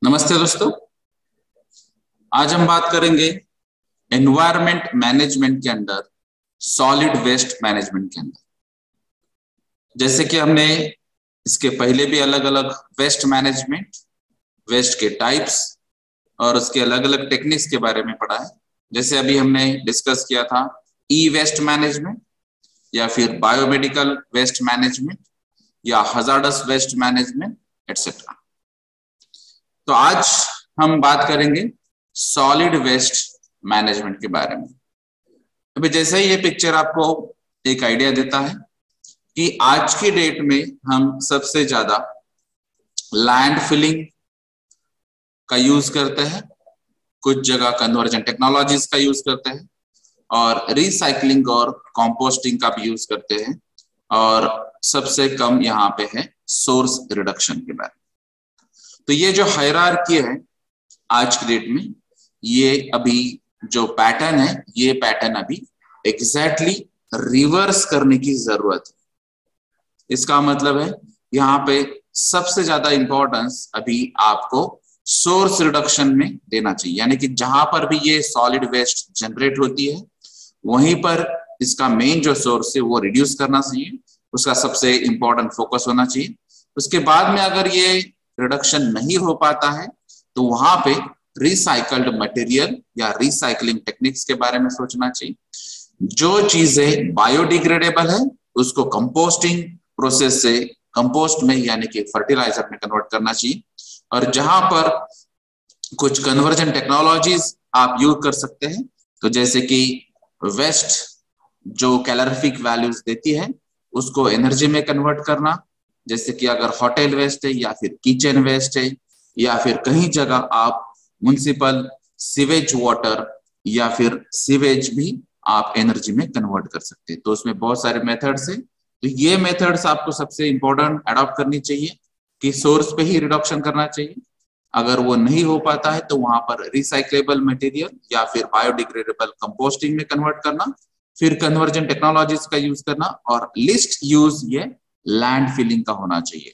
नमस्ते दोस्तों। आज हम बात करेंगे एनवायरमेंट मैनेजमेंट के अंदर सॉलिड वेस्ट मैनेजमेंट के अंदर। जैसे कि हमने इसके पहले भी अलग अलग वेस्ट मैनेजमेंट, वेस्ट के टाइप्स और उसके अलग अलग टेक्निक्स के बारे में पढ़ा है। जैसे अभी हमने डिस्कस किया था ई वेस्ट मैनेजमेंट या फिर बायोमेडिकल वेस्ट मैनेजमेंट या हजार्डस वेस्ट मैनेजमेंट एटसेट्रा। तो आज हम बात करेंगे सॉलिड वेस्ट मैनेजमेंट के बारे में। अभी जैसे ही ये पिक्चर आपको एक आइडिया देता है कि आज की डेट में हम सबसे ज्यादा लैंड फिलिंग का यूज करते हैं, कुछ जगह कन्वर्जन टेक्नोलॉजीज का यूज करते हैं और रिसाइकलिंग और कंपोस्टिंग का भी यूज करते हैं, और सबसे कम यहाँ पे है सोर्स रिडक्शन के बारे में। तो ये जो हायरार्की है आज की डेट में, ये अभी जो पैटर्न है, ये पैटर्न अभी एग्जैक्टली रिवर्स करने की जरूरत है। इसका मतलब है यहाँ पे सबसे ज्यादा इंपॉर्टेंस अभी आपको सोर्स रिडक्शन में देना चाहिए, यानी कि जहां पर भी ये सॉलिड वेस्ट जनरेट होती है वहीं पर इसका मेन जो सोर्स है वो रिड्यूस करना चाहिए, उसका सबसे इंपॉर्टेंट फोकस होना चाहिए। उसके बाद में अगर ये रिडक्शन नहीं हो पाता है तो वहां पे रिसाइकल्ड मटेरियल या रिसाइकलिंग टेक्निक्स के बारे में सोचना चाहिए। जो चीजें बायोडिग्रेडेबल है उसको कंपोस्टिंग प्रोसेस से कंपोस्ट में यानी कि फर्टिलाइजर में कन्वर्ट करना चाहिए, और जहां पर कुछ कन्वर्जन टेक्नोलॉजीज आप यूज कर सकते हैं, तो जैसे कि वेस्ट जो कैलोरीफिक वैल्यूज देती है उसको एनर्जी में कन्वर्ट करना, जैसे कि अगर होटल वेस्ट है या फिर किचन वेस्ट है या फिर कहीं जगह आप म्युनिसिपल सीवेज वाटर या फिर सीवेज भी आप एनर्जी में कन्वर्ट कर सकते हैं। तो उसमें बहुत सारे मेथड्स है, तो ये मेथड्स आपको सबसे इंपॉर्टेंट अडॉप्ट करनी चाहिए कि सोर्स पे ही रिडक्शन करना चाहिए। अगर वो नहीं हो पाता है तो वहां पर रिसाइक्लेबल मटेरियल या फिर बायोडिग्रेडेबल कंपोस्टिंग में कन्वर्ट करना, फिर कन्वर्जन टेक्नोलॉजीज का यूज करना, और लिस्ट यूज ये लैंड फिलिंग का होना चाहिए।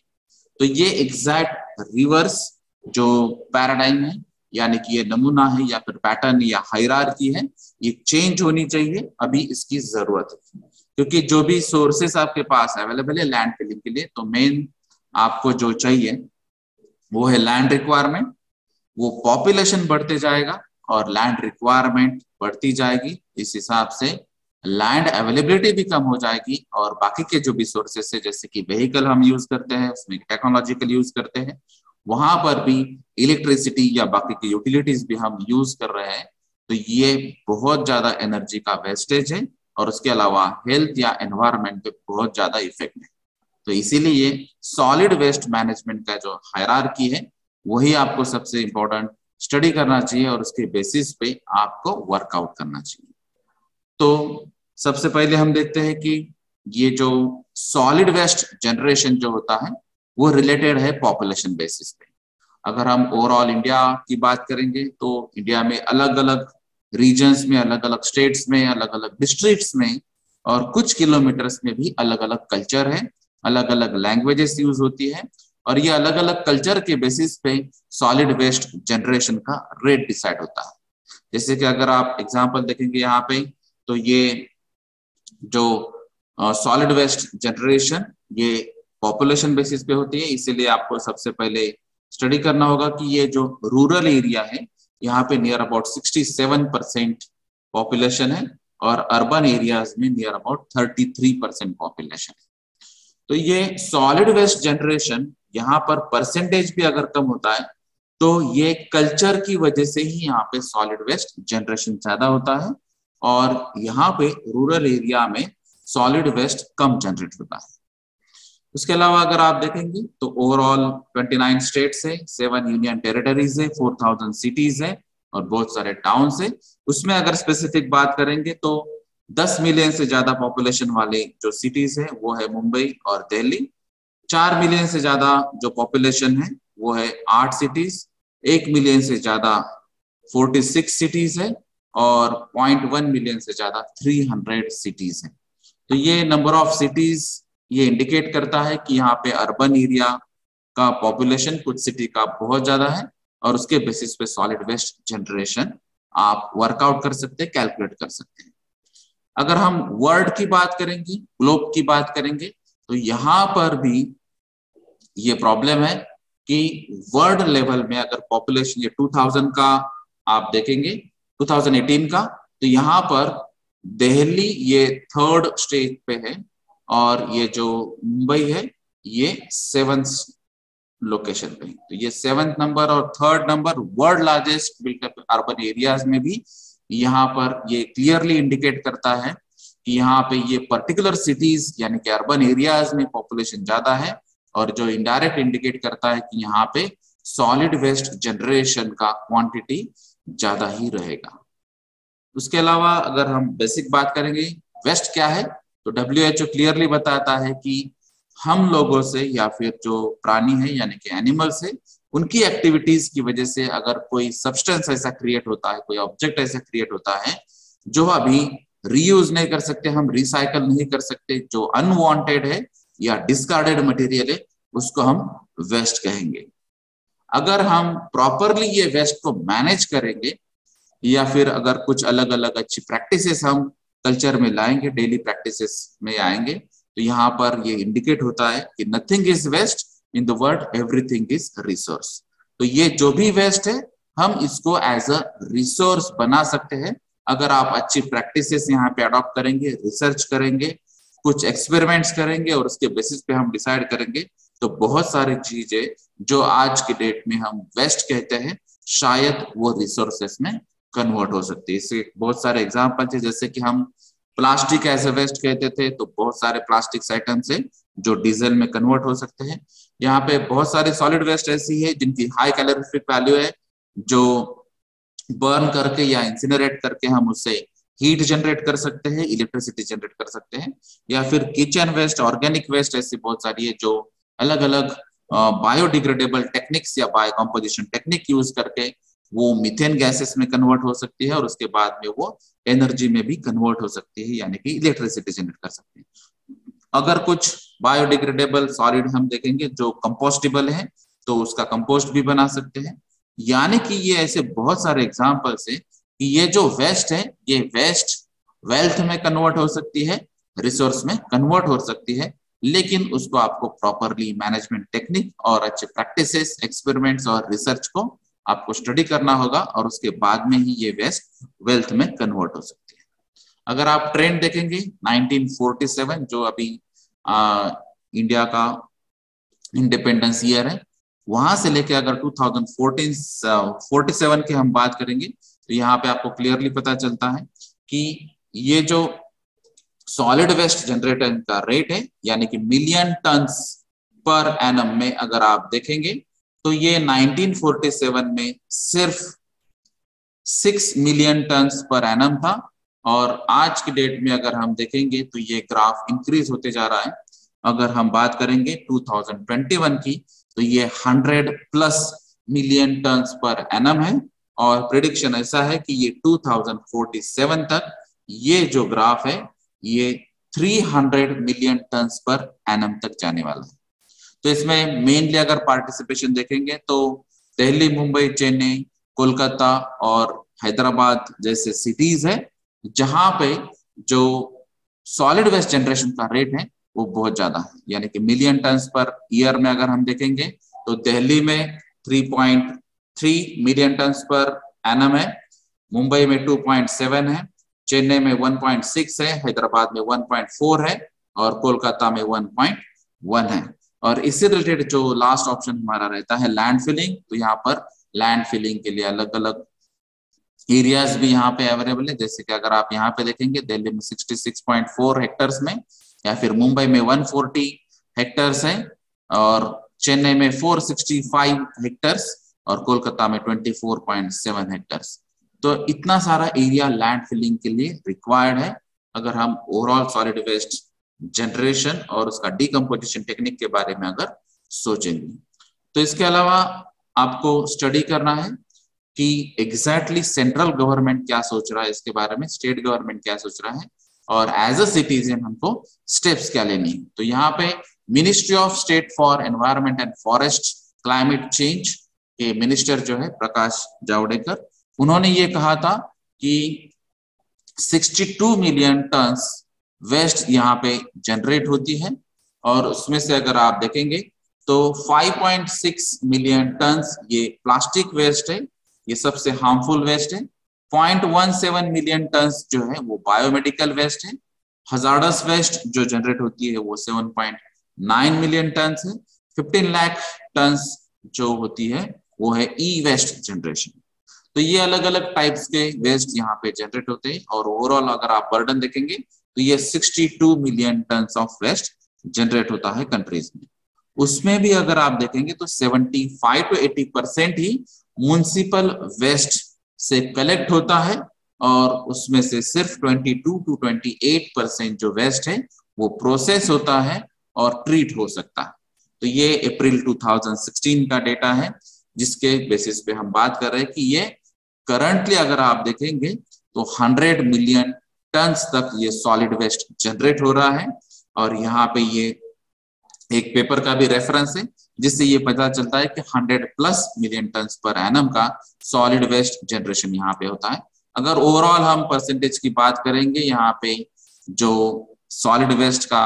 तो ये एग्जैक्ट रिवर्स जो पैराडाइम है, यानी कि ये नमूना है या फिर पैटर्न या हायरार्की है, ये चेंज होनी चाहिए। अभी इसकी जरूरत है क्योंकि जो भी सोर्सेस आपके पास अवेलेबल है लैंड फिलिंग के लिए, तो मेन आपको जो चाहिए वो है लैंड रिक्वायरमेंट। वो पॉपुलेशन बढ़ते जाएगा और लैंड रिक्वायरमेंट बढ़ती जाएगी, इस हिसाब से लैंड अवेलेबिलिटी भी कम हो जाएगी, और बाकी के जो भी सोर्सेस है जैसे कि व्हीकल हम यूज करते हैं उसमें टेक्नोलॉजिकल यूज करते हैं, वहां पर भी इलेक्ट्रिसिटी या बाकी की यूटिलिटीज भी हम यूज कर रहे हैं, तो ये बहुत ज्यादा एनर्जी का वेस्टेज है और उसके अलावा हेल्थ या एनवायरमेंट पे बहुत ज्यादा इफेक्ट है। तो इसीलिए सॉलिड वेस्ट मैनेजमेंट का जो हायरार्की है वही आपको सबसे इंपॉर्टेंट स्टडी करना चाहिए और उसके बेसिस पे आपको वर्कआउट करना चाहिए। तो सबसे पहले हम देखते हैं कि ये जो सॉलिड वेस्ट जनरेशन जो होता है वो रिलेटेड है पॉपुलेशन बेसिस पे। अगर हम ओवरऑल इंडिया की बात करेंगे तो इंडिया में अलग अलग रीजन्स में, अलग अलग स्टेट्स में, अलग अलग डिस्ट्रिक्ट्स में और कुछ किलोमीटर्स में भी अलग अलग कल्चर है, अलग अलग लैंग्वेजेस यूज होती है, और ये अलग अलग कल्चर के बेसिस पे सॉलिड वेस्ट जनरेशन का रेट डिसाइड होता है। जैसे कि अगर आप एग्जांपल देखेंगे यहाँ पे, तो ये जो सॉलिड वेस्ट जनरेशन ये पॉपुलेशन बेसिस पे होती है, इसीलिए आपको सबसे पहले स्टडी करना होगा कि ये जो रूरल एरिया है यहाँ पे नियर अबाउट 67% पॉपुलेशन है और अर्बन एरियाज में नियर अबाउट 33% पॉपुलेशन है। तो ये सॉलिड वेस्ट जनरेशन यहाँ पर परसेंटेज भी अगर कम होता है तो ये कल्चर की वजह से ही यहाँ पे सॉलिड वेस्ट जनरेशन ज्यादा होता है, और यहाँ पे रूरल एरिया में सॉलिड वेस्ट कम जनरेट होता है। उसके अलावा अगर आप देखेंगे तो ओवरऑल 29 स्टेट्स है, 7 यूनियन टेरिटरीज है, 4000 सिटीज है और बहुत सारे टाउन्स है। उसमें अगर स्पेसिफिक बात करेंगे तो 10 मिलियन से ज्यादा पॉपुलेशन वाले जो सिटीज है वो है मुंबई और दिल्ली। 4 मिलियन से ज्यादा जो पॉपुलेशन है वो है 8 सिटीज। 1 मिलियन से ज्यादा 46 सिटीज है और 0.1 मिलियन से ज्यादा 300 सिटीज है। तो ये नंबर ऑफ सिटीज ये इंडिकेट करता है कि यहाँ पे अर्बन एरिया का पॉपुलेशन कुछ सिटी का बहुत ज्यादा है और उसके बेसिस पे सॉलिड वेस्ट जनरेशन आप वर्कआउट कर सकते हैं, कैलकुलेट कर सकते हैं। अगर हम वर्ल्ड की बात करेंगे, ग्लोब की बात करेंगे, तो यहाँ पर भी ये प्रॉब्लम है कि वर्ल्ड लेवल में अगर पॉपुलेशन ये 2000 का आप देखेंगे, 2018 का, तो यहाँ पर दिल्ली ये 3rd स्टेज पे है और ये जो मुंबई है ये 7th लोकेशन पे। तो ये 7th नंबर और 3rd number world largest built urban areas में भी यहाँ पर ये क्लियरली इंडिकेट करता है कि यहाँ पे ये पर्टिकुलर सिटीज यानी कि अर्बन एरियाज में पॉपुलेशन ज्यादा है, और जो इनडायरेक्ट इंडिकेट करता है कि यहाँ पे सॉलिड वेस्ट जनरेशन का क्वांटिटी ज्यादा ही रहेगा। उसके अलावा अगर हम बेसिक बात करेंगे वेस्ट क्या है, तो WHO क्लियरली बताता है कि हम लोगों से या फिर जो प्राणी है यानी कि एनिमल्स है, उनकी एक्टिविटीज की वजह से अगर कोई सब्सटेंस ऐसा क्रिएट होता है, कोई ऑब्जेक्ट ऐसा क्रिएट होता है जो अभी रीयूज नहीं कर सकते, हम रिसाइकल नहीं कर सकते, जो अनवांटेड है या डिस्कार्डेड मटेरियल है, उसको हम वेस्ट कहेंगे। अगर हम प्रॉपरली ये वेस्ट को मैनेज करेंगे या फिर अगर कुछ अलग अलग अच्छी प्रैक्टिसेस हम कल्चर में लाएंगे, डेली प्रैक्टिसेस में आएंगे, तो यहाँ पर ये इंडिकेट होता है कि nothing is waste in the world, everything is resource. तो ये जो भी वेस्ट है हम इसको एज अ रिसोर्स बना सकते हैं अगर आप अच्छी प्रैक्टिसेस यहाँ पे अडॉप्ट करेंगे, रिसर्च करेंगे, कुछ एक्सपेरिमेंट्स करेंगे और उसके बेसिस पे हम डिसाइड करेंगे, तो बहुत सारी चीजें जो आज की डेट में हम वेस्ट कहते हैं शायद वो रिसोर्सेस में कन्वर्ट हो सकती है। इससे बहुत सारे एग्जाम्पल है, जैसे कि हम प्लास्टिक एज ए वेस्ट कहते थे, तो बहुत सारे प्लास्टिक आइटम्स है जो डीजल में कन्वर्ट हो सकते हैं। यहाँ पे बहुत सारे सॉलिड वेस्ट ऐसी है जिनकी हाई कैलोरीफिक वैल्यू है, जो बर्न करके या इंसिनरेट करके हम उससे हीट जनरेट कर सकते हैं, इलेक्ट्रिसिटी जनरेट कर सकते हैं। या फिर किचन वेस्ट, ऑर्गेनिक वेस्ट ऐसी बहुत सारी है जो अलग अलग बायोडिग्रेडेबल टेक्निक्स या बायो कंपोजिशन टेक्निक यूज करके वो मीथेन गैसेस में कन्वर्ट हो सकती है और उसके बाद में वो एनर्जी में भी कन्वर्ट हो सकती है, यानी कि इलेक्ट्रिसिटी जनरेट कर सकते हैं। अगर कुछ बायोडिग्रेडेबल सॉलिड हम देखेंगे जो कंपोस्टेबल है, तो उसका कंपोस्ट भी बना सकते हैं। यानी कि ये ऐसे बहुत सारे एग्जांपल्स है कि ये जो वेस्ट है, ये वेस्ट वेल्थ में कन्वर्ट हो सकती है, रिसोर्स में कन्वर्ट हो सकती है, लेकिन उसको आपको प्रॉपरली मैनेजमेंट टेक्निक और अच्छे प्रैक्टिसेस, एक्सपेरिमेंट्स और रिसर्च को आपको स्टडी करना होगा और उसके बाद में ही ये वेस्ट वेल्थ में कन्वर्ट हो सकती है। अगर आप ट्रेंड देखेंगे 1947 जो अभी इंडिया का इंडिपेंडेंस ईयर है, वहां से लेके अगर 2047 की हम बात करेंगे, तो यहाँ पे आपको क्लियरली पता चलता है कि ये जो सॉलिड वेस्ट जनरेशन का रेट है, यानी कि मिलियन टन्स पर एनम में अगर आप देखेंगे, तो ये 1947 में सिर्फ 6 मिलियन टन्स पर एनम था, और आज की डेट में अगर हम देखेंगे तो ये ग्राफ इंक्रीज होते जा रहा है। अगर हम बात करेंगे 2021 की, तो ये 100+ मिलियन टन्स पर एनम है, और प्रिडिक्शन ऐसा है कि ये 2047 तक ये जो ग्राफ है ये 300 मिलियन टन्स पर एनम तक जाने वाला है। तो इसमें मेनली अगर पार्टिसिपेशन देखेंगे तो दिल्ली, मुंबई, चेन्नई, कोलकाता और हैदराबाद जैसे सिटीज है जहां पे जो सॉलिड वेस्ट जनरेशन का रेट है वो बहुत ज्यादा है, यानी कि मिलियन टन्स पर ईयर में अगर हम देखेंगे तो दिल्ली में 3.3 मिलियन टन्स पर एनम है, मुंबई में 2.7 है, चेन्नई में 1.6 है, हैदराबाद में 1.4 है और कोलकाता में 1.1 है। और इससे रिलेटेड जो लास्ट ऑप्शन हमारा रहता है लैंड फिलिंग, तो यहाँ पर लैंड फिलिंग के लिए अलग अलग एरियाज भी यहाँ पे अवेलेबल है। जैसे कि अगर आप यहाँ पे देखेंगे दिल्ली में 66.4 हेक्टर्स में, या फिर मुंबई में 140 हेक्टर्स है, और चेन्नई में 465 हेक्टर्स और कोलकाता में 24.7 हेक्टर्स। तो इतना सारा एरिया लैंड फिलिंग के लिए रिक्वायर्ड है अगर हम ओवरऑल सॉलिड वेस्ट जनरेशन और उसका डीकम्पोजिशन टेक्निक के बारे में अगर सोचेंगे। तो इसके अलावा आपको स्टडी करना है कि एग्जैक्टली सेंट्रल गवर्नमेंट क्या सोच रहा है इसके बारे में, स्टेट गवर्नमेंट क्या सोच रहा है, और एज अ सिटीजन हमको स्टेप्स क्या लेनी है। तो यहाँ पे ministry of state for environment and forest, climate change, के मिनिस्टर जो है प्रकाश जावड़ेकर, उन्होंने ये कहा था कि 62 मिलियन टन्स वेस्ट यहाँ पे जनरेट होती है, और उसमें से अगर आप देखेंगे तो 5.6 मिलियन टन्स ये प्लास्टिक वेस्ट है, ये सबसे हार्मफुल वेस्ट है। 0.17 मिलियन टन्स जो है वो बायोमेडिकल वेस्ट है। हजार्डस वेस्ट जो जनरेट होती है वो 7.9 मिलियन टन्स है। 15 लाख टन्स जो होती है वो है ई वेस्ट जनरेशन। तो ये अलग अलग टाइप्स के वेस्ट यहाँ पे जनरेट होते हैं, और ओवरऑल अगर आप बर्डन देखेंगे तो ये 62 million tons of waste generate होता है कंट्रीज में। उसमें भी अगर आप देखेंगे तो 75 to 80% ही म्युनिसिपल वेस्ट से कलेक्ट होता है, और उसमें से सिर्फ 22 to 28% जो वेस्ट है वो प्रोसेस होता है और ट्रीट हो सकता है। तो ये अप्रैल 2016 का डेटा है, जिसके बेसिस पे हम बात कर रहे हैं कि ये करंटली अगर आप देखेंगे तो 100 मिलियन टन्स तक ये सॉलिड वेस्ट जनरेट हो रहा है। और यहाँ पे ये एक पेपर का भी रेफरेंस है, जिससे ये पता चलता है कि 100+ मिलियन टन्स पर एनम का सॉलिड वेस्ट जनरेशन यहाँ पे होता है। अगर ओवरऑल हम परसेंटेज की बात करेंगे, यहाँ पे जो सॉलिड वेस्ट का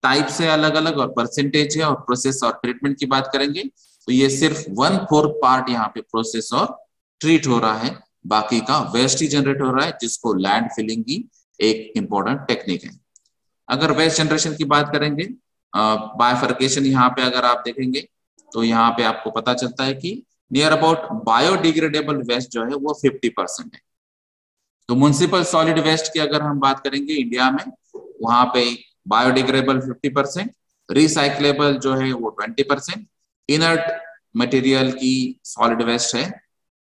टाइप्स है अलग अलग और परसेंटेज है, और प्रोसेस और ट्रीटमेंट की बात करेंगे तो ये सिर्फ 1/4 पार्ट यहाँ पे प्रोसेस और ट्रीट हो रहा है, बाकी का वेस्ट ही जनरेट हो रहा है, जिसको लैंड फिलिंग की एक इंपॉर्टेंट टेक्निक है। अगर वेस्ट जनरेशन की बात करेंगे, बाइफर्केशन यहाँ पे अगर आप देखेंगे तो यहाँ पे आपको पता चलता है कि नियर अबाउट बायोडिग्रेडेबल वेस्ट जो है वो 50% है। तो म्युनिसिपल सॉलिड वेस्ट की अगर हम बात करेंगे इंडिया में, वहां पे बायोडिग्रेडेबल 50%, रिसाइक्लेबल जो है वो 20%, इनर्ट मटेरियल की सॉलिड वेस्ट है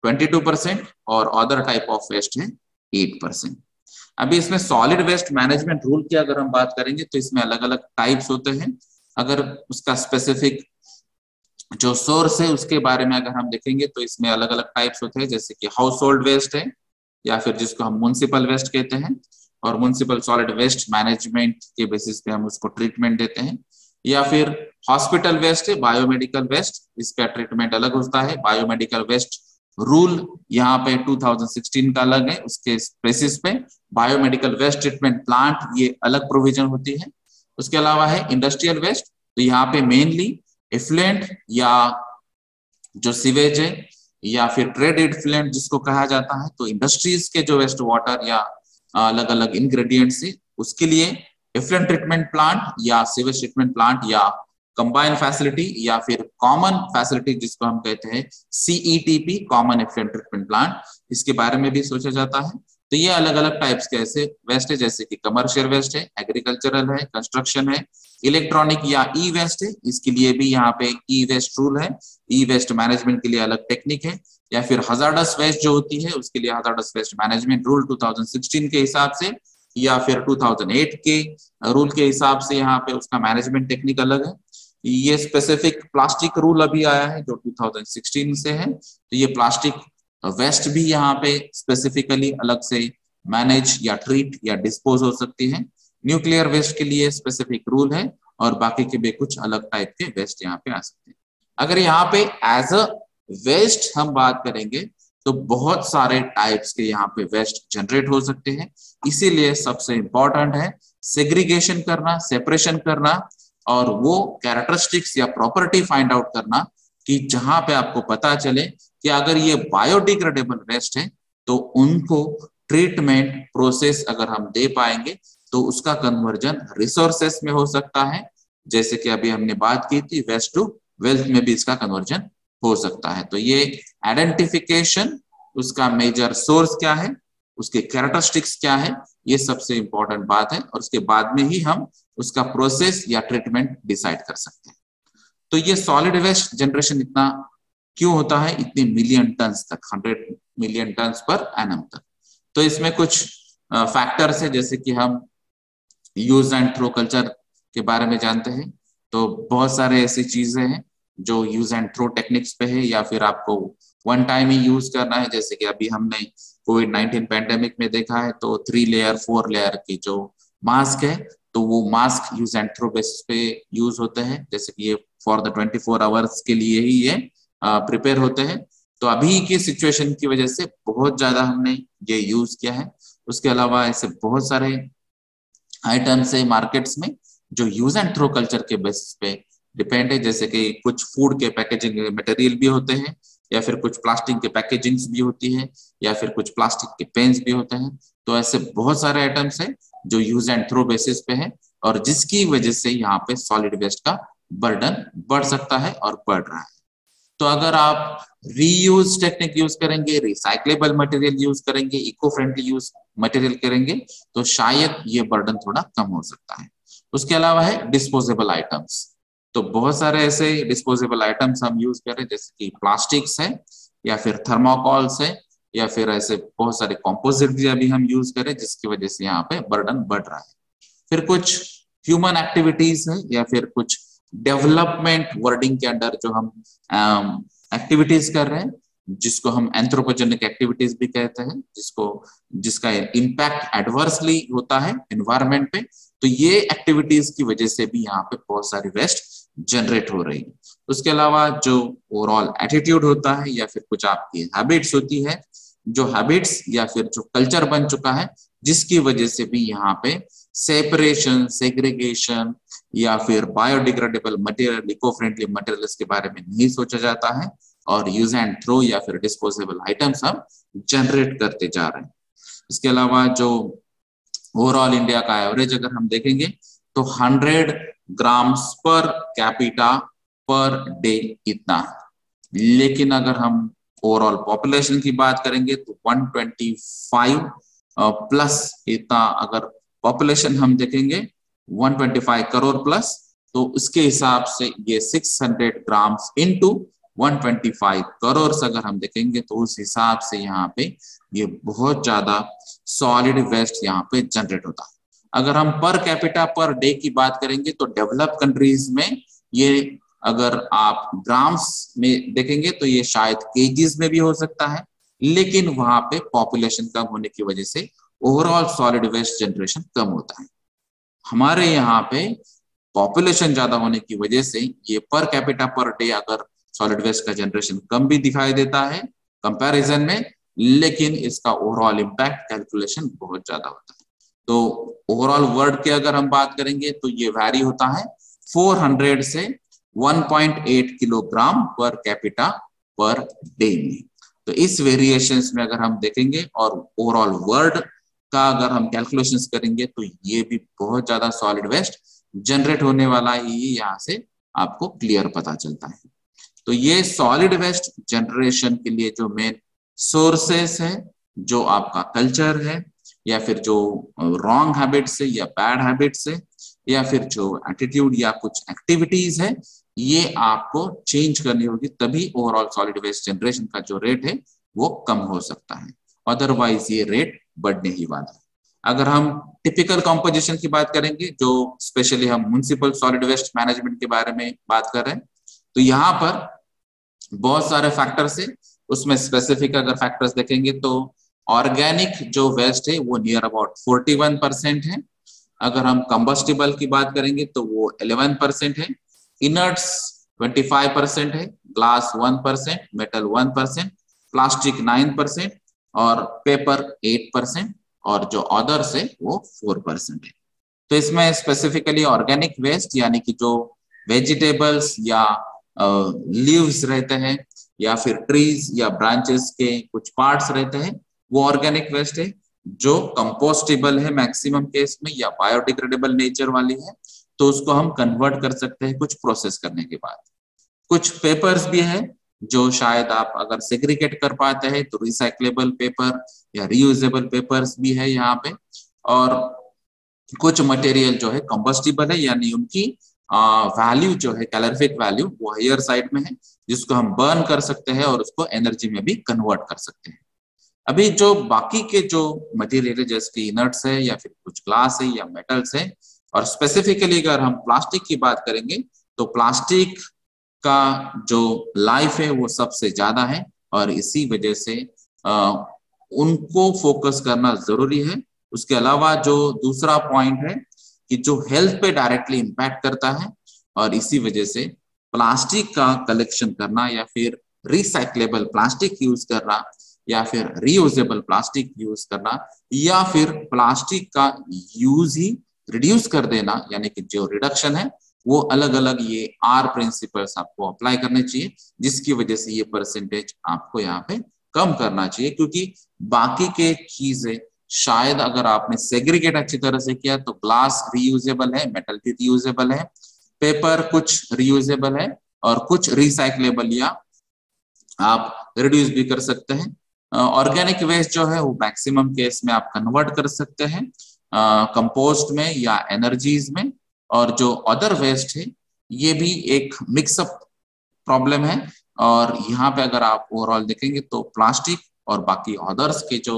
22%, और अदर टाइप ऑफ वेस्ट है 8%। अभी इसमें सॉलिड वेस्ट मैनेजमेंट रूल की अगर हम बात करेंगे तो इसमें अलग अलग टाइप्स होते हैं। अगर उसका स्पेसिफिक जो सोर्स है उसके बारे में अगर हम देखेंगे तो इसमें अलग अलग टाइप्स होते हैं, जैसे कि हाउस होल्ड वेस्ट है, या फिर जिसको हम म्युनिसिपल वेस्ट कहते हैं, और म्युनिसिपल सॉलिड वेस्ट मैनेजमेंट के बेसिस पे हम उसको ट्रीटमेंट देते हैं। या फिर हॉस्पिटल वेस्ट है, बायोमेडिकल वेस्ट, इसका ट्रीटमेंट अलग होता है। बायोमेडिकल वेस्ट रूल यहाँ पे 2016 का अलग है, उसके बेसिस पे बायोमेडिकल वेस्ट ट्रीटमेंट प्लांट ये अलग प्रोविजन होती है। उसके अलावा है इंडस्ट्रियल वेस्ट, तो यहाँ पे मेनली इफ्लुएंट या जो सीवेज है या फिर ट्रेड इफ्लुएंट जिसको कहा जाता है, तो इंडस्ट्रीज के जो वेस्ट वाटर या अलग अलग इंग्रेडिएंट्स है उसके लिए इफ्लुएंट ट्रीटमेंट प्लांट या सीवेज ट्रीटमेंट प्लांट या कंबाइंड फैसिलिटी या फिर कॉमन फैसिलिटी जिसको हम कहते हैं CETP, common effluent treatment plant, इसके बारे में भी सोचा जाता है। तो ये अलग अलग टाइप्स के ऐसे वेस्ट है, जैसे कि कमर्शियल वेस्ट है, एग्रीकल्चरल है, कंस्ट्रक्शन है, इलेक्ट्रॉनिक या ई वेस्ट है, इसके लिए भी यहाँ पे ई वेस्ट रूल है। ई वेस्ट मैनेजमेंट के लिए अलग टेक्निक है। या फिर हजार्डस वेस्ट जो होती है उसके लिए हजार्डस वेस्ट मैनेजमेंट रूल 2016 के हिसाब से या फिर 2008 के रूल के हिसाब से यहाँ पे उसका मैनेजमेंट टेक्निक अलग है। ये स्पेसिफिक प्लास्टिक रूल अभी आया है जो 2016 से है, तो ये प्लास्टिक वेस्ट भी यहाँ पे स्पेसिफिकली अलग से मैनेज या ट्रीट या डिस्पोज हो सकती है। न्यूक्लियर वेस्ट के लिए स्पेसिफिक रूल है, और बाकी के भी कुछ अलग टाइप के वेस्ट यहाँ पे आ सकते हैं। अगर यहाँ पे एज अ वेस्ट हम बात करेंगे तो बहुत सारे टाइप्स के यहाँ पे वेस्ट जनरेट हो सकते हैं, इसीलिए सबसे इंपॉर्टेंट है सेग्रीगेशन करना, सेपरेशन करना, और वो कैरेक्टरिस्टिक्स या प्रॉपर्टी फाइंड आउट करना कि जहां पे आपको पता चले कि अगर ये बायोडिग्रेडेबल वेस्ट है तो उनको ट्रीटमेंट प्रोसेस अगर हम दे पाएंगे तो उसका कन्वर्जन रिसोर्सेस में हो सकता है, जैसे कि अभी हमने बात की थी वेस्ट टू वेल्थ में भी इसका कन्वर्जन हो सकता है। तो ये आइडेंटिफिकेशन, उसका मेजर सोर्स क्या है, उसके कैरेक्टरिस्टिक्स क्या है, ये सबसे इंपॉर्टेंट बात है, और उसके बाद में ही हम उसका प्रोसेस या ट्रीटमेंट डिसाइड कर सकते हैं। तो ये सॉलिड वेस्ट जनरेशन इतना क्यों होता है, इतने मिलियन टन्स तक, 100 मिलियन टन्स पर एनम तक। तो इसमें कुछ फैक्टर्स है, जैसे कि हम यूज एंड थ्रो कल्चर के बारे में जानते हैं, तो बहुत सारे ऐसी चीजें हैं जो यूज एंड थ्रो टेक्निक्स पे है, या फिर आपको वन टाइम ही यूज करना है, जैसे कि अभी हमने कोविड-19 पैंडेमिक में देखा है, तो 3 लेयर 4 लेयर की जो मास्क है, तो वो mask use and throw basis पे यूज होते हैं, जैसे कि ये फॉर द 24 आवर्स के लिए ही ये प्रिपेयर होते हैं। तो अभी की सिचुएशन की वजह से बहुत ज्यादा हमने ये यूज किया है। उसके अलावा ऐसे बहुत सारे आइटम्स है मार्केट्स में जो यूज एंड थ्रो कल्चर के बेसिस पे डिपेंड है, जैसे कि कुछ फूड के पैकेजिंग मटेरियल भी होते हैं, या फिर कुछ प्लास्टिक के पैकेजिंग्स भी होती है, या फिर कुछ प्लास्टिक के पेन्स भी होते हैं। तो ऐसे बहुत सारे आइटम्स है जो यूज एंड थ्रो बेसिस पे है, और जिसकी वजह से यहाँ पे सॉलिड वेस्ट का बर्डन बढ़ सकता है और बढ़ रहा है। तो अगर आप रीयूज टेक्निक यूज करेंगे, रिसाइक्लेबल मटेरियल यूज करेंगे, इको फ्रेंडली यूज मटेरियल करेंगे, तो शायद ये बर्डन थोड़ा कम हो सकता है। उसके अलावा है डिस्पोजेबल आइटम्स। तो बहुत सारे ऐसे डिस्पोजेबल आइटम्स हम यूज करें, जैसे कि प्लास्टिक्स है, या फिर थर्मोकॉल्स है, या फिर ऐसे बहुत सारे कॉम्पोजिट भी हम यूज करें, जिसकी वजह से यहाँ पे बर्डन बढ़ रहा है। फिर कुछ ह्यूमन एक्टिविटीज है, या फिर कुछ डेवलपमेंट वर्डिंग के अंडर जो हम एक्टिविटीज कर रहे हैं, जिसको हम एंथ्रोपोजेनिक एक्टिविटीज भी कहते हैं, जिसका इम्पैक्ट एडवर्सली होता है एनवायरमेंट पे। तो ये एक्टिविटीज की वजह से भी यहाँ पे बहुत सारी वेस्ट जनरेट हो रही है। उसके अलावा जो ओवरऑल एटीट्यूड होता है, या फिर कुछ आपकी हैबिट्स होती है, जो हैबिट्स या फिर जो कल्चर बन चुका है, जिसकी वजह से भी यहाँ पे सेपरेशन, सेग्रीगेशन, या फिर biodegradable material, eco friendly materials के बारे में नहीं सोचा जाता है, और यूज एंड थ्रो या फिर डिस्पोजेबल आइटम्स हम जनरेट करते जा रहे हैं। इसके अलावा जो ओवरऑल इंडिया का एवरेज अगर हम देखेंगे तो 100 grams per capita per day इतना है। लेकिन अगर हम ओवरऑल पॉपुलेशन की बात करेंगे तो 125 प्लस इतना अगर पॉपुलेशन हम देखेंगे 125 करोड़ प्लस, तो उसके हिसाब से ये 600 ग्राम्स इंटू 125 करोड़ अगर हम देखेंगे तो उस हिसाब से यहाँ पे ये बहुत ज्यादा सॉलिड वेस्ट यहाँ पे जनरेट होता है। अगर हम पर कैपिटा पर डे की बात करेंगे तो डेवलप कंट्रीज में ये अगर आप ग्राम्स में देखेंगे तो ये शायद केजीज में भी हो सकता है, लेकिन वहां पे पॉपुलेशन कम होने की वजह से ओवरऑल सॉलिड वेस्ट जनरेशन कम होता है। हमारे यहाँ पे पॉपुलेशन ज्यादा होने की वजह से ये पर कैपिटा पर डे अगर सॉलिड वेस्ट का जनरेशन कम भी दिखाई देता है कंपैरिजन में, लेकिन इसका ओवरऑल इम्पैक्ट कैलकुलेशन बहुत ज्यादा होता है। तो ओवरऑल वर्ल्ड के अगर हम बात करेंगे तो ये वैरी होता है 400 से 1.8 kilogram per capita per day में। तो इस वेरिएशंस में अगर हम देखेंगे और ओवरऑल वर्ल्ड का अगर हम कैलकुलेशंस करेंगे तो ये भी बहुत ज्यादा सॉलिड वेस्ट जनरेट होने वाला ही यहाँ से आपको क्लियर पता चलता है। तो ये सॉलिड वेस्ट जनरेशन के लिए जो मेन सोर्सेस है, जो आपका कल्चर है, या फिर जो रॉन्ग हैबिट्स है या बैड हैबिट्स है, या फिर जो एटीट्यूड या कुछ एक्टिविटीज है, ये आपको चेंज करनी होगी, तभी ओवरऑल सॉलिड वेस्ट जनरेशन का जो रेट है वो कम हो सकता है। अदरवाइज ये रेट बढ़ने ही वाला है। अगर हम टिपिकल कंपोजिशन की बात करेंगे, जो स्पेशली हम म्युनिसिपल सॉलिड वेस्ट मैनेजमेंट के बारे में बात कर रहे हैं, तो यहाँ पर बहुत सारे फैक्टर्स है। उसमें स्पेसिफिक अगर फैक्टर्स देखेंगे तो ऑर्गेनिक जो वेस्ट है वो नियर अबाउट 41% है। अगर हम कंबस्टिबल की बात करेंगे तो वो 11% है, इनर्ट्स 25% है, ग्लास 1%, मेटल 1%, प्लास्टिक 9% और पेपर 8%, और जो अदर्स है वो 4% है। तो इसमें स्पेसिफिकली ऑर्गेनिक वेस्ट यानी कि जो वेजिटेबल्स या लीव्स रहते हैं, या फिर ट्रीज या ब्रांचेस के कुछ पार्ट्स रहते हैं, वो ऑर्गेनिक वेस्ट है जो कंपोस्टेबल है मैक्सिमम केस में, या बायोडिग्रेडेबल नेचर वाली है, तो उसको हम कन्वर्ट कर सकते हैं कुछ प्रोसेस करने के बाद। कुछ पेपर्स भी है जो शायद आप अगर सेग्रीगेट कर पाते हैं तो रिसाइक्लेबल पेपर या रीयूजेबल पेपर्स भी है यहाँ पे, और कुछ मटेरियल जो है कंबस्टिबल है, यानी उनकी वैल्यू जो है कैलोरीफिक वैल्यू वो हायर साइड में है, जिसको हम बर्न कर सकते हैं और उसको एनर्जी में भी कन्वर्ट कर सकते हैं। अभी जो बाकी के जो मटेरियल है जैसे कि इनर्ट्स है या फिर कुछ ग्लास है या मेटल्स है, और स्पेसिफिकली अगर हम प्लास्टिक की बात करेंगे तो प्लास्टिक का जो लाइफ है वो सबसे ज्यादा है, और इसी वजह से उनको फोकस करना जरूरी है। उसके अलावा जो दूसरा पॉइंट है कि जो हेल्थ पे डायरेक्टली इम्पैक्ट करता है, और इसी वजह से प्लास्टिक का कलेक्शन करना या फिर रिसाइक्लेबल प्लास्टिक यूज करना, या फिर रीयूजेबल प्लास्टिक यूज करना, या फिर प्लास्टिक का यूज ही रिड्यूस कर देना, यानी कि जो रिडक्शन है वो अलग अलग ये आर प्रिंसिपल्स आपको अप्लाई करने चाहिए, जिसकी वजह से ये परसेंटेज आपको यहाँ पे कम करना चाहिए। क्योंकि बाकी के चीजें शायद अगर आपने सेग्रीगेट अच्छी तरह से किया तो ग्लास रीयूजेबल है, मेटल भी रीयूजेबल है, पेपर कुछ रीयूजेबल है और कुछ रिसाइक्लेबल या आप रिड्यूस भी कर सकते हैं। ऑर्गेनिक वेस्ट जो है वो मैक्सिमम केस में आप कन्वर्ट कर सकते हैं कंपोस्ट में या एनर्जीज में, और जो अदर वेस्ट है ये भी एक मिक्सअप प्रॉब्लम है। और यहाँ पे अगर आप ओवरऑल देखेंगे तो प्लास्टिक और बाकी अदर्स के जो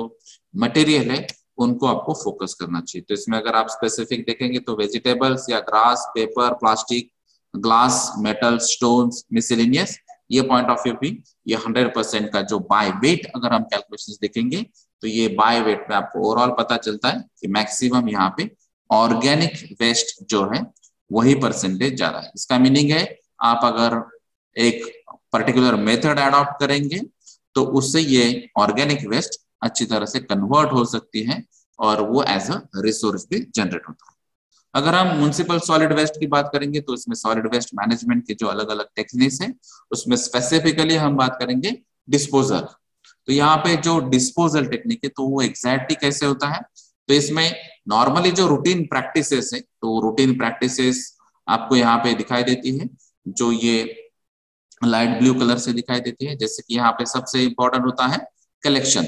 मटेरियल है उनको आपको फोकस करना चाहिए। तो इसमें अगर आप स्पेसिफिक देखेंगे तो वेजिटेबल्स या grass, paper, plastic, glass, metal, stones, miscellaneous, ये पॉइंट ऑफ व्यू भी ये 100% का जो बाय वेट अगर हम कैलकुलेशंस देखेंगे तो ये बाय वेट में आपको ओवरऑल पता चलता है कि मैक्सिमम यहाँ पे ऑर्गेनिक वेस्ट जो है वही परसेंटेज ज्यादा है। इसका मीनिंग है आप अगर एक पर्टिकुलर मेथड अडॉप्ट करेंगे तो उससे ये ऑर्गेनिक वेस्ट अच्छी तरह से कन्वर्ट हो सकती है और वो एज अ रिसोर्स भी जनरेट होता है। अगर हम म्युनिसिपल सॉलिड वेस्ट की बात करेंगे तो इसमें सॉलिड वेस्ट मैनेजमेंट के जो अलग अलग टेक्निक्स हैं उसमें स्पेसिफिकली हम बात करेंगे डिस्पोजल। तो यहाँ पे जो डिस्पोजल टेक्निक है तो वो एग्जैक्टली कैसे होता है, तो इसमें नॉर्मली जो रूटीन प्रैक्टिसेस है तो रूटीन प्रैक्टिसेस आपको यहाँ पे दिखाई देती है, जो ये लाइट ब्लू कलर से दिखाई देती है। जैसे कि यहाँ पे सबसे इंपॉर्टेंट होता है कलेक्शन,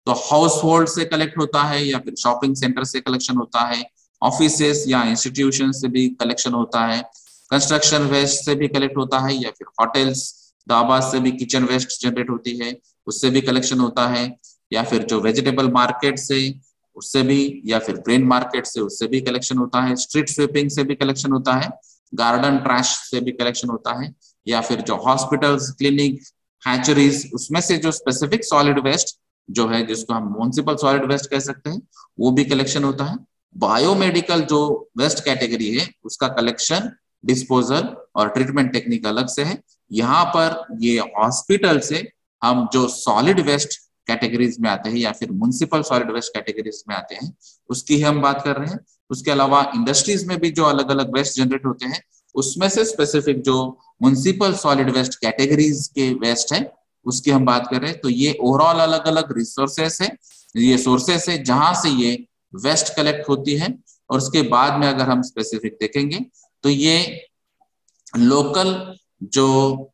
तो हाउस होल्ड से कलेक्ट होता है या फिर शॉपिंग सेंटर से कलेक्शन होता है, ऑफिसेस या इंस्टीट्यूशन से भी कलेक्शन होता है, कंस्ट्रक्शन वेस्ट से भी कलेक्ट होता है, या फिर होटल्स ढाबा से भी किचन वेस्ट जनरेट होती है उससे भी कलेक्शन होता है, या फिर जो वेजिटेबल मार्केट से उससे भी, या फिर ग्रेन मार्केट से उससे भी कलेक्शन होता है, स्ट्रीट स्वीपिंग से भी कलेक्शन होता है, गार्डन ट्रैश से भी कलेक्शन होता है, या फिर जो हॉस्पिटल्स, क्लिनिक, हैचरीज उसमें से जो स्पेसिफिक सॉलिड वेस्ट जो है जिसको हम म्युनिसिपल सॉलिड वेस्ट कह सकते हैं वो भी कलेक्शन होता है। बायोमेडिकल जो वेस्ट कैटेगरी है उसका कलेक्शन, डिस्पोजल और ट्रीटमेंट टेक्निक अलग से है। यहाँ पर ये हॉस्पिटल से हम जो सॉलिड वेस्ट कैटेगरीज में आते हैं या फिर म्युनिसिपल सॉलिड वेस्ट कैटेगरीज में आते हैं उसकी हम बात कर रहे हैं। उसके अलावा इंडस्ट्रीज में भी जो अलग अलग वेस्ट जनरेट होते हैं उसमें से स्पेसिफिक जो म्युनिसिपल सॉलिड वेस्ट कैटेगरीज के वेस्ट है उसकी हम बात कर रहे हैं। तो ये ओवरऑल अलग अलग रिसोर्सेस है, ये सोर्सेस है जहां से ये वेस्ट कलेक्ट होती है। और उसके बाद में अगर हम स्पेसिफिक देखेंगे तो ये लोकल जो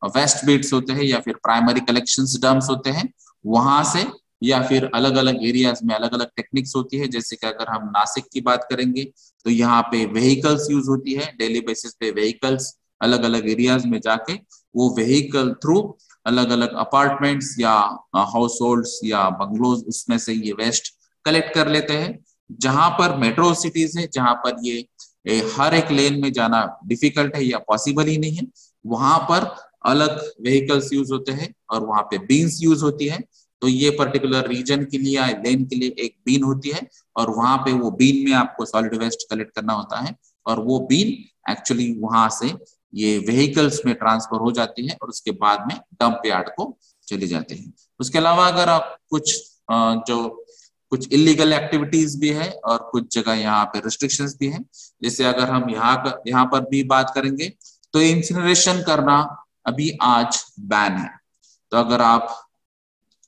वेस्ट बीट्स होते हैं या फिर प्राइमरी कलेक्शंस डम्प्स होते हैं वहां से, या फिर अलग अलग एरियाज में अलग अलग टेक्निक्स होती है। जैसे कि अगर हम नासिक की बात करेंगे तो यहाँ पे व्हीकल्स यूज होती है, डेली बेसिस पे व्हीकल्स अलग अलग एरियाज में जाके वो व्हीकल थ्रू अलग अलग अपार्टमेंट्स या हाउस होल्ड्स या बंगलोज उसमें से ये वेस्ट कलेक्ट कर लेते हैं। जहां पर मेट्रो सिटीज है जहां पर ये हर एक लेन में जाना डिफिकल्ट है या पॉसिबल ही नहीं है, वहां पर अलग व्हीकल्स यूज होते हैं और वहां पे बीन्स यूज होती है। तो ये पर्टिकुलर रीजन के लिए या लेन के लिए एक बीन होती है और वहां पे वो बीन में आपको सॉलिड वेस्ट कलेक्ट करना होता है और वो बीन एक्चुअली वहां से ये व्हीकल्स में ट्रांसफर हो जाती है और उसके बाद में डंप यार्ड को चले जाते हैं। उसके अलावा अगर आप कुछ इलीगल एक्टिविटीज भी है और कुछ जगह यहाँ पे रिस्ट्रिक्शंस भी है। जैसे अगर हम यहाँ पर भी बात करेंगे तो इंसिनरेशन करना अभी आज बैन है। तो अगर आप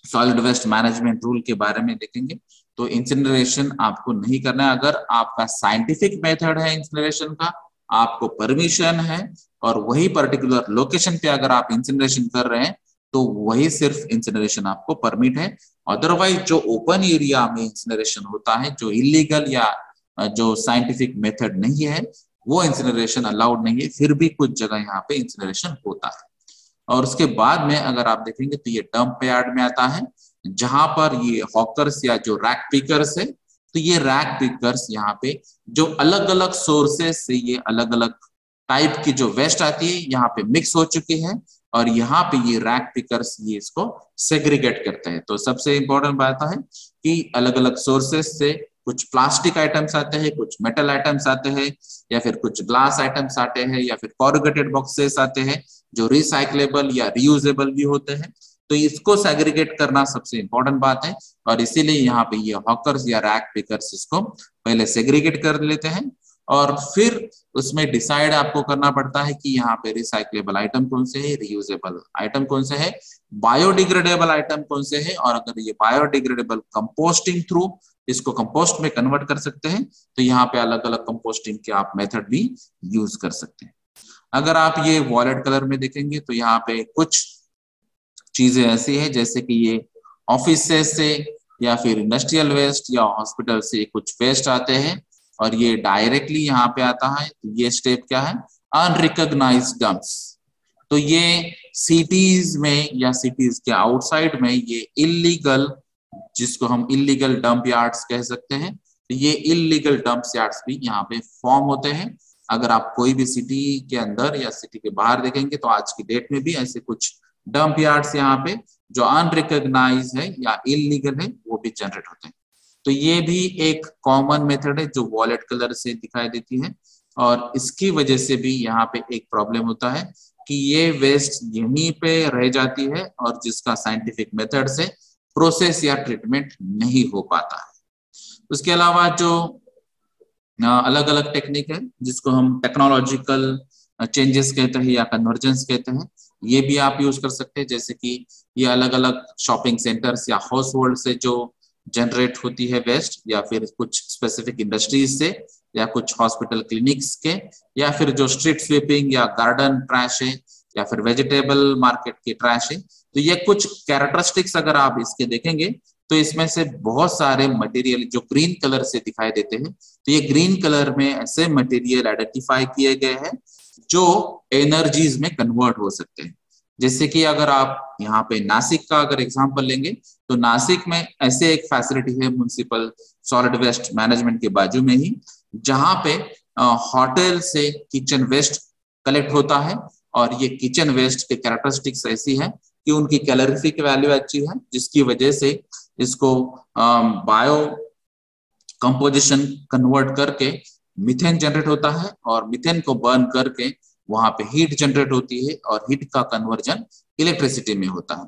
सॉलिड वेस्ट मैनेजमेंट रूल के बारे में देखेंगे तो इंसिनरेशन आपको नहीं करना है। अगर आपका साइंटिफिक मेथड है इंसिनरेशन का, आपको परमिशन है और वही पर्टिकुलर लोकेशन पे अगर आप इंसिनरेशन कर रहे हैं तो वही सिर्फ इंसिनरेशन आपको परमिट है। अदरवाइज जो ओपन एरिया में इंसिनरेशन होता है, जो इलीगल या जो साइंटिफिक मेथड नहीं है, वो इंसिनरेशन अलाउड नहीं है। फिर भी कुछ जगह यहाँ पे इंसिनरेशन होता है। और उसके बाद में अगर आप देखेंगे तो ये डंप यार्ड में आता है जहां पर ये हॉकर्स या जो रैक पिकर्स है, तो ये रैक पिकर्स यहाँ पे जो अलग अलग सोर्सेस से ये अलग अलग टाइप की जो वेस्ट आती है यहाँ पे मिक्स हो चुकी है और यहाँ पे ये रैक पिकर्स ये इसको सेग्रीगेट करते हैं। तो सबसे इंपॉर्टेंट बात है कि अलग अलग सोर्सेस से कुछ प्लास्टिक आइटम्स आते हैं, कुछ मेटल आइटम्स आते हैं, या फिर कुछ ग्लास आइटम्स आते हैं, या फिर कॉरुगेटेड बॉक्सेस आते हैं। जो रिसाइक्लेबल या रीयूजेबल भी होते हैं। तो इसको सेग्रीगेट करना सबसे इंपॉर्टेंट बात है, और इसीलिए यहाँ पे ये हॉकर्स या रैक पिकर्स इसको पहले सेग्रीगेट कर लेते हैं, और फिर उसमें डिसाइड आपको करना पड़ता है कि यहाँ पे रिसाइक्लेबल आइटम कौन से है, रीयूजेबल आइटम कौन से है, बायोडिग्रेडेबल आइटम कौन से है। और अगर ये बायोडिग्रेडेबल कंपोस्टिंग थ्रू इसको कंपोस्ट में कन्वर्ट कर सकते हैं, तो यहाँ पे अलग अलग कंपोस्टिंग के आप मेथड भी यूज कर सकते हैं। अगर आप ये वॉलेट कलर में देखेंगे तो यहाँ पे कुछ चीजें ऐसी है, जैसे कि ये ऑफिस से या फिर इंडस्ट्रियल वेस्ट या हॉस्पिटल से कुछ वेस्ट आते हैं, और ये डायरेक्टली यहाँ पे आता है। तो ये स्टेप क्या है, अनरिकॉग्नाइज्ड डंप्स। तो ये सिटीज में या सिटीज के आउटसाइड में ये इलीगल, जिसको हम इलीगल डंप यार्ड्स कह सकते हैं, तो ये इलीगल डंप यार्ड्स भी यहाँ पे फॉर्म होते हैं। अगर आप कोई भी सिटी के अंदर या सिटी के बाहर देखेंगे तो आज की डेट में भी ऐसे कुछ डंप यार्ड्स यहाँ पे जो अनरिकॉग्नाइज है या इलीगल है वो भी जनरेट होते हैं। तो ये भी एक कॉमन मेथड है जो वॉलेट कलर से दिखाई देती है, और इसकी वजह से भी यहाँ पे एक प्रॉब्लम होता है कि ये वेस्ट यहीं पे रह जाती है और जिसका साइंटिफिक मेथड से प्रोसेस या ट्रीटमेंट नहीं हो पाता है। उसके अलावा जो अलग अलग टेक्निक है जिसको हम टेक्नोलॉजिकल चेंजेस कहते हैं या कन्वर्जेंस कहते हैं, ये भी आप यूज कर सकते हैं। जैसे कि ये अलग अलग शॉपिंग सेंटर्स या हाउस होल्ड से जो जनरेट होती है वेस्ट, या फिर कुछ स्पेसिफिक इंडस्ट्रीज से, या कुछ हॉस्पिटल क्लिनिक्स के, या फिर जो स्ट्रीट स्वीपिंग या गार्डन ट्रैश है, या फिर वेजिटेबल मार्केट की ट्रैश है। तो ये कुछ कैरेक्टरिस्टिक्स अगर आप इसके देखेंगे तो इसमें से बहुत सारे मटेरियल जो ग्रीन कलर से दिखाई देते हैं, तो ये ग्रीन कलर में ऐसे मटेरियल आइडेंटिफाई किए गए हैं जो एनर्जीज में कन्वर्ट हो सकते हैं। जैसे कि अगर आप यहाँ पे नासिक का अगर एग्जांपल लेंगे तो नासिक में ऐसे एक फैसिलिटी है म्युनिसिपल सॉलिड वेस्ट मैनेजमेंट के बाजू में ही, जहाँ पे होटल से किचन वेस्ट कलेक्ट होता है, और ये किचन वेस्ट के कैरेक्टरिस्टिक्स ऐसी है कि उनकी कैलोरीफिक वैल्यू अच्छी है, जिसकी वजह से इसको बायो कंपोजिशन कन्वर्ट करके मीथेन जनरेट होता है, और मीथेन को बर्न करके वहां पे हीट जनरेट होती है, और हीट का कन्वर्जन इलेक्ट्रिसिटी में होता है।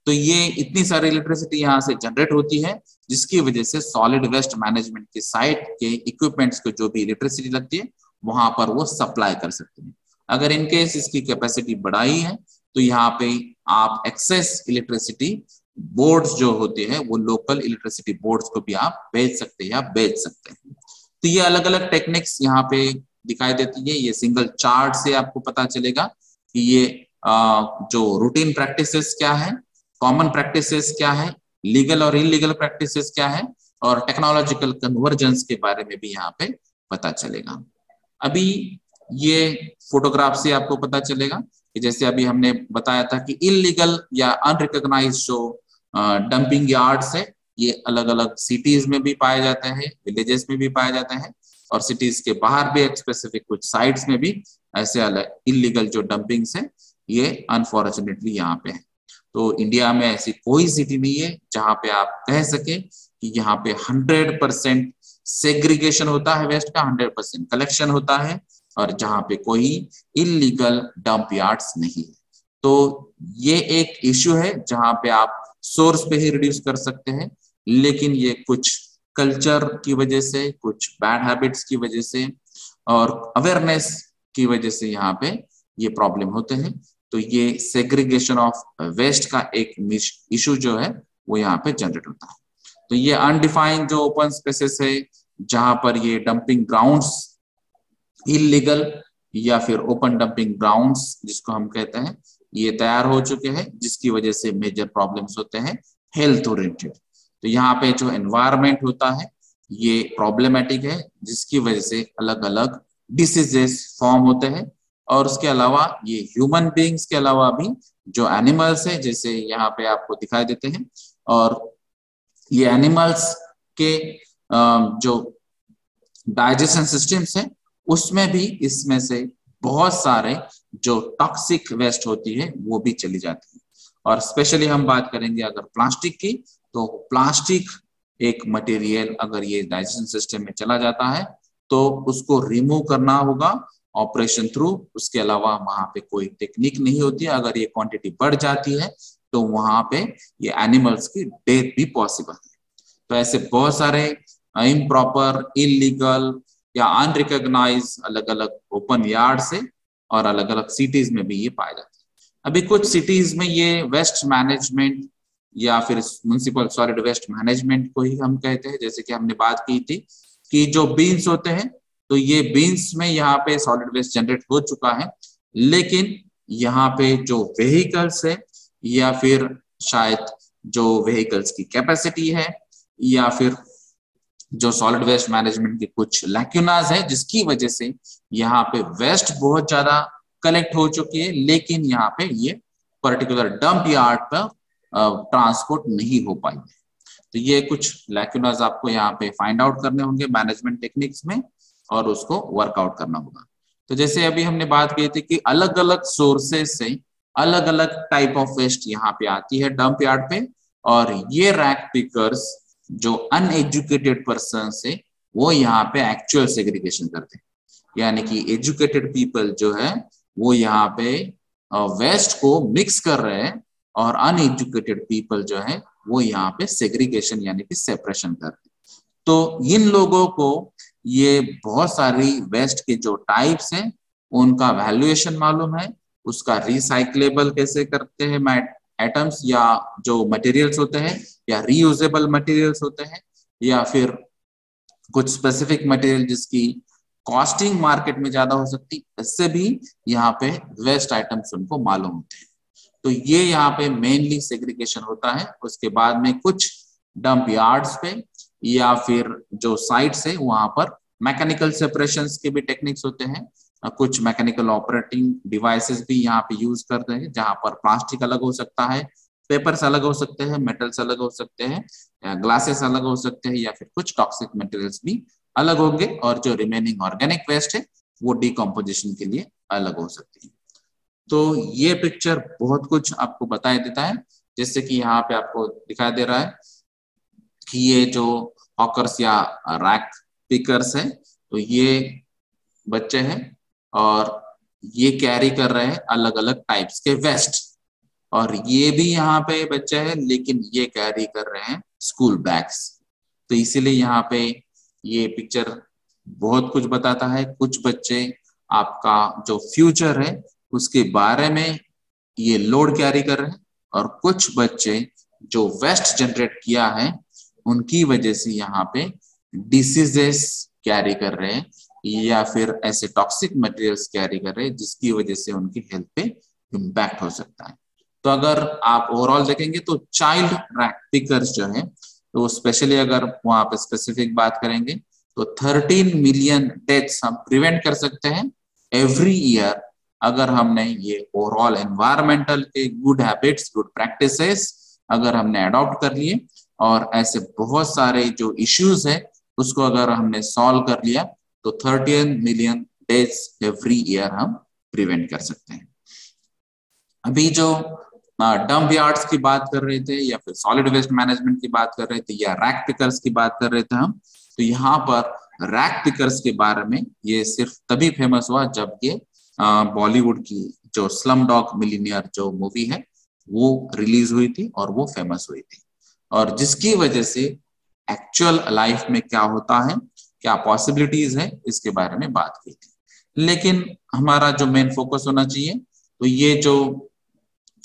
तो ये इतनी सारी इलेक्ट्रिसिटी यहाँ से जनरेट होती है, जिसकी वजह से सॉलिड वेस्ट मैनेजमेंट के साइट के इक्विपमेंट्स को जो भी इलेक्ट्रिसिटी लगती है वहां पर वो सप्लाई कर सकते हैं। अगर इनकेस इसकी कैपेसिटी बढ़ाई है तो यहाँ पे आप एक्सेस इलेक्ट्रिसिटी बोर्ड्स जो होते हैं वो लोकल इलेक्ट्रिसिटी बोर्ड्स को भी आप भेज सकते हैं या बेच सकते हैं। तो ये अलग अलग टेक्निक्स यहाँ पे दिखाई देती है। ये सिंगल चार्ट से आपको पता चलेगा कि ये जो रूटीन प्रैक्टिसेस क्या है, कॉमन प्रैक्टिसेस क्या है, लीगल और इलीगल प्रैक्टिसेस क्या है, और टेक्नोलॉजिकल कन्वर्जेंस के बारे में भी यहाँ पे पता चलेगा। अभी ये फोटोग्राफ से आपको पता चलेगा कि जैसे अभी हमने बताया था कि इलीगल या अनरिकॉग्नाइज्ड जो डंपिंग यार्ड्स है, ये अलग अलग सिटीज में भी पाए जाते हैं, विलेजेस में भी पाए जाते हैं, और सिटीज के बाहर भी एक स्पेसिफिक कुछ साइट्स में भी ऐसे अलग इलीगल जो डंपिंग्स है ये अनफॉर्चुनेटली यहाँ पे है। तो इंडिया में ऐसी कोई सिटी नहीं है जहाँ पे आप कह सके कि यहाँ पे 100% सेग्रीगेशन होता है वेस्ट का, 100% कलेक्शन होता है, और जहाँ पे कोई इलीगल डंप यार्ड्स नहीं है। तो ये एक इश्यू है जहाँ पे आप सोर्स पे ही रिड्यूस कर सकते हैं, लेकिन ये कुछ कल्चर की वजह से, कुछ बैड हैबिट्स की वजह से और अवेयरनेस की वजह से यहाँ पे ये प्रॉब्लम होते हैं। तो ये सेग्रीगेशन ऑफ वेस्ट का एक इशू जो है वो यहाँ पे जनरेट होता है। तो ये अनडिफाइंड जो ओपन स्पेसेस है जहां पर ये डंपिंग ग्राउंड्स इलीगल या फिर ओपन डंपिंग ग्राउंड्स जिसको हम कहते हैं, ये तैयार हो चुके हैं, जिसकी वजह से मेजर प्रॉब्लम्स होते हैं हेल्थ ओरिएंटेड। तो यहाँ पे जो एनवायरनमेंट होता है ये प्रॉब्लमेटिक है, जिसकी वजह से अलग अलग डिसीजेस फॉर्म होते हैं। और उसके अलावा ये ह्यूमन बीइंग्स के अलावा भी जो एनिमल्स है, जैसे यहाँ पे आपको दिखाई देते हैं, और ये एनिमल्स के जो डाइजेशन सिस्टम्स है उसमें भी इसमें से बहुत सारे जो टॉक्सिक वेस्ट होती है वो भी चली जाती है। और स्पेशली हम बात करेंगे अगर प्लास्टिक की, तो प्लास्टिक एक मटेरियल अगर ये डाइजेशन सिस्टम में चला जाता है तो उसको रिमूव करना होगा, ऑपरेशन थ्रू, उसके अलावा वहां पे कोई टेक्निक नहीं होती है। अगर ये क्वांटिटी बढ़ जाती है तो वहां पे ये एनिमल्स की डेथ भी पॉसिबल है। तो ऐसे बहुत सारे इम्प्रॉपर, इलीगल या अनरिकॉग्नाइज अलग अलग ओपन यार्ड से और अलग अलग सिटीज में भी ये पाए जाते हैं। अभी कुछ सिटीज में ये वेस्ट मैनेजमेंट या फिर म्युनिसिपल सॉलिड वेस्ट मैनेजमेंट को ही हम कहते हैं। जैसे कि हमने बात की थी कि जो बीन्स होते हैं, तो ये बीन्स में यहाँ पे सॉलिड वेस्ट जनरेट हो चुका है, लेकिन यहाँ पे जो व्हीकल्स है या फिर शायद जो व्हीकल्स की कैपेसिटी है या फिर जो सॉलिड वेस्ट मैनेजमेंट के कुछ लैक्यूनाज है, जिसकी वजह से यहाँ पे वेस्ट बहुत ज्यादा कलेक्ट हो चुकी है, लेकिन यहाँ पे ये पर्टिकुलर डंप यार्ड पर ट्रांसपोर्ट नहीं हो पाई है। तो ये कुछ लैक्यूनाज आपको यहाँ पे फाइंड आउट करने होंगे मैनेजमेंट टेक्निक्स में और उसको वर्कआउट करना होगा। तो जैसे अभी हमने बात की थी कि अलग अलग सोर्सेज से अलग अलग टाइप ऑफ वेस्ट यहाँ पे आती है डंप यार्ड पे, और ये रैक पिकर्स जो अनएजुकेटेड पर्सन है वो यहाँ पे एक्चुअल सेग्रीगेशन करते हैं। यानी कि एजुकेटेड पीपल जो है वो यहाँ पे वेस्ट को मिक्स कर रहे हैं और अनएजुकेटेड पीपल जो है वो यहाँ पे सेग्रीगेशन यानी कि सेपरेशन कर रहे हैं। तो इन लोगों को ये बहुत सारी वेस्ट के जो टाइप्स हैं उनका वैल्यूएशन मालूम है, उसका रिसाइक्लेबल कैसे करते हैं एटम्स या जो मटेरियल्स होते हैं, या रीयूजेबल मटेरियल्स होते हैं, या फिर कुछ स्पेसिफिक मटेरियल जिसकी कॉस्टिंग मार्केट में ज्यादा हो सकती, इससे भी यहाँ पे वेस्ट आइटम्स उनको मालूम होते हैं। तो ये यहाँ पे मेनली सेग्रीगेशन होता है। उसके बाद में कुछ डंप यार्ड्स पे या फिर जो साइट्स है वहां पर मैकेनिकल सेपरेशंस के भी टेक्निक्स होते हैं। कुछ मैकेनिकल ऑपरेटिंग डिवाइसेस भी यहाँ पे यूज करते हैं, जहां पर प्लास्टिक अलग हो सकता है, पेपर्स अलग हो सकते हैं, मेटल्स अलग हो सकते हैं, ग्लासेस अलग हो सकते हैं, या फिर कुछ टॉक्सिक मटेरियल्स भी अलग होंगे, और जो रिमेनिंग ऑर्गेनिक वेस्ट है वो डिकम्पोजिशन के लिए अलग हो सकती है। तो ये पिक्चर बहुत कुछ आपको बताया देता है। जैसे कि यहाँ पे आपको दिखाई दे रहा है कि ये जो हॉकर्स या रैक पिकर्स है, तो ये बच्चे हैं और ये कैरी कर रहे हैं अलग अलग टाइप्स के वेस्ट, और ये भी यहाँ पे बच्चे हैं लेकिन ये कैरी कर रहे हैं स्कूल बैग्स। तो इसीलिए यहाँ पे ये पिक्चर बहुत कुछ बताता है। कुछ बच्चे आपका जो फ्यूचर है उसके बारे में ये लोड कैरी कर रहे हैं, और कुछ बच्चे जो वेस्ट जनरेट किया है उनकी वजह से यहाँ पे डिसीजेस कैरी कर रहे हैं या फिर ऐसे टॉक्सिक मटेरियल्स कैरी कर रहे हैं जिसकी वजह से उनकी हेल्थ पे इम्पैक्ट हो सकता है। तो अगर आप ओवरऑल देखेंगे तो चाइल्ड रैक पिकर्स जो है, तो स्पेशली अगर वहां पे स्पेसिफिक बात करेंगे तो 13 मिलियन डेथ्स हम प्रिवेंट कर सकते हैं एवरी ईयर, अगर हमने ये ओवरऑल एनवायरमेंटल के गुड हैबिट्स, गुड प्रैक्टिसेस अगर हमने अडॉप्ट कर लिए, और ऐसे बहुत सारे जो इश्यूज है उसको अगर हमने सॉल्व कर लिया, तो 13 मिलियन डेथ्स एवरी ईयर हम प्रिवेंट कर सकते हैं। अभी जो डंप यार्ड्स की बात कर रहे थे या फिर सॉलिड वेस्ट मैनेजमेंट की बात कर रहे थे या रैक पिकर्स की बात कर रहे थे हम, तो यहाँ पर रैक पिकर्स के बारे में ये सिर्फ तभी फेमस हुआ जब ये बॉलीवुड की जो स्लम डॉग मिलियनेयर जो मूवी है वो रिलीज हुई थी और वो फेमस हुई थी, और जिसकी वजह से एक्चुअल लाइफ में क्या होता है, क्या पॉसिबिलिटीज है, इसके बारे में बात की थी। लेकिन हमारा जो मेन फोकस होना चाहिए, तो ये जो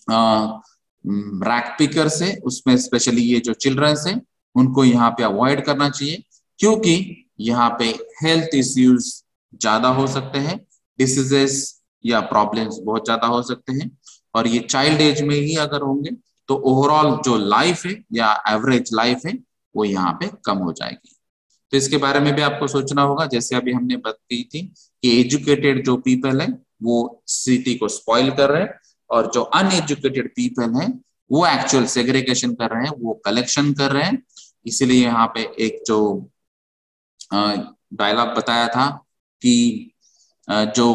रैक पिकर्स है उसमें स्पेशली ये जो चिल्ड्रंस है उनको यहाँ पे अवॉइड करना चाहिए, क्योंकि यहाँ पे हेल्थ इश्यूज ज्यादा हो सकते हैं, डिसीजेस या प्रॉब्लम्स बहुत ज्यादा हो सकते हैं, और ये चाइल्ड एज में ही अगर होंगे तो ओवरऑल जो लाइफ है या एवरेज लाइफ है वो यहाँ पे कम हो जाएगी। तो इसके बारे में भी आपको सोचना होगा। जैसे अभी हमने बात की थी कि एजुकेटेड जो पीपल है वो सिटी को स्पॉइल कर रहे हैं, और जो अनएजुकेटेड पीपल है वो एक्चुअल सेग्रीगेशन कर रहे हैं, वो कलेक्शन कर रहे हैं। इसीलिए यहाँ पे एक जो डायलॉग बताया था कि जो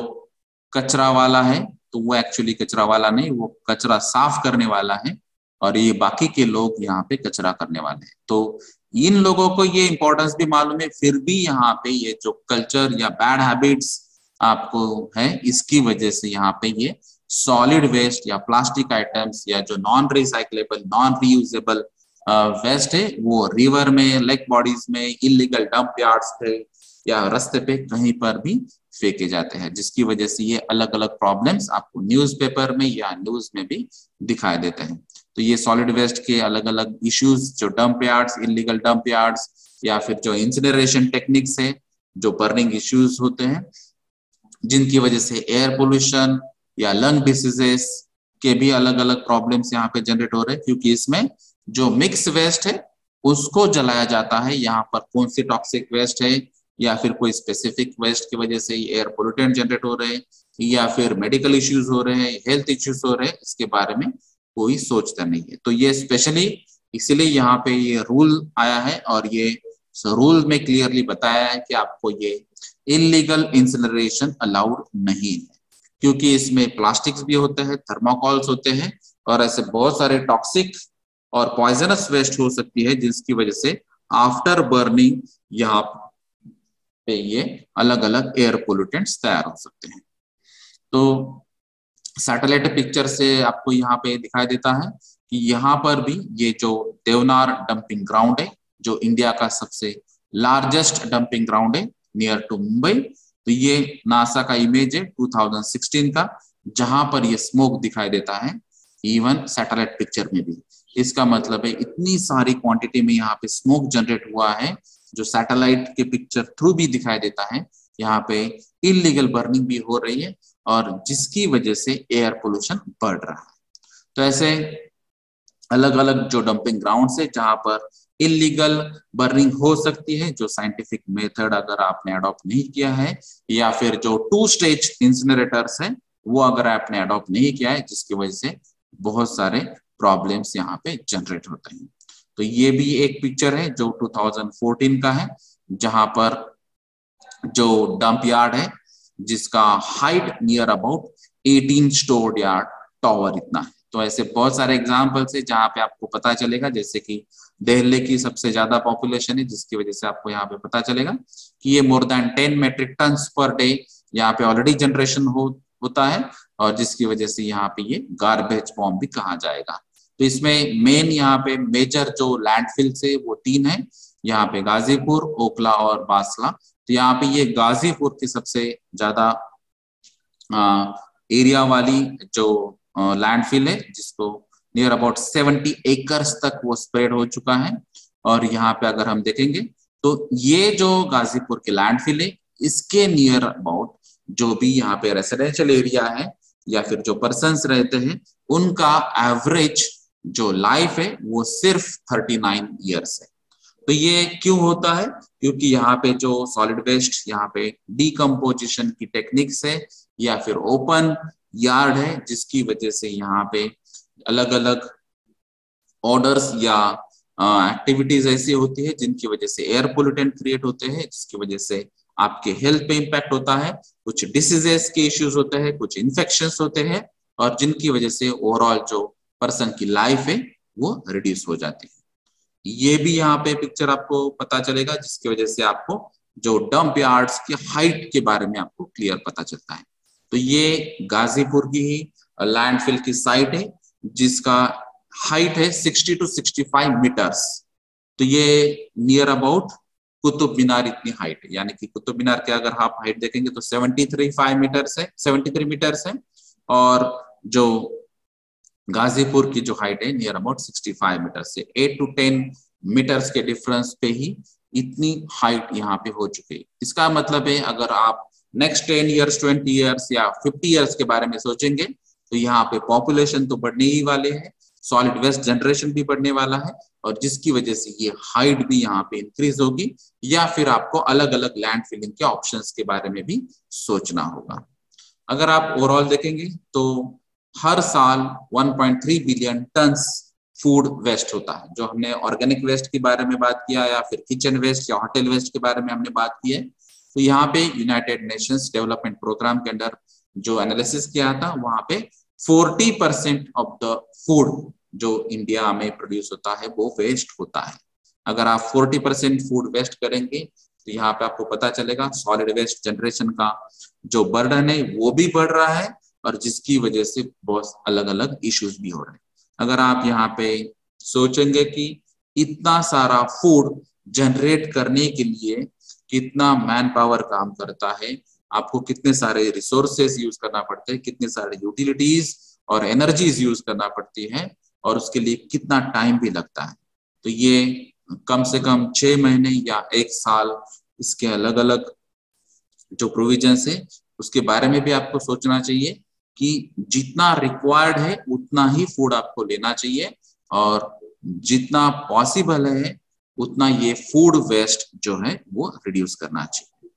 कचरा वाला है तो वो एक्चुअली कचरा वाला नहीं, वो कचरा साफ करने वाला है, और ये बाकी के लोग यहाँ पे कचरा करने वाले हैं। तो इन लोगों को ये इंपॉर्टेंस भी मालूम है, फिर भी यहाँ पे ये जो कल्चर या बैड हैबिट्स आपको है, इसकी वजह से यहाँ पे ये सॉलिड वेस्ट या प्लास्टिक आइटम्स या जो non recyclable non reusable waste है वो रिवर में, लेक बॉडीज में, इलीगल डंप यार्ड्स पे या रास्ते पे कहीं पर भी फेंके जाते हैं, जिसकी वजह से ये अलग अलग प्रॉब्लम्स आपको न्यूज़पेपर में या न्यूज में भी दिखाई देते हैं। तो ये सॉलिड वेस्ट के अलग अलग इश्यूज, जो dump yards, illegal dump yards या फिर जो इंसिनरेशन टेक्निक्स है, जो बर्निंग इश्यूज होते हैं, जिनकी वजह से एयर पोल्यूशन या लंग डिसीजेस के भी अलग अलग प्रॉब्लम्स यहाँ पे जनरेट हो रहे हैं, क्योंकि इसमें जो मिक्स वेस्ट है उसको जलाया जाता है। यहाँ पर कौन सी टॉक्सिक वेस्ट है या फिर कोई स्पेसिफिक वेस्ट की वजह से एयर पोल्यूटेंट जनरेट हो रहे हैं या फिर मेडिकल इश्यूज हो रहे हैं, हेल्थ इश्यूज हो रहे हैं, इसके बारे में कोई सोचता नहीं है। तो ये स्पेशली इसलिए यहाँ पे ये रूल आया है और ये रूल में क्लियरली बताया है कि आपको ये इलीगल इंसिनरेशन अलाउड नहीं है, क्योंकि इसमें प्लास्टिक्स भी होते हैं, थर्मोकॉल्स होते हैं और ऐसे बहुत सारे टॉक्सिक और पॉइजनस वेस्ट हो सकती है, जिसकी वजह से आफ्टर बर्निंग यहाँ पे ये अलग अलग एयर पोल्यूटेंट्स तैयार हो सकते हैं। तो सैटेलाइट पिक्चर से आपको यहाँ पे दिखाई देता है कि यहाँ पर भी ये जो देवनार डंपिंग ग्राउंड है, जो इंडिया का सबसे लार्जेस्ट डंपिंग ग्राउंड है नियर टू मुंबई। तो ये नासा का इमेज है 2016 का, जहां पर ये स्मोक दिखाई देता है इवन सैटेलाइट पिक्चर में भी। इसका मतलब है इतनी सारी क्वांटिटी में यहाँ पे स्मोक जनरेट हुआ है, जो सैटेलाइट के पिक्चर थ्रू भी दिखाई देता है। यहाँ पे इलीगल बर्निंग भी हो रही है और जिसकी वजह से एयर पोल्यूशन बढ़ रहा है। तो ऐसे अलग अलग जो डंपिंग ग्राउंड्स है जहां पर इलीगल बर्निंग हो सकती है, जो साइंटिफिक मेथड अगर आपने अडॉप्ट नहीं किया है, या फिर जो 2 स्टेज इंसिनरेटर्स है वो अगर आपने अडॉप्ट नहीं किया है, जिसकी वजह से बहुत सारे प्रॉब्लम्स यहाँ पे जनरेट होते हैं। तो ये भी एक पिक्चर है जो 2014 का है, जहां पर जो डंप यार्ड है जिसका height near about 18 stored yard tower इतना है। तो ऐसे बहुत सारे एग्जांपल्स है जहां पे आपको पता चलेगा, जैसे कि दिल्ली की सबसे ज्यादा पॉपुलेशन है, जिसकी वजह से आपको यहाँ पे पता चलेगा कि ये more than 10 metric tons per day यहाँ पे ऑलरेडी जनरेशन होता है, और जिसकी वजह से यहाँ पे ये गार्बेज बॉम्ब भी कहा जाएगा। तो इसमें मेन यहाँ पे मेजर जो लैंडफिल्स है वो 3 है, यहाँ पे गाजीपुर, ओखला और बासला। तो यहाँ पे ये गाजीपुर की सबसे ज्यादा एरिया वाली जो लैंडफिल है, जिसको नियर अबाउट 70 एकर्स तक वो स्प्रेड हो चुका है। और यहाँ पे अगर हम देखेंगे तो ये जो गाजीपुर के लैंडफिल है, इसके नियर अबाउट जो भी यहाँ पे रेसिडेंशियल एरिया है या फिर जो पर्सन्स रहते हैं, उनका एवरेज जो लाइफ है वो सिर्फ 39 ईयर्स है। तो ये क्यों होता है? क्योंकि यहाँ पे जो सॉलिड वेस्ट यहाँ पे डीकम्पोजिशन की टेक्निक्स है या फिर ओपन यार्ड है, जिसकी वजह से यहाँ पे अलग अलग ऑर्डर्स या एक्टिविटीज ऐसी होती है जिनकी वजह से एयर पोल्यूटेंट क्रिएट होते हैं, जिसकी वजह से आपके हेल्थ पे इम्पैक्ट होता है, कुछ डिसीजेस के इश्यूज होते हैं, कुछ इन्फेक्शंस होते हैं, और जिनकी वजह से ओवरऑल जो पर्सन की लाइफ है वो रिड्यूस हो जाती है। ये भी यहाँ पे पिक्चर आपको पता चलेगा, जिसकी वजह से आपको जो डंप यार्ड्स की हाइट के बारे में आपको क्लियर पता चलता है। तो ये गाजीपुर की ही लैंडफिल की साइट है, जिसका हाइट है 60 to 65 मीटर्स। तो ये नियर अबाउट कुतुब मीनार इतनी हाइट है, यानी कि कुतुब मीनार के अगर आप हाइट देखेंगे तो 73 मीटर्स है, और जो गाजीपुर की जो हाइट है नियर अबाउट 65 मीटर्स से 8 to 10 मीटर्स के डिफरेंस पे ही इतनी हाइट यहाँ पे हो चुकी है। इसका मतलब है अगर आप नेक्स्ट 10 ईयर्स, 20 ईयर्स या 50 ईयर्स के बारे में सोचेंगे तो यहाँ पे पॉपुलेशन तो बढ़ने ही वाले हैं, सॉलिड वेस्ट जनरेशन भी बढ़ने वाला है, और जिसकी वजह से ये हाइट भी यहाँ पे इंक्रीज होगी, या फिर आपको अलग अलग लैंड फिलिंग के ऑप्शंस के बारे में भी सोचना होगा। अगर आप ओवरऑल देखेंगे तो हर साल 1.3 बिलियन टन्स फूड वेस्ट होता है। जो हमने ऑर्गेनिक वेस्ट के बारे में बात किया या फिर किचन वेस्ट या होटल वेस्ट के बारे में हमने बात की है, तो यहाँ पे यूनाइटेड नेशंस डेवलपमेंट प्रोग्राम के अंदर जो एनालिसिस किया था, वहां पे 40% ऑफ द फूड जो इंडिया में प्रोड्यूस होता है वो वेस्ट होता है। अगर आप 40% फूड वेस्ट करेंगे तो यहाँ पे आपको पता चलेगा सॉलिड वेस्ट जनरेशन का जो बर्डन है वो भी बढ़ रहा है और जिसकी वजह से बहुत अलग अलग इश्यूज भी हो रहे हैं। अगर आप यहाँ पे सोचेंगे कि इतना सारा फूड जनरेट करने के लिए कितना मैन पावर काम करता है, आपको कितने सारे रिसोर्सेस यूज करना पड़ते हैं, कितने सारे यूटिलिटीज और एनर्जीज यूज करना पड़ती है और उसके लिए कितना टाइम भी लगता है, तो ये कम से कम 6 महीने या 1 साल इसके अलग अलग जो प्रोविजंस है उसके बारे में भी आपको सोचना चाहिए कि जितना रिक्वायर्ड है उतना ही फूड आपको लेना चाहिए और जितना पॉसिबल है उतना ये फूड वेस्ट जो है वो रिड्यूस करना चाहिए।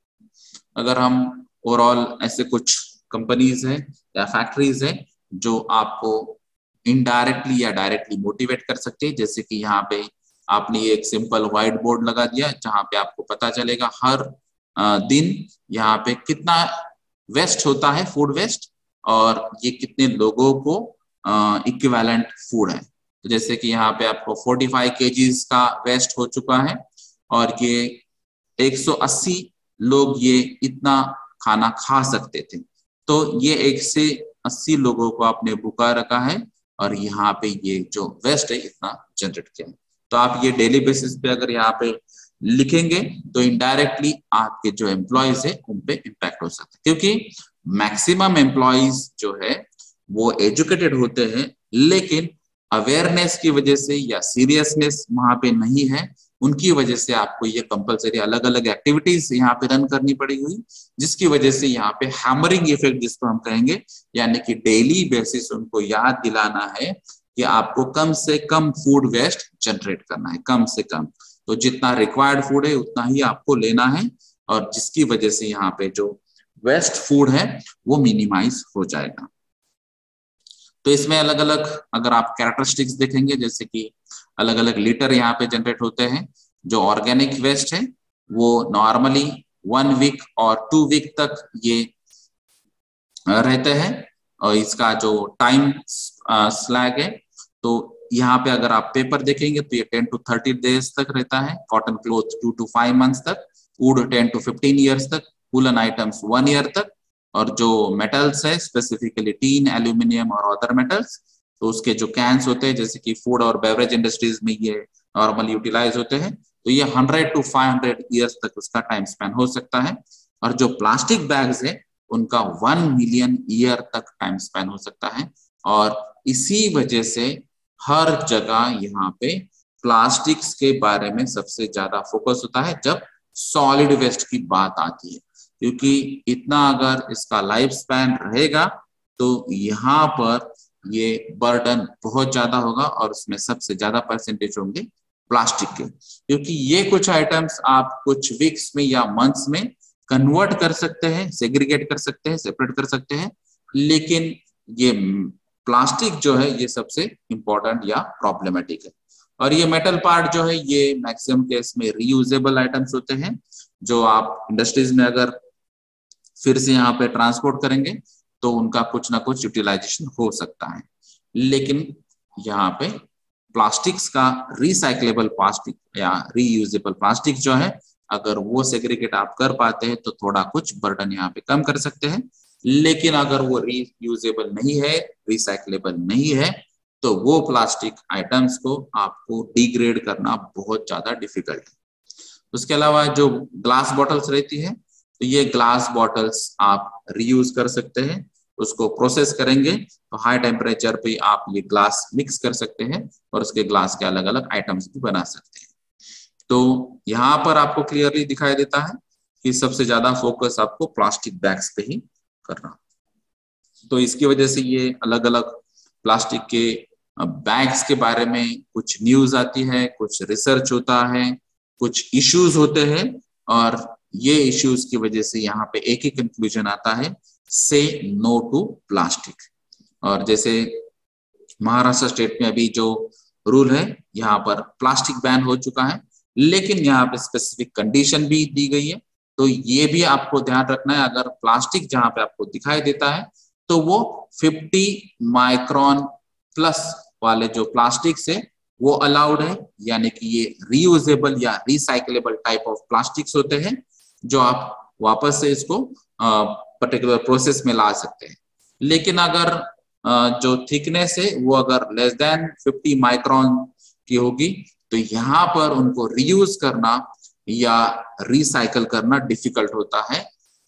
अगर हम ओवरऑल ऐसे कुछ कंपनीज है या फैक्ट्रीज है जो आपको इनडायरेक्टली या डायरेक्टली मोटिवेट कर सकते हैं, जैसे कि यहाँ पे आपने एक सिंपल व्हाइट बोर्ड लगा दिया जहां पे आपको पता चलेगा हर दिन यहाँ पे कितना वेस्ट होता है, फूड वेस्ट, और ये कितने लोगों को इक्विवेलेंट फूड है। तो जैसे कि यहाँ पे आपको 45 kgs का वेस्ट हो चुका है और ये 180 लोग ये इतना खाना खा सकते थे, तो ये 180 लोगों को आपने भूखा रखा है और यहाँ पे ये जो वेस्ट है इतना जनरेट किया है। तो आप ये डेली बेसिस पे अगर यहाँ पे लिखेंगे तो इनडायरेक्टली आपके जो एम्प्लॉयज है उन पे इम्पैक्ट हो सकता है, क्योंकि मैक्सिमम एम्प्लॉयज जो है वो एजुकेटेड होते हैं लेकिन अवेयरनेस की वजह से या सीरियसनेस वहां पे नहीं है, उनकी वजह से आपको ये कंपलसरी अलग अलग एक्टिविटीज यहाँ पे रन करनी पड़ी हुई, जिसकी वजह से यहाँ पे हैमरिंग इफेक्ट जिसको हम कहेंगे, यानी कि डेली बेसिस उनको याद दिलाना है कि आपको कम से कम फूड वेस्ट जनरेट करना है, कम से कम, तो जितना रिक्वायर्ड फूड है उतना ही आपको लेना है और जिसकी वजह से यहाँ पे जो वेस्ट फूड है वो मिनिमाइज हो जाएगा। तो इसमें अलग अलग अगर आप कैरेक्टरिस्टिक्स देखेंगे, जैसे कि अलग अलग लीटर यहाँ पे जनरेट होते हैं। जो ऑर्गेनिक वेस्ट है वो नॉर्मली 1 वीक और 2 वीक तक ये रहते हैं और इसका जो टाइम स्लैग है, तो यहाँ पे अगर आप पेपर देखेंगे तो ये 10 to 30 डेज तक रहता है, कॉटन क्लोथ 2 to 5 मंथ्स तक, वुड 10 to 15 ईयर्स तक, वुलन आइटम्स 1 ईयर तक, और जो मेटल्स है स्पेसिफिकली टीन, एल्यूमिनियम और अदर मेटल्स, तो उसके जो कैंस होते हैं जैसे कि फूड और बेवरेज इंडस्ट्रीज में ये नॉर्मली यूटिलाइज होते हैं, तो ये 100 to 500 ईयर्स तक उसका टाइम स्पैन हो सकता है। और जो प्लास्टिक बैग्स है उनका 1 मिलियन ईयर तक टाइम स्पैन हो सकता है। और इसी वजह से हर जगह यहाँ पे प्लास्टिक्स के बारे में सबसे ज्यादा फोकस होता है जब सॉलिड वेस्ट की बात आती है, क्योंकि इतना अगर इसका लाइफ स्पैन रहेगा तो यहाँ पर ये बर्डन बहुत ज्यादा होगा और उसमें सबसे ज्यादा परसेंटेज होंगे प्लास्टिक के, क्योंकि ये कुछ आइटम्स आप कुछ वीक्स में या मंथ्स में कन्वर्ट कर सकते हैं, सेग्रीगेट कर सकते हैं, सेपरेट कर सकते हैं, लेकिन ये प्लास्टिक जो है ये सबसे इंपॉर्टेंट या प्रॉब्लमेटिक है। और ये मेटल पार्ट जो है ये मैक्सिमम केस में रीयूजेबल आइटम्स होते हैं, जो आप इंडस्ट्रीज में अगर फिर से यहाँ पे ट्रांसपोर्ट करेंगे तो उनका कुछ ना कुछ यूटिलाइजेशन हो सकता है। लेकिन यहाँ पे प्लास्टिक्स का रिसाइक्लेबल प्लास्टिक या रीयूजेबल प्लास्टिक जो है, अगर वो सेग्रीगेट आप कर पाते हैं तो थोड़ा कुछ बर्डन यहाँ पे कम कर सकते हैं, लेकिन अगर वो रीयूजेबल नहीं है, रिसाइक्लेबल नहीं है, तो वो प्लास्टिक आइटम्स को आपको डिग्रेड करना बहुत ज्यादा डिफिकल्ट है। उसके अलावा जो ग्लास बॉटल्स रहती है, तो ये ग्लास बॉटल्स आप रीयूज कर सकते हैं, उसको प्रोसेस करेंगे तो हाई टेम्परेचर पे आप ये ग्लास मिक्स कर सकते हैं और उसके ग्लास के अलग अलग आइटम्स भी बना सकते हैं। तो यहाँ पर आपको क्लियरली दिखाई देता है कि सबसे ज्यादा फोकस आपको प्लास्टिक बैग्स पे ही करना। तो इसकी वजह से ये अलग अलग प्लास्टिक के बैग्स के बारे में कुछ न्यूज आती है, कुछ रिसर्च होता है, कुछ इश्यूज होते हैं, और ये इश्यूज की वजह से यहाँ पे एक ही कंक्लूजन आता है, से नो टू प्लास्टिक। और जैसे महाराष्ट्र स्टेट में अभी जो रूल है यहाँ पर प्लास्टिक बैन हो चुका है, लेकिन यहाँ पे स्पेसिफिक कंडीशन भी दी गई है। तो ये भी आपको ध्यान रखना है, अगर प्लास्टिक जहां पे आपको दिखाई देता है तो वो 50 माइक्रोन प्लस वाले जो प्लास्टिक से वो अलाउड है, यानी कि ये रीयूजेबल या रिसाइकलेबल टाइप ऑफ प्लास्टिक्स होते हैं जो आप वापस से इसको पर्टिकुलर प्रोसेस में ला सकते हैं। लेकिन अगर जो थिकनेस है वो अगर लेस देन 50 माइक्रोन की होगी तो यहाँ पर उनको रीयूज करना या रिसाइकल करना डिफिकल्ट होता है,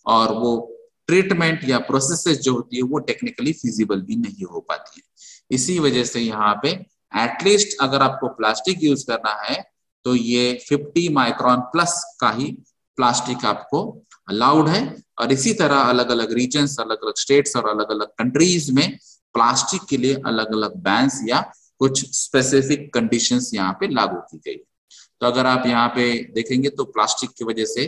और वो ट्रीटमेंट या प्रोसेसेस जो होती है वो टेक्निकली फिजिबल भी नहीं हो पाती है। इसी वजह से यहाँ पे एटलीस्ट अगर आपको प्लास्टिक यूज करना है तो ये 50 माइक्रोन प्लस का ही प्लास्टिक आपको अलाउड है। और इसी तरह अलग अलग रीजन्स, अलग अलग स्टेट्स और अलग अलग कंट्रीज में प्लास्टिक के लिए अलग अलग बैन्स या कुछ स्पेसिफिक कंडीशंस यहाँ पे लागू की गई। तो अगर आप यहाँ पे देखेंगे तो प्लास्टिक की वजह से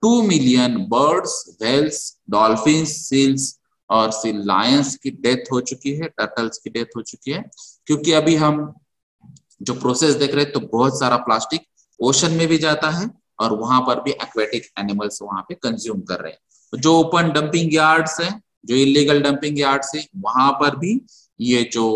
2 million birds, whales, dolphins, seals और सील लायंस की डेथ हो चुकी है, टर्टल्स की डेथ हो चुकी है, क्योंकि अभी हम जो प्रोसेस देख रहे हैं तो बहुत सारा प्लास्टिक ओशन में भी जाता है और वहां पर भी एक्वेटिक एनिमल्स वहां पे कंज्यूम कर रहे हैं। जो ओपन डंपिंग यार्ड्स है, जो इलीगल डंपिंग यार्ड्स है, वहां पर भी ये जो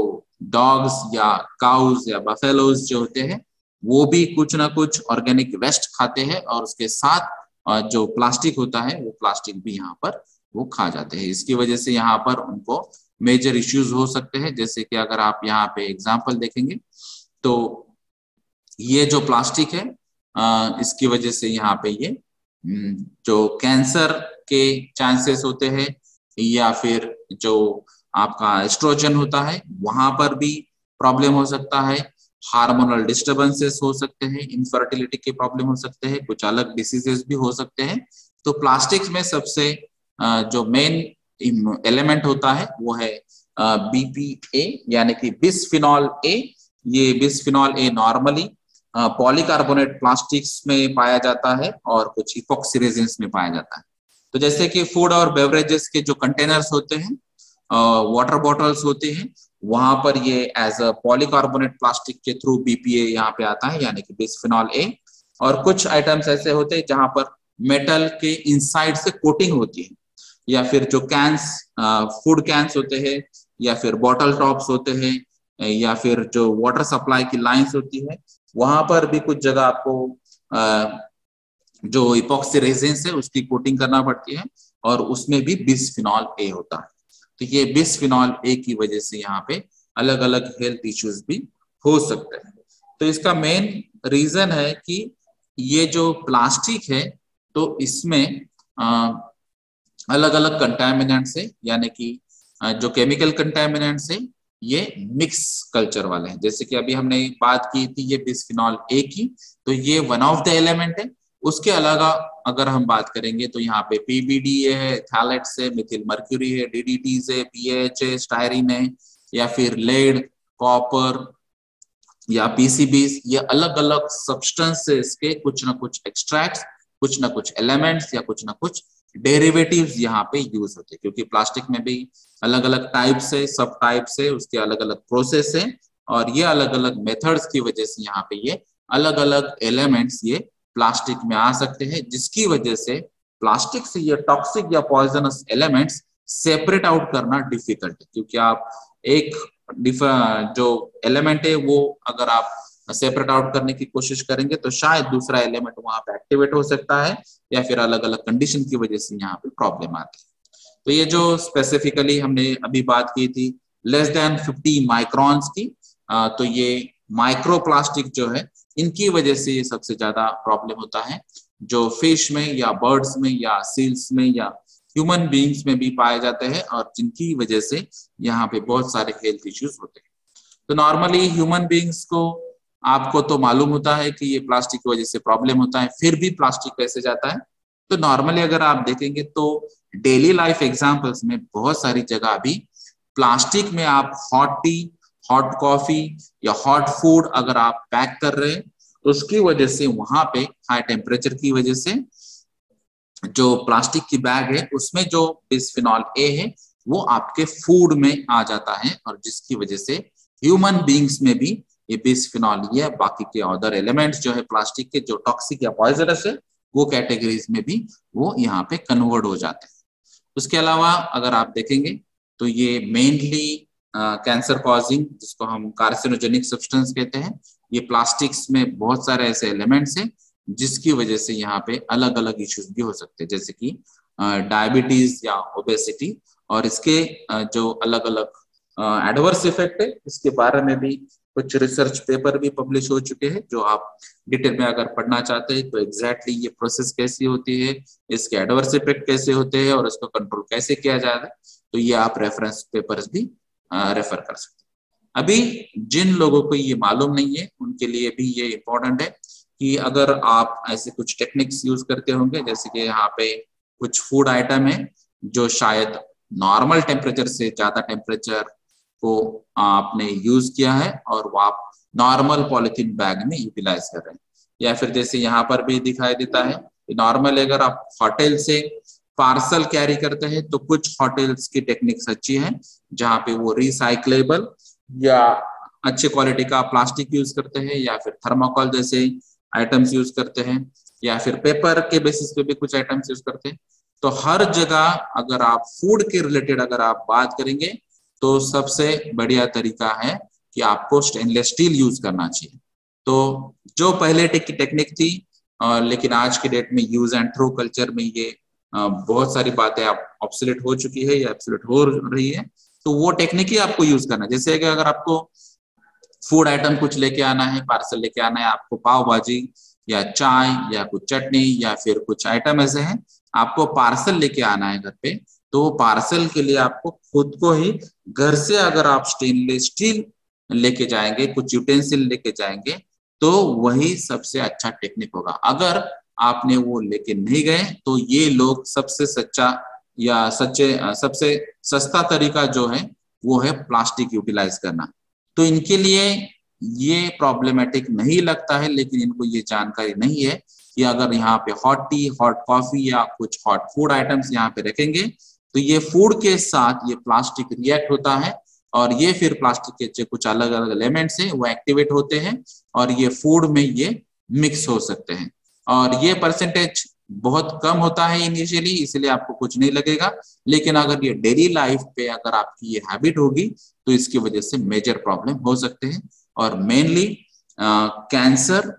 डॉग्स या काउज या बफेलोज जो होते हैं वो भी कुछ ना कुछ ऑर्गेनिक वेस्ट खाते हैं और उसके साथ जो प्लास्टिक होता है वो प्लास्टिक भी यहाँ पर वो खा जाते हैं। इसकी वजह से यहाँ पर उनको मेजर इश्यूज हो सकते हैं। जैसे कि अगर आप यहाँ पे एग्जांपल देखेंगे तो ये जो प्लास्टिक है इसकी वजह से यहाँ पे ये जो कैंसर के चांसेस होते हैं, या फिर जो आपका एस्ट्रोजन होता है वहां पर भी प्रॉब्लम हो सकता है, हार्मोनल डिस्टर्बेंसेस हो सकते हैं, इनफर्टिलिटी के प्रॉब्लम हो सकते हैं, कुछ अलग डिसीजेस भी हो सकते हैं। तो प्लास्टिक्स में सबसे जो मेन एलिमेंट होता है वो है BPA यानी कि बिस्फिनॉल ए। ये bisphenol A normally polycarbonate plastics में पाया जाता है और कुछ इपॉक्सी रेजिन्स में पाया जाता है। तो जैसे कि फूड और बेवरेजेस के जो कंटेनर्स होते हैं, वाटर बॉटल्स होते हैं, वहां पर ये एज अ पॉलीकार्बोनेट प्लास्टिक के थ्रू BPA यहाँ पे आता है यानी कि बिस्फिनॉल ए। और कुछ आइटम्स ऐसे होते हैं जहां पर मेटल के इनसाइड से कोटिंग होती है, या फिर जो कैंस, फूड कैंस होते हैं, या फिर बॉटल टॉप्स होते हैं, या फिर जो वाटर सप्लाई की लाइंस होती है, वहां पर भी कुछ जगह आपको जो इपॉक्सी रेजिन्स है उसकी कोटिंग करना पड़ती है और उसमें भी बिस्फिनॉल ए होता है। तो ये बिस्फिनॉल ए की वजह से यहाँ पे अलग अलग हेल्थ इश्यूज भी हो सकते हैं। तो इसका मेन रीजन है कि ये जो प्लास्टिक है तो इसमें अलग अलग कंटामिनेंट्स है, यानी कि जो केमिकल कंटामिनेंट्स है ये मिक्स कल्चर वाले हैं। जैसे कि अभी हमने बात की थी ये बिस्फिनॉल ए की, तो ये वन ऑफ द एलिमेंट है। उसके अलावा अगर हम बात करेंगे तो यहाँ पे PBDA है, थैलेट्स है, मिथिल मर्क्यूरी है, DDTs है, PAH है, स्टायरीन है, या फिर लेड, कॉपर या PCBs, ये अलग अलग सब्सटेंसेस के कुछ ना कुछ एक्सट्रैक्ट्स, कुछ ना कुछ एलिमेंट्स या कुछ ना कुछ डेरिवेटिव्स यहाँ पे यूज होते हैं। क्योंकि प्लास्टिक में भी अलग अलग टाइप्स है, सब टाइप्स है, उसके अलग अलग प्रोसेस है, और ये अलग अलग मेथड्स की वजह से यहाँ पे ये अलग अलग एलिमेंट्स ये प्लास्टिक में आ सकते हैं, जिसकी वजह से प्लास्टिक से ये टॉक्सिक या पॉइजनस एलिमेंट्स सेपरेट आउट करना डिफिकल्ट है। क्योंकि आप एक जो एलिमेंट है वो अगर आप सेपरेट आउट करने की कोशिश करेंगे तो शायद दूसरा एलिमेंट वहां पे एक्टिवेट हो सकता है, या फिर अलग अलग कंडीशन की वजह से यहाँ पे प्रॉब्लम आती है। तो ये जो स्पेसिफिकली हमने अभी बात की थी लेस देन 50 माइक्रॉन्स की, तो ये माइक्रो प्लास्टिक जो है इनकी वजह से ये सबसे ज्यादा प्रॉब्लम होता है, जो फिश में या बर्ड्स में या सील्स में या ह्यूमन बीइंग्स में भी पाए जाते हैं, और जिनकी वजह से यहाँ पे बहुत सारे हेल्थ इश्यूज होते हैं। तो नॉर्मली ह्यूमन बीइंग्स को आपको तो मालूम होता है कि ये प्लास्टिक की वजह से प्रॉब्लम होता है, फिर भी प्लास्टिक कैसे जाता है। तो नॉर्मली अगर आप देखेंगे तो डेली लाइफ एग्जांपल्स में बहुत सारी जगह अभी प्लास्टिक में आप हॉट टी, हॉट कॉफी या हॉट फूड अगर आप पैक कर रहे हैं तो उसकी वजह से वहां पे हाई टेम्परेचर की वजह से जो प्लास्टिक की बैग है उसमें जो बिस्फिनॉल ए है वो आपके फूड में आ जाता है, और जिसकी वजह से ह्यूमन बीइंग्स में भी ये बिस्फिनॉल या बाकी के अदर एलिमेंट्स जो है प्लास्टिक के जो टॉक्सिक या पॉइजनस है वो कैटेगरीज में भी वो यहाँ पे कन्वर्ट हो जाते हैं। उसके अलावा अगर आप देखेंगे तो ये मेनली कैंसर कॉजिंग, जिसको हम कार्सिनोजेनिक सब्सटेंस कहते हैं, ये प्लास्टिक्स में बहुत सारे ऐसे एलिमेंट्स हैं जिसकी वजह से यहाँ पे अलग अलग इश्यूज भी हो सकते हैं, जैसे कि डायबिटीज या ओबेसिटी। और इसके जो अलग अलग एडवर्स इफेक्ट है इसके बारे में भी कुछ रिसर्च पेपर भी पब्लिश हो चुके हैं, जो आप डिटेल में अगर पढ़ना चाहते हैं तो एग्जैक्टली ये प्रोसेस कैसी होती है, इसके एडवर्स इफेक्ट कैसे होते हैं और इसको कंट्रोल कैसे किया जाता है, तो ये आप रेफरेंस पेपर्स भी रेफर कर सकते हैं। अभी जिन लोगों को ये मालूम नहीं है उनके लिए भी ये इम्पोर्टेंट है कि अगर आप ऐसे कुछ टेक्निक्स यूज करते होंगे, जैसे कि यहाँ पे कुछ फूड आइटम है जो शायद नॉर्मल टेम्परेचर से ज्यादा टेम्परेचर को आपने यूज किया है और वो आप नॉर्मल पॉलिथीन बैग में यूटिलाइज कर रहे हैं, या फिर जैसे यहाँ पर भी दिखाई देता है नॉर्मल अगर आप होटल से पार्सल कैरी करते हैं तो कुछ होटल्स की टेक्निक्स अच्छी है जहाँ पे वो रिसाइक्लेबल या अच्छे क्वालिटी का प्लास्टिक यूज करते हैं, या फिर थर्माकोल जैसे आइटम्स यूज करते हैं, या फिर पेपर के बेसिस पे भी कुछ आइटम्स यूज करते हैं। तो हर जगह अगर आप फूड के रिलेटेड अगर आप बात करेंगे तो सबसे बढ़िया तरीका है कि आपको स्टेनलेस स्टील यूज करना चाहिए। तो जो पहले टेक्निक थी लेकिन आज की डेट में यूज एंड थ्रो कल्चर में ये बहुत सारी बातें ऑब्सोलेट हो चुकी है या ऑब्सोलेट हो रही है, तो वो टेक्निक ही आपको यूज करना है। जैसे कि अगर आपको फूड आइटम कुछ लेके आना है, पार्सल लेके आना है, आपको पाव भाजी या चाय या कुछ चटनी या फिर कुछ आइटम ऐसे हैं आपको पार्सल लेके आना है घर पे, तो वो पार्सल के लिए आपको खुद को ही घर से अगर आप स्टेनलेस स्टील लेके जाएंगे, कुछ यूटेंसिल लेके जाएंगे, तो वही सबसे अच्छा टेक्निक होगा। अगर आपने वो लेके नहीं गए तो ये लोग सबसे सच्चा या सबसे सस्ता तरीका जो है वो है प्लास्टिक यूटिलाइज करना। तो इनके लिए ये प्रॉब्लमेटिक नहीं लगता है, लेकिन इनको ये जानकारी नहीं है कि अगर यहाँ पे हॉट टी, हॉट कॉफी या कुछ हॉट फूड आइटम्स यहाँ पे रखेंगे तो ये फूड के साथ ये प्लास्टिक रिएक्ट होता है और ये फिर प्लास्टिक के जो कुछ अलग अलग एलिमेंट्स हैं वो एक्टिवेट होते हैं और ये फूड में ये मिक्स हो सकते हैं। और ये परसेंटेज बहुत कम होता है इनिशियली, इसलिए आपको कुछ नहीं लगेगा, लेकिन अगर ये डेली लाइफ पे अगर आपकी ये हैबिट होगी तो इसकी वजह से मेजर प्रॉब्लम हो सकते हैं और मेनली कैंसर,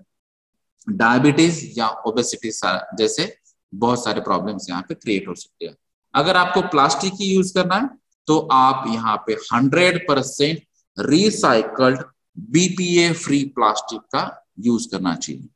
डायबिटीज या ओबेसिटी जैसे बहुत सारे प्रॉब्लम्स यहाँ पे क्रिएट हो सकते हैं। अगर आपको प्लास्टिक ही यूज करना है तो आप यहाँ पे 100% रिसाइकल्ड बीपीए फ्री प्लास्टिक का यूज करना चाहिए।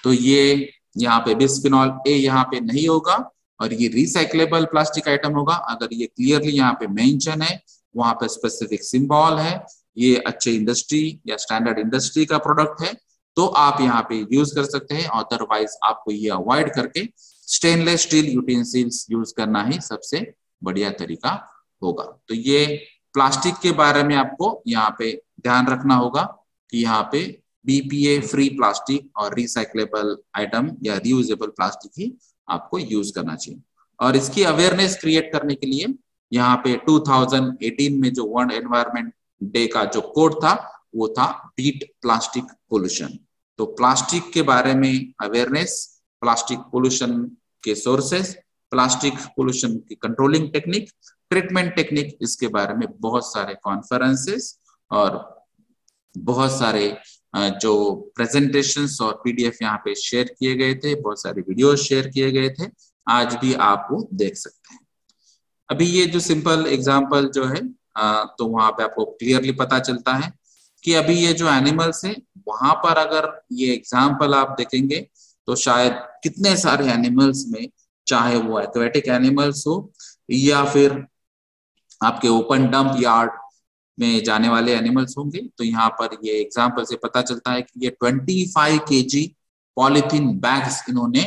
तो ये यहाँ पे बिस्फिनॉल ए यहाँ पे नहीं होगा और ये रिसाइक्लेबल प्लास्टिक आइटम होगा। अगर ये क्लियरली यहाँ पे मेंशन है, वहां पे स्पेसिफिक सिंबल है, ये अच्छे इंडस्ट्री या स्टैंडर्ड इंडस्ट्री का प्रोडक्ट है, तो आप यहाँ पे यूज कर सकते हैं। अदरवाइज आपको ये अवॉइड करके स्टेनलेस स्टील यूटेंसिल्स यूज करना ही सबसे बढ़िया तरीका होगा। तो ये प्लास्टिक के बारे में आपको यहाँ पे ध्यान रखना होगा कि यहाँ पे बीपीए फ्री प्लास्टिक और रिसाइक्लेबल आइटम या रियूजेबल प्लास्टिक ही आपको यूज करना चाहिए। और इसकी अवेयरनेस क्रिएट करने के लिए यहाँ पे 2018 में जो वर्ल्ड एनवायरनमेंट डे का जो कोड था वो था बीट प्लास्टिक पोल्यूशन। तो प्लास्टिक के बारे में अवेयरनेस, प्लास्टिक पोल्यूशन के सोर्सेस, प्लास्टिक पोल्यूशन की कंट्रोलिंग टेक्निक, ट्रीटमेंट टेक्निक, इसके बारे में बहुत सारे कॉन्फ्रेंसेस और बहुत सारे जो प्रेजेंटेशंस और पीडीएफ यहाँ पे शेयर किए गए थे, बहुत सारे वीडियो शेयर किए गए थे, आज भी आप वो देख सकते हैं। अभी ये जो सिंपल एग्जांपल जो है तो वहां पे आपको क्लियरली पता चलता है कि अभी ये जो एनिमल्स है वहां पर अगर ये एग्जांपल आप देखेंगे तो शायद कितने सारे एनिमल्स में, चाहे वो एक्वेटिक एनिमल्स हो या फिर आपके ओपन डंप यार्ड में जाने वाले एनिमल्स होंगे, तो यहाँ पर ये एग्जांपल से पता चलता है कि ये 25 kg पॉलीथीन बैग्स इन्होंने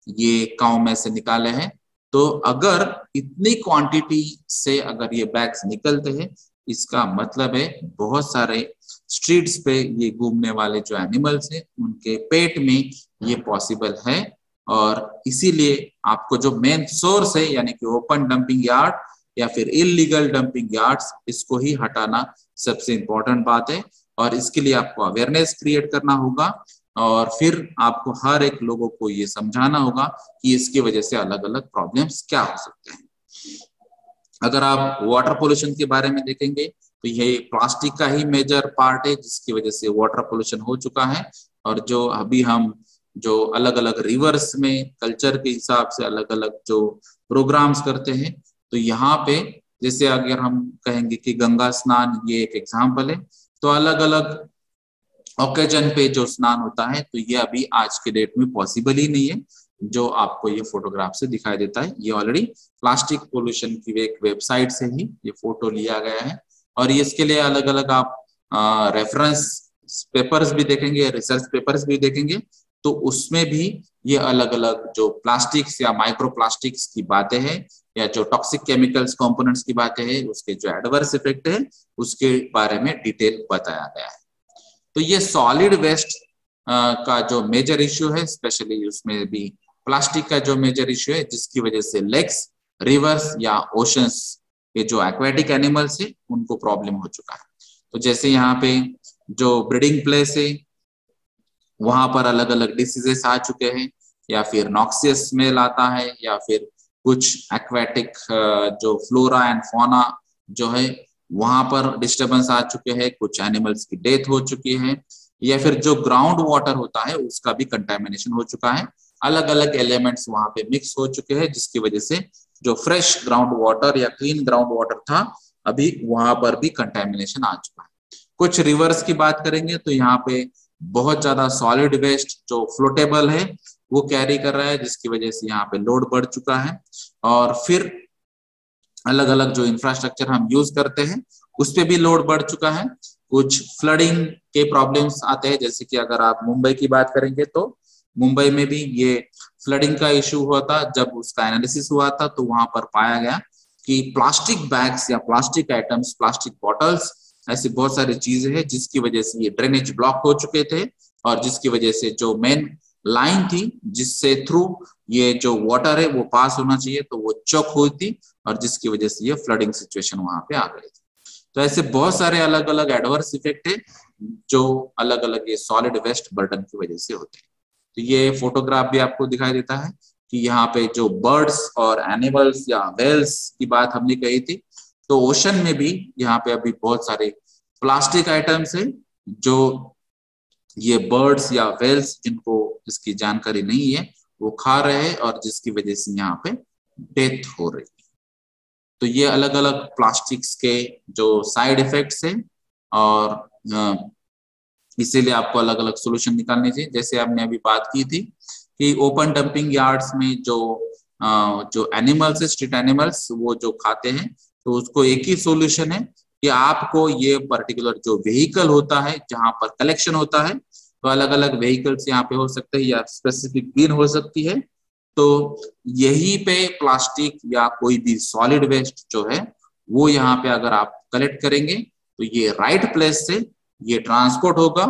ये काउ में से निकाले हैं। तो अगर इतनी क्वांटिटी से अगर ये बैग्स निकलते हैं, इसका मतलब है बहुत सारे स्ट्रीट्स पे ये घूमने वाले जो एनिमल्स हैं उनके पेट में ये पॉसिबल है। और इसीलिए आपको जो मेन सोर्स है यानी कि ओपन डंपिंग यार्ड या फिर इलीगल डंपिंग यार्ड्स, इसको ही हटाना सबसे इंपॉर्टेंट बात है। और इसके लिए आपको अवेयरनेस क्रिएट करना होगा और फिर आपको हर एक लोगों को ये समझाना होगा कि इसकी वजह से अलग अलग प्रॉब्लम्स क्या हो सकते हैं। अगर आप वाटर पोल्यूशन के बारे में देखेंगे तो ये प्लास्टिक का ही मेजर पार्ट है जिसकी वजह से वाटर पोल्यूशन हो चुका है। और जो अभी हम जो अलग अलग रिवर्स में कल्चर के हिसाब से अलग अलग जो प्रोग्राम्स करते हैं, तो यहाँ पे जैसे अगर हम कहेंगे कि गंगा स्नान ये एक एग्जाम्पल है, तो अलग अलग ओकेजन पे जो स्नान होता है, तो ये अभी आज के डेट में पॉसिबल ही नहीं है जो आपको ये फोटोग्राफ से दिखाई देता है। ये ऑलरेडी प्लास्टिक पोल्यूशन की एक वेबसाइट से ही ये फोटो लिया गया है। और इसके लिए अलग अलग आप रेफरेंस पेपर्स भी देखेंगे, रिसर्च पेपर्स भी देखेंगे, तो उसमें भी ये अलग अलग जो प्लास्टिक्स या माइक्रो प्लास्टिक्स की बातें हैं या जो टॉक्सिक केमिकल्स कंपोनेंट्स की बातें हैं, उसके जो एडवर्स इफेक्ट है उसके बारे में डिटेल बताया गया है। तो ये सॉलिड वेस्ट का जो मेजर इश्यू है, स्पेशली उसमें भी प्लास्टिक का जो मेजर इश्यू है, जिसकी वजह से लेक्स, रिवर्स या ओशंस के जो एक्वेटिक एनिमल्स है उनको प्रॉब्लम हो चुका है। तो जैसे यहाँ पे जो ब्रीडिंग प्लेस है वहां पर अलग अलग डिसीजेस आ चुके हैं, या फिर नॉक्सियस स्मेल आता है, या फिर कुछ एक्वेटिक जो फ्लोरा एंड फौना जो है वहां पर डिस्टर्बेंस आ चुके हैं, कुछ एनिमल्स की डेथ हो चुकी है, या फिर जो ग्राउंड वाटर होता है उसका भी कंटेमिनेशन हो चुका है। अलग अलग एलिमेंट्स वहां पे मिक्स हो चुके हैं जिसकी वजह से जो फ्रेश ग्राउंड वाटर या क्लीन ग्राउंड वाटर था अभी वहां पर भी कंटेमिनेशन आ चुका है। कुछ रिवर्स की बात करेंगे तो यहाँ पे बहुत ज्यादा सॉलिड वेस्ट जो फ्लोटेबल है वो कैरी कर रहा है, जिसकी वजह से यहाँ पे लोड बढ़ चुका है। और फिर अलग अलग जो इंफ्रास्ट्रक्चर हम यूज करते हैं उस पे भी लोड बढ़ चुका है। कुछ फ्लडिंग के प्रॉब्लम्स आते हैं, जैसे कि अगर आप मुंबई की बात करेंगे तो मुंबई में भी ये फ्लडिंग का इश्यू हुआ था। जब उसका एनालिसिस हुआ था तो वहां पर पाया गया कि प्लास्टिक बैग्स या प्लास्टिक आइटम्स, प्लास्टिक बॉटल्स, ऐसी बहुत सारी चीजें हैं जिसकी वजह से ये ड्रेनेज ब्लॉक हो चुके थे, और जिसकी वजह से जो मेन लाइन थी जिससे थ्रू ये जो वाटर है वो पास होना चाहिए तो वो चौक हुई थी, और जिसकी वजह से ये फ्लडिंग सिचुएशन वहां पे आ गई थी। तो ऐसे बहुत सारे अलग अलग एडवर्स इफेक्ट है जो अलग अलग ये सॉलिड वेस्ट बर्डन की वजह से होते हैं। तो ये फोटोग्राफ भी आपको दिखाई देता है कि यहाँ पे जो बर्ड्स और एनिमल्स या वेल्स की बात हमने कही थी, तो ओशन में भी यहाँ पे अभी बहुत सारे प्लास्टिक आइटम्स है जो ये बर्ड्स या वेल्स जिनको इसकी जानकारी नहीं है वो खा रहे हैं, और जिसकी वजह से यहाँ पे डेथ हो रही है। तो ये अलग अलग प्लास्टिक्स के जो साइड इफेक्ट्स हैं, और इसीलिए आपको अलग अलग सोल्यूशन निकालने चाहिए। जैसे हमने अभी बात की थी कि ओपन डंपिंग यार्ड्स में जो एनिमल्स है, स्ट्रीट एनिमल्स, वो जो खाते हैं, तो उसको एक ही सोल्यूशन है कि आपको ये पर्टिकुलर जो व्हीकल होता है जहां पर कलेक्शन होता है, तो अलग अलग व्हीकल्स यहाँ पे हो सकते हैं या स्पेसिफिक बिन हो सकती है, तो यही पे प्लास्टिक या कोई भी सॉलिड वेस्ट जो है वो यहाँ पे अगर आप कलेक्ट करेंगे तो ये राइट प्लेस से ये ट्रांसपोर्ट होगा,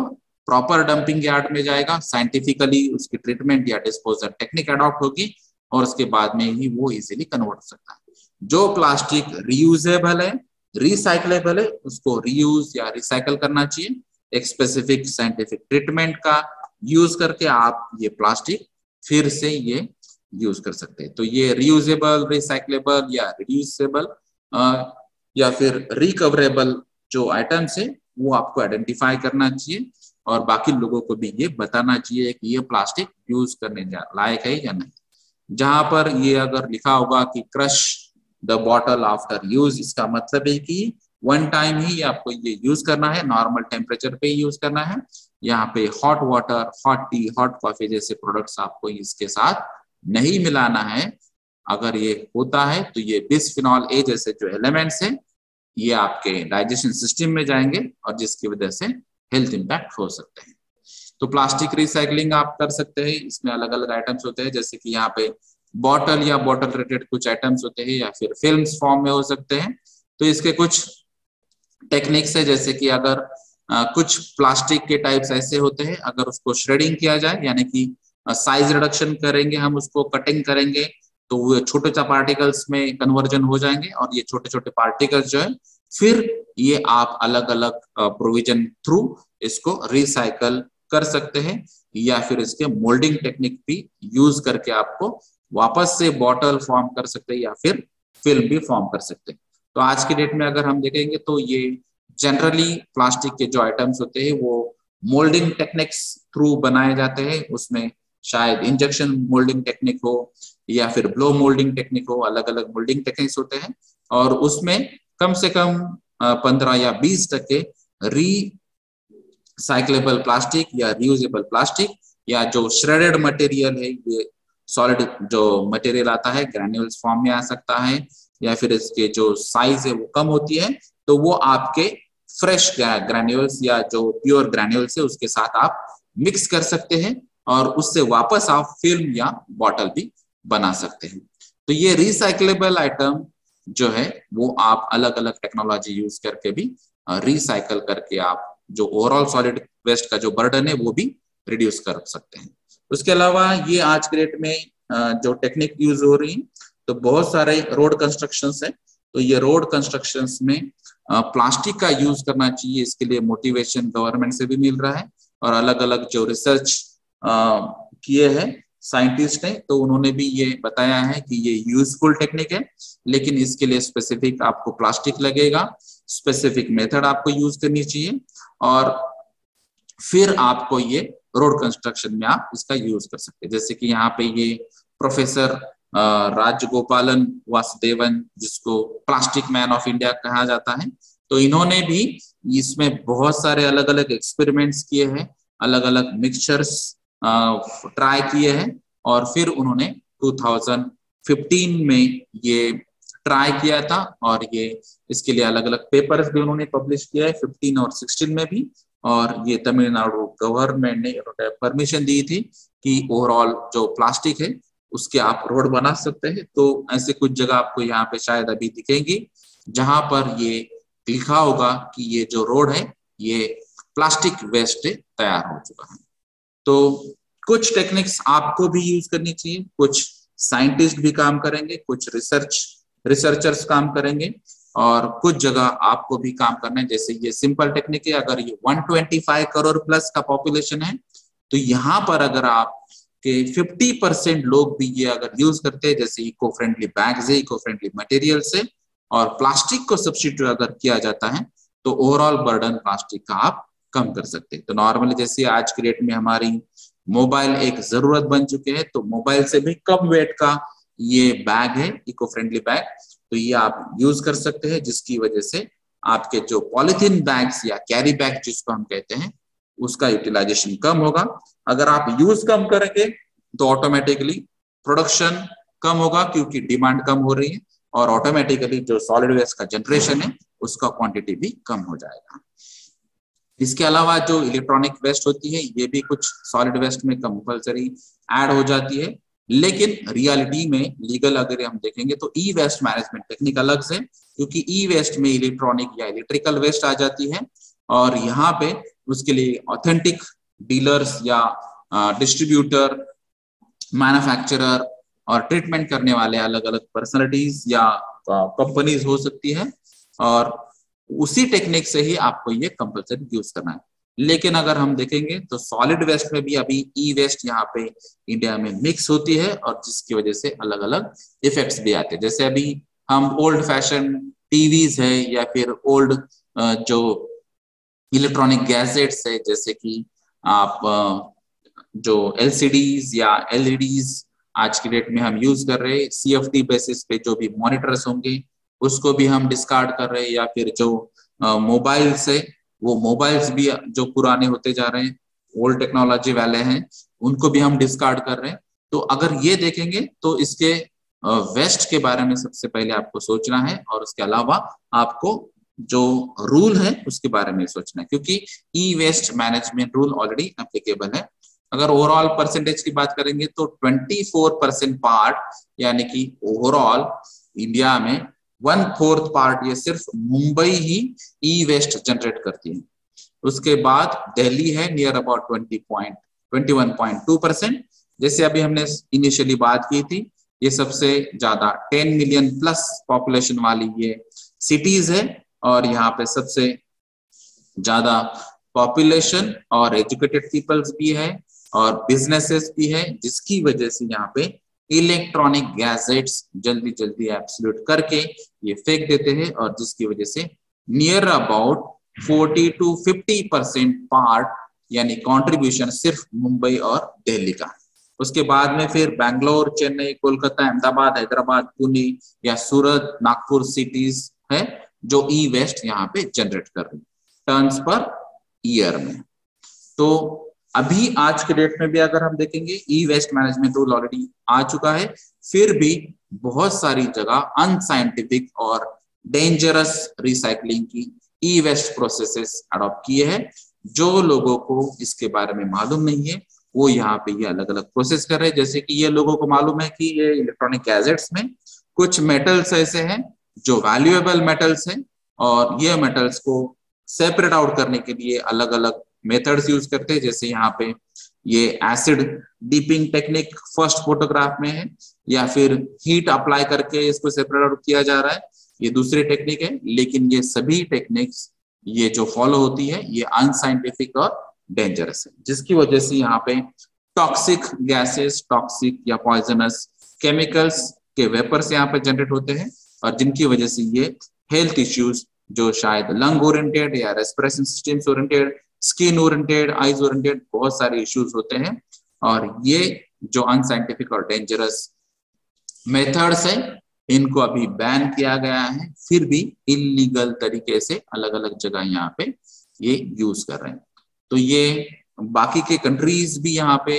प्रॉपर डंपिंग यार्ड में जाएगा, साइंटिफिकली उसकी ट्रीटमेंट या डिस्पोजल टेक्निक अडॉप्ट होगी, और उसके बाद में ही वो इजीली कन्वर्ट हो सकता है। जो प्लास्टिक रीयूजेबल है, रिसाइकलेबल है, उसको रीयूज या रिसाइकल करना चाहिए। एक स्पेसिफिक साइंटिफिक ट्रीटमेंट का यूज करके आप ये प्लास्टिक फिर से ये यूज कर सकते हैं। तो ये रीयूजेबल, रिसाइकलेबल या रिड्यूसेबल या फिर रिकवरेबल जो आइटम्स है वो आपको आइडेंटिफाई करना चाहिए, और बाकी लोगों को भी ये बताना चाहिए कि ये प्लास्टिक यूज करने लायक है या नहीं। जहां पर ये अगर लिखा होगा कि crush the bottle after use, इसका मतलब है कि वन टाइम ही आपको ये यूज करना है, नॉर्मल टेम्परेचर पे यूज करना है। यहाँ पे hot water, hot T, hot coffee जैसे प्रोडक्ट्स आपको इसके साथ नहीं मिलाना है। अगर ये होता है तो ये बिस्फिनॉल ए जैसे जो एलिमेंट्स है ये आपके डाइजेशन सिस्टम में जाएंगे, और जिसकी वजह से हेल्थ इंपैक्ट हो सकते हैं। तो प्लास्टिक रिसाइकलिंग आप कर सकते हैं, इसमें अलग अलग आइटम्स होते हैं, जैसे कि यहाँ पे बॉटल या बॉटल रिलेटेड कुछ आइटम्स होते हैं, या फिर फिल्म्स फॉर्म में हो सकते हैं। तो इसके कुछ टेक्निक्स है, जैसे कि अगर कुछ प्लास्टिक के टाइप्स ऐसे होते हैं, अगर उसको श्रेडिंग किया जाए यानी कि साइज रिडक्शन करेंगे, हम उसको कटिंग करेंगे तो वो छोटे छोटे पार्टिकल्स में कन्वर्जन हो जाएंगे, और ये छोटे छोटे पार्टिकल्स जो है फिर ये आप अलग अलग प्रोविजन थ्रू इसको रिसाइकल कर सकते हैं, या फिर इसके मोल्डिंग टेक्निक भी यूज करके आपको वापस से बॉटल फॉर्म कर सकते हैं या फिर फिल्म भी फॉर्म कर सकते हैं। तो आज की डेट में अगर हम देखेंगे तो ये जनरली प्लास्टिक के जो आइटम्स होते हैं वो मोल्डिंग टेक्निक्स थ्रू बनाए जाते हैं, उसमें शायद इंजेक्शन मोल्डिंग टेक्निक हो या फिर ब्लो मोल्डिंग टेक्निक हो, अलग अलग मोल्डिंग टेक्निक्स होते हैं और उसमें कम से कम 15 या 20% रिसाइक्लेबल प्लास्टिक या रियूजेबल प्लास्टिक या जो श्रेडेड मटेरियल है, ये सॉलिड जो मटेरियल आता है ग्रैन्यूल्स फॉर्म में आ सकता है या फिर इसके जो साइज है वो कम होती है, तो वो आपके फ्रेश ग्रैन्यूल्स या जो प्योर ग्रैन्यूल्स है उसके साथ आप मिक्स कर सकते हैं और उससे वापस आप फिल्म या बॉटल भी बना सकते हैं। तो ये रिसाइक्लेबल आइटम जो है वो आप अलग अलग टेक्नोलॉजी यूज करके भी रिसाइकल करके आप जो ओवरऑल सॉलिड वेस्ट का जो बर्डन है वो भी रिड्यूस कर सकते हैं। उसके अलावा ये आज के डेट में जो टेक्निक यूज हो रही है, तो बहुत सारे रोड कंस्ट्रक्शंस है, तो ये रोड कंस्ट्रक्शंस में प्लास्टिक का यूज करना चाहिए, इसके लिए मोटिवेशन गवर्नमेंट से भी मिल रहा है और अलग अलग जो रिसर्च किए हैं साइंटिस्ट ने, तो उन्होंने भी ये बताया है कि ये यूजफुल टेक्निक है, लेकिन इसके लिए स्पेसिफिक आपको प्लास्टिक लगेगा, स्पेसिफिक मेथड आपको यूज करनी चाहिए और फिर आपको ये रोड कंस्ट्रक्शन में आप इसका यूज कर सकते हैं। जैसे कि यहाँ पे ये प्रोफेसर राजगोपालन वासुदेवन, जिसको प्लास्टिक मैन ऑफ इंडिया कहा जाता है, तो इन्होंने भी इसमें बहुत सारे अलग अलग एक्सपेरिमेंट्स किए हैं, अलग अलग मिक्सचर्स ट्राई किए हैं और फिर उन्होंने 2015 में ये ट्राई किया था और ये इसके लिए अलग अलग पेपर्स भी उन्होंने पब्लिश किया है 15 और 16 में भी, और ये तमिलनाडु गवर्नमेंट ने परमिशन दी थी कि ओवरऑल जो प्लास्टिक है उसके आप रोड बना सकते हैं। तो ऐसे कुछ जगह आपको यहाँ पे शायद अभी दिखेंगी जहां पर ये लिखा होगा कि ये जो रोड है ये प्लास्टिक वेस्ट तैयार हो चुका है। तो कुछ टेक्निक्स आपको भी यूज करनी चाहिए, कुछ साइंटिस्ट भी काम करेंगे, कुछ रिसर्चर्स काम करेंगे और कुछ जगह आपको भी काम करना है। जैसे ये सिंपल टेक्निक है, अगर ये 125 करोड़ प्लस का पॉपुलेशन है तो यहाँ पर अगर आप के 50% लोग भी ये अगर यूज करते हैं, जैसे इको फ्रेंडली बैग्स है, इको फ्रेंडली मटेरियल से और प्लास्टिक को सब्स्टिट्यूट अगर किया जाता है तो ओवरऑल बर्डन प्लास्टिक का आप कम कर सकते हैं। तो नॉर्मली जैसे आज की डेट में हमारी मोबाइल एक जरूरत बन चुके हैं, तो मोबाइल से भी कम वेट का ये बैग है इको फ्रेंडली बैग, तो ये आप यूज कर सकते हैं, जिसकी वजह से आपके जो पॉलिथीन बैग्स या कैरी बैग जिसको हम कहते हैं उसका यूटिलाइजेशन कम होगा। अगर आप यूज कम करेंगे तो ऑटोमेटिकली प्रोडक्शन कम होगा क्योंकि डिमांड कम हो रही है और ऑटोमेटिकली जो सॉलिड वेस्ट का जनरेशन है उसका क्वांटिटी भी कम हो जाएगा। इसके अलावा जो इलेक्ट्रॉनिक वेस्ट होती है ये भी कुछ सॉलिड वेस्ट में कंपल्सरी ऐड हो जाती है, लेकिन रियलिटी में लीगल अगर हम देखेंगे तो ई वेस्ट मैनेजमेंट टेक्निक अलग से, क्योंकि ई वेस्ट में इलेक्ट्रॉनिक या इलेक्ट्रिकल वेस्ट आ जाती है और यहाँ पे उसके लिए ऑथेंटिक डीलर्स या डिस्ट्रीब्यूटर, मैन्युफैक्चरर और ट्रीटमेंट करने वाले अलग अलग पर्सनालिटीज या कंपनीज हो सकती है और उसी टेक्निक से ही आपको ये कंपल्सरी यूज करना है। लेकिन अगर हम देखेंगे तो सॉलिड वेस्ट में भी अभी ई वेस्ट यहाँ पे इंडिया में मिक्स होती है और जिसकी वजह से अलग अलग इफेक्ट्स भी आते हैं। जैसे अभी हम ओल्ड फैशन टीवीज है या फिर ओल्ड जो इलेक्ट्रॉनिक गैजेट्स है, जैसे कि आप जो एलसीडीज या एलईडीज आज की डेट में हम यूज कर रहे हैं, सीएफटी बेसिस पे जो भी मॉनिटर्स होंगे उसको भी हम डिस्कार्ड कर रहे हैं, या फिर जो मोबाइल्स है वो मोबाइल्स भी जो पुराने होते जा रहे हैं, ओल्ड टेक्नोलॉजी वाले हैं, उनको भी हम डिस्कार्ड कर रहे हैं। तो अगर ये देखेंगे तो इसके वेस्ट के बारे में सबसे पहले आपको सोचना है और उसके अलावा आपको जो रूल है उसके बारे में सोचना है, क्योंकि e waste management rule already applicable है। अगर ओवरऑल परसेंटेज की बात करेंगे तो 24% पार्ट, यानी कि ओवरऑल इंडिया में 1/4 पार्ट ये सिर्फ मुंबई ही ई वेस्ट जनरेट करती है। उसके बाद दिल्ली है नियर अबाउट 21.2%। जैसे अभी हमने इनिशियली बात की थी, ये सबसे ज्यादा 10 मिलियन प्लस पॉपुलेशन वाली ये सिटीज है और यहाँ पे सबसे ज्यादा पॉपुलेशन और एजुकेटेड पीपल्स भी है और बिजनेसेस भी है, जिसकी वजह से यहाँ पे इलेक्ट्रॉनिक गैजेट्स जल्दी जल्दी एब्सोल्यूट करके ये फेंक देते हैं और जिसकी वजह से नियर अबाउट 40 to 50% पार्ट यानी कंट्रीब्यूशन सिर्फ मुंबई और दिल्ली का। उसके बाद में फिर बैंगलोर, चेन्नई, कोलकाता, अहमदाबाद, हैदराबाद, पुणे या सूरत, नागपुर सिटीज है जो ई वेस्ट यहाँ पे जनरेट कर रही टन्स पर ईयर में। तो अभी आज के डेट में भी अगर हम देखेंगे ई वेस्ट मैनेजमेंट रूल ऑलरेडी आ चुका है, फिर भी बहुत सारी जगह अनसाइंटिफिक और डेंजरस रिसाइकलिंग की ई वेस्ट प्रोसेसेस अडॉप्ट किए हैं। जो लोगों को इसके बारे में मालूम नहीं है वो यहाँ पे ये अलग अलग प्रोसेस कर रहे हैं। जैसे कि ये लोगों को मालूम है कि ये इलेक्ट्रॉनिक गैजेट्स में कुछ मेटल्स ऐसे हैं जो वैल्यूएबल मेटल्स हैं और ये मेटल्स को सेपरेट आउट करने के लिए अलग अलग मेथड्स यूज करते हैं। जैसे यहाँ पे ये एसिड डीपिंग टेक्निक फर्स्ट फोटोग्राफ में है, या फिर हीट अप्लाई करके इसको सेपरेट आउट किया जा रहा है, ये दूसरी टेक्निक है। लेकिन ये सभी टेक्निक्स ये जो फॉलो होती है ये अनसाइंटिफिक और डेंजरस है, जिसकी वजह से यहाँ पे टॉक्सिक गैसेस, टॉक्सिक या पॉइजनस केमिकल्स के वेपर्स यहाँ पे जनरेट होते हैं और जिनकी वजह से ये हेल्थ इश्यूज जो शायद लंग ओरिएंटेड या respiration systems oriented, skin oriented, eyes oriented बहुत सारे इश्यूज होते हैं। और ये जो अनसाइंटिफिक और डेंजरस मेथड्स है इनको अभी बैन किया गया है, फिर भी इलीगल तरीके से अलग अलग जगह यहाँ पे ये यूज कर रहे हैं। तो ये बाकी के कंट्रीज भी यहाँ पे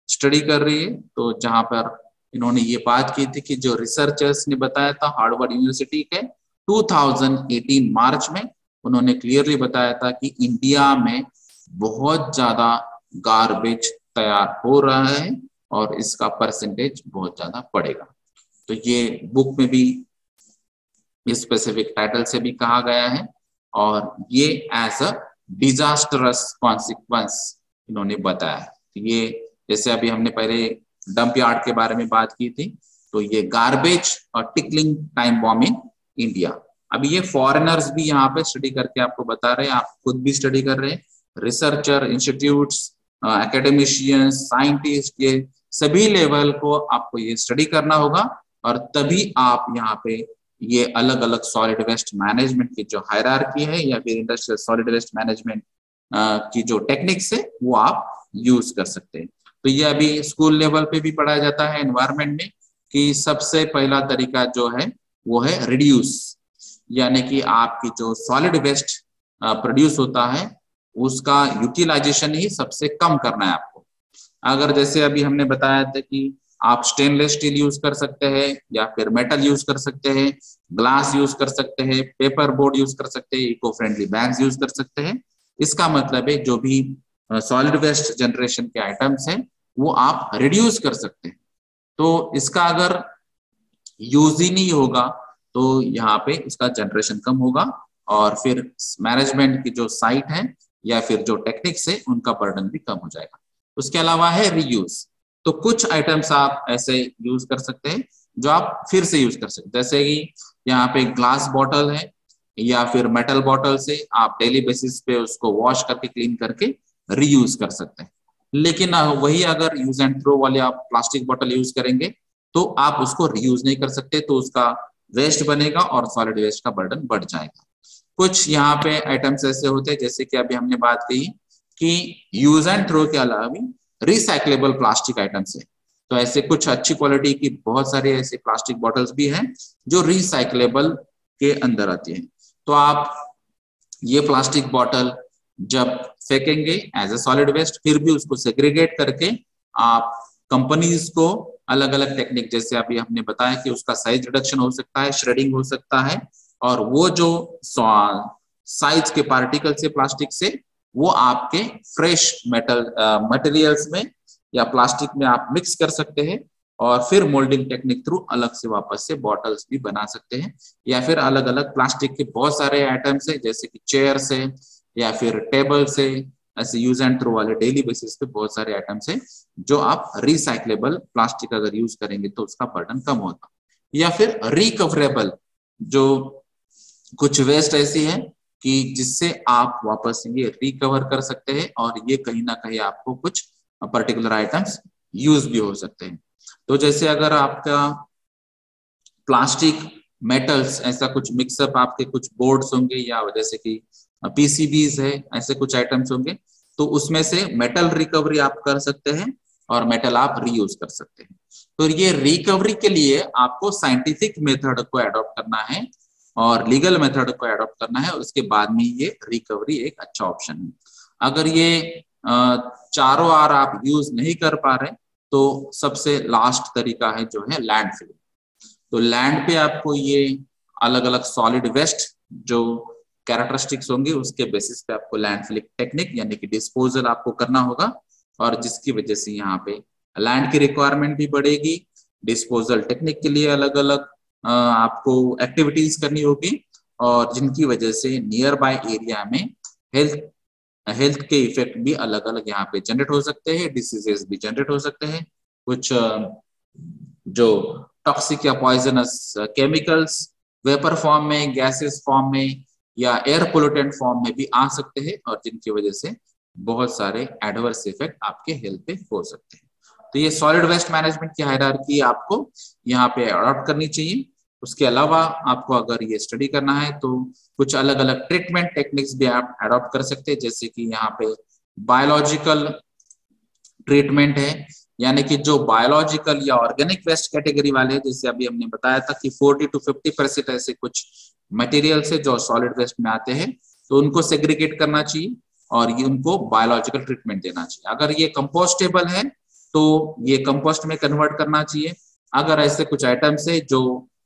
स्टडी कर रही है। तो जहां पर इन्होंने ये बात की थी कि जो रिसर्चर्स ने बताया था हार्वर्ड यूनिवर्सिटी के 2018 मार्च में, उन्होंने क्लियरली बताया था कि इंडिया में बहुत ज्यादा गार्बेज तैयार हो रहा है और इसका परसेंटेज बहुत ज्यादा बढ़ेगा। तो ये बुक में भी इस स्पेसिफिक टाइटल से भी कहा गया है और ये एज अ डिजास्टरस कॉन्सिक्वेंस इन्होंने बताया है। तो ये जैसे अभी हमने पहले डंप यार्ड के बारे में बात की थी, तो ये गार्बेज और tickling time bomb in India. अभी ये फॉरेनर्स भी यहाँ पे स्टडी करके आपको बता रहे हैं, आप खुद भी स्टडी कर रहे हैं, रिसर्चर, इंस्टीट्यूट्स, एकेडमिशियंस, साइंटिस्ट, ये सभी लेवल को आपको ये स्टडी करना होगा और तभी आप यहाँ पे ये अलग अलग सॉलिड वेस्ट मैनेजमेंट की जो हायरार्की है या फिर इंडस्ट्रियल सॉलिड वेस्ट मैनेजमेंट की जो टेक्निक्स है वो आप यूज कर सकते हैं। तो ये अभी स्कूल लेवल पे भी पढ़ाया जाता है एनवायरमेंट में कि सबसे पहला तरीका जो है वो है रिड्यूस, यानी कि आपकी जो सॉलिड वेस्ट प्रोड्यूस होता है उसका यूटिलाइजेशन ही सबसे कम करना है आपको। अगर जैसे अभी हमने बताया था कि आप स्टेनलेस स्टील यूज कर सकते हैं या फिर मेटल यूज कर सकते हैं, ग्लास यूज कर सकते हैं, पेपर बोर्ड यूज कर सकते हैं, इको फ्रेंडली बैग्स यूज कर सकते हैं। इसका मतलब है जो भी सॉलिड वेस्ट जनरेशन के आइटम्स हैं वो आप रिड्यूस कर सकते हैं। तो इसका अगर यूज ही नहीं होगा तो यहाँ पे इसका जनरेशन कम होगा और फिर मैनेजमेंट की जो साइट है या फिर जो टेक्निक्स है उनका बर्डन भी कम हो जाएगा। उसके अलावा है रीयूज। तो कुछ आइटम्स आप ऐसे यूज कर सकते हैं जो आप फिर से यूज कर सकते हैं, जैसे कि यहाँ पे ग्लास बॉटल है या फिर मेटल बॉटल से आप डेली बेसिस पे उसको वॉश करके क्लीन करके रीयूज कर सकते हैं। लेकिन वही अगर यूज एंड थ्रो वाले आप प्लास्टिक बॉटल यूज करेंगे तो आप उसको रीयूज नहीं कर सकते, तो उसका वेस्ट बनेगा और सॉलिड वेस्ट का बर्डन बढ़ जाएगा। कुछ यहाँ पे आइटम्स ऐसे होते हैं जैसे कि अभी हमने बात की कि यूज एंड थ्रो के अलावा रिसाइक्लेबल प्लास्टिक आइटम्स है। तो ऐसे कुछ अच्छी क्वालिटी की बहुत सारे ऐसे प्लास्टिक बॉटल्स भी हैं जो रिसाइक्लेबल के अंदर आती हैं। तो आप ये प्लास्टिक बॉटल जब फेंकेंगे एज ए सॉलिड वेस्ट, फिर भी उसको सेग्रीगेट करके आप कंपनीज को अलग अलग टेक्निक, जैसे अभी हमने बताया कि उसका साइज रिडक्शन हो सकता है, श्रेडिंग हो सकता है, और वो जो साइज के पार्टिकल से प्लास्टिक से वो आपके फ्रेश मेटल मटेरियल्स में या प्लास्टिक में आप मिक्स कर सकते हैं और फिर मोल्डिंग टेक्निक थ्रू अलग से वापस से बॉटल्स भी बना सकते हैं। या फिर अलग अलग प्लास्टिक के बहुत सारे आइटम्स है जैसे कि चेयर्स है या फिर टेबल्स है, ऐसे यूज एंड थ्रो वाले डेली बेसिस पे बहुत सारे आइटम्स है जो आप रिसाइक्लेबल प्लास्टिक अगर यूज करेंगे तो उसका बर्डन कम होगा। या फिर रिकवरेबल, जो कुछ वेस्ट ऐसी है कि जिससे आप वापस ये रिकवर कर सकते हैं और ये कहीं ना कहीं आपको कुछ पर्टिकुलर आइटम्स यूज भी हो सकते हैं। तो जैसे अगर आपका प्लास्टिक मेटल्स ऐसा कुछ मिक्सअप, आपके कुछ बोर्ड्स होंगे या जैसे कि पीसीबीज है, ऐसे कुछ आइटम्स होंगे, तो उसमें से मेटल रिकवरी आप कर सकते हैं और मेटल आप रीयूज कर सकते हैं। तो ये रिकवरी के लिए आपको साइंटिफिक मेथड को एडॉप्ट करना है और लीगल मेथड को एडॉप्ट करना है, उसके बाद में ये रिकवरी एक अच्छा ऑप्शन है। अगर ये चारों आर आप यूज नहीं कर पा रहे तो सबसे लास्ट तरीका है जो है लैंड फिलिंग। तो लैंड पे आपको ये अलग अलग सॉलिड वेस्ट जो कैरेक्टरिस्टिक्स होंगे उसके बेसिस पे आपको लैंड फिलिंग टेक्निक यानी कि डिस्पोजल आपको करना होगा, और जिसकी वजह से यहाँ पे लैंड की रिक्वायरमेंट भी बढ़ेगी, डिस्पोजल टेक्निक के लिए अलग अलग आपको एक्टिविटीज करनी होगी, और जिनकी वजह से नियर बाय एरिया में हेल्थ के इफेक्ट भी अलग अलग यहाँ पे जनरेट हो सकते हैं, डिसीजेस भी जनरेट हो सकते हैं, कुछ जो टॉक्सिक या पॉइजनस केमिकल्स वेपर फॉर्म में, गैसेस फॉर्म में या एयर पोल्यूटेंट फॉर्म में भी आ सकते हैं, और जिनकी वजह से बहुत सारे एडवर्स इफेक्ट आपके हेल्थ पे हो सकते हैं। तो ये सॉलिड वेस्ट मैनेजमेंट की हायरार्की आपको यहाँ पे अडॉप्ट करनी चाहिए। उसके अलावा आपको अगर ये स्टडी करना है तो कुछ अलग अलग ट्रीटमेंट टेक्निक्स भी आप अडॉप्ट कर सकते हैं, जैसे कि यहाँ पे बायोलॉजिकल ट्रीटमेंट है, यानी कि जो बायोलॉजिकल या ऑर्गेनिक वेस्ट कैटेगरी वाले हैं, जैसे अभी हमने बताया था कि 40 to 50% ऐसे कुछ मटेरियल्स है जो सॉलिड वेस्ट में आते हैं, तो उनको सेग्रीगेट करना चाहिए और ये उनको बायोलॉजिकल ट्रीटमेंट देना चाहिए। अगर ये कंपोस्टेबल है तो ये कंपोस्ट में कन्वर्ट करना चाहिए। अगर ऐसे कुछ आइटम्स है जो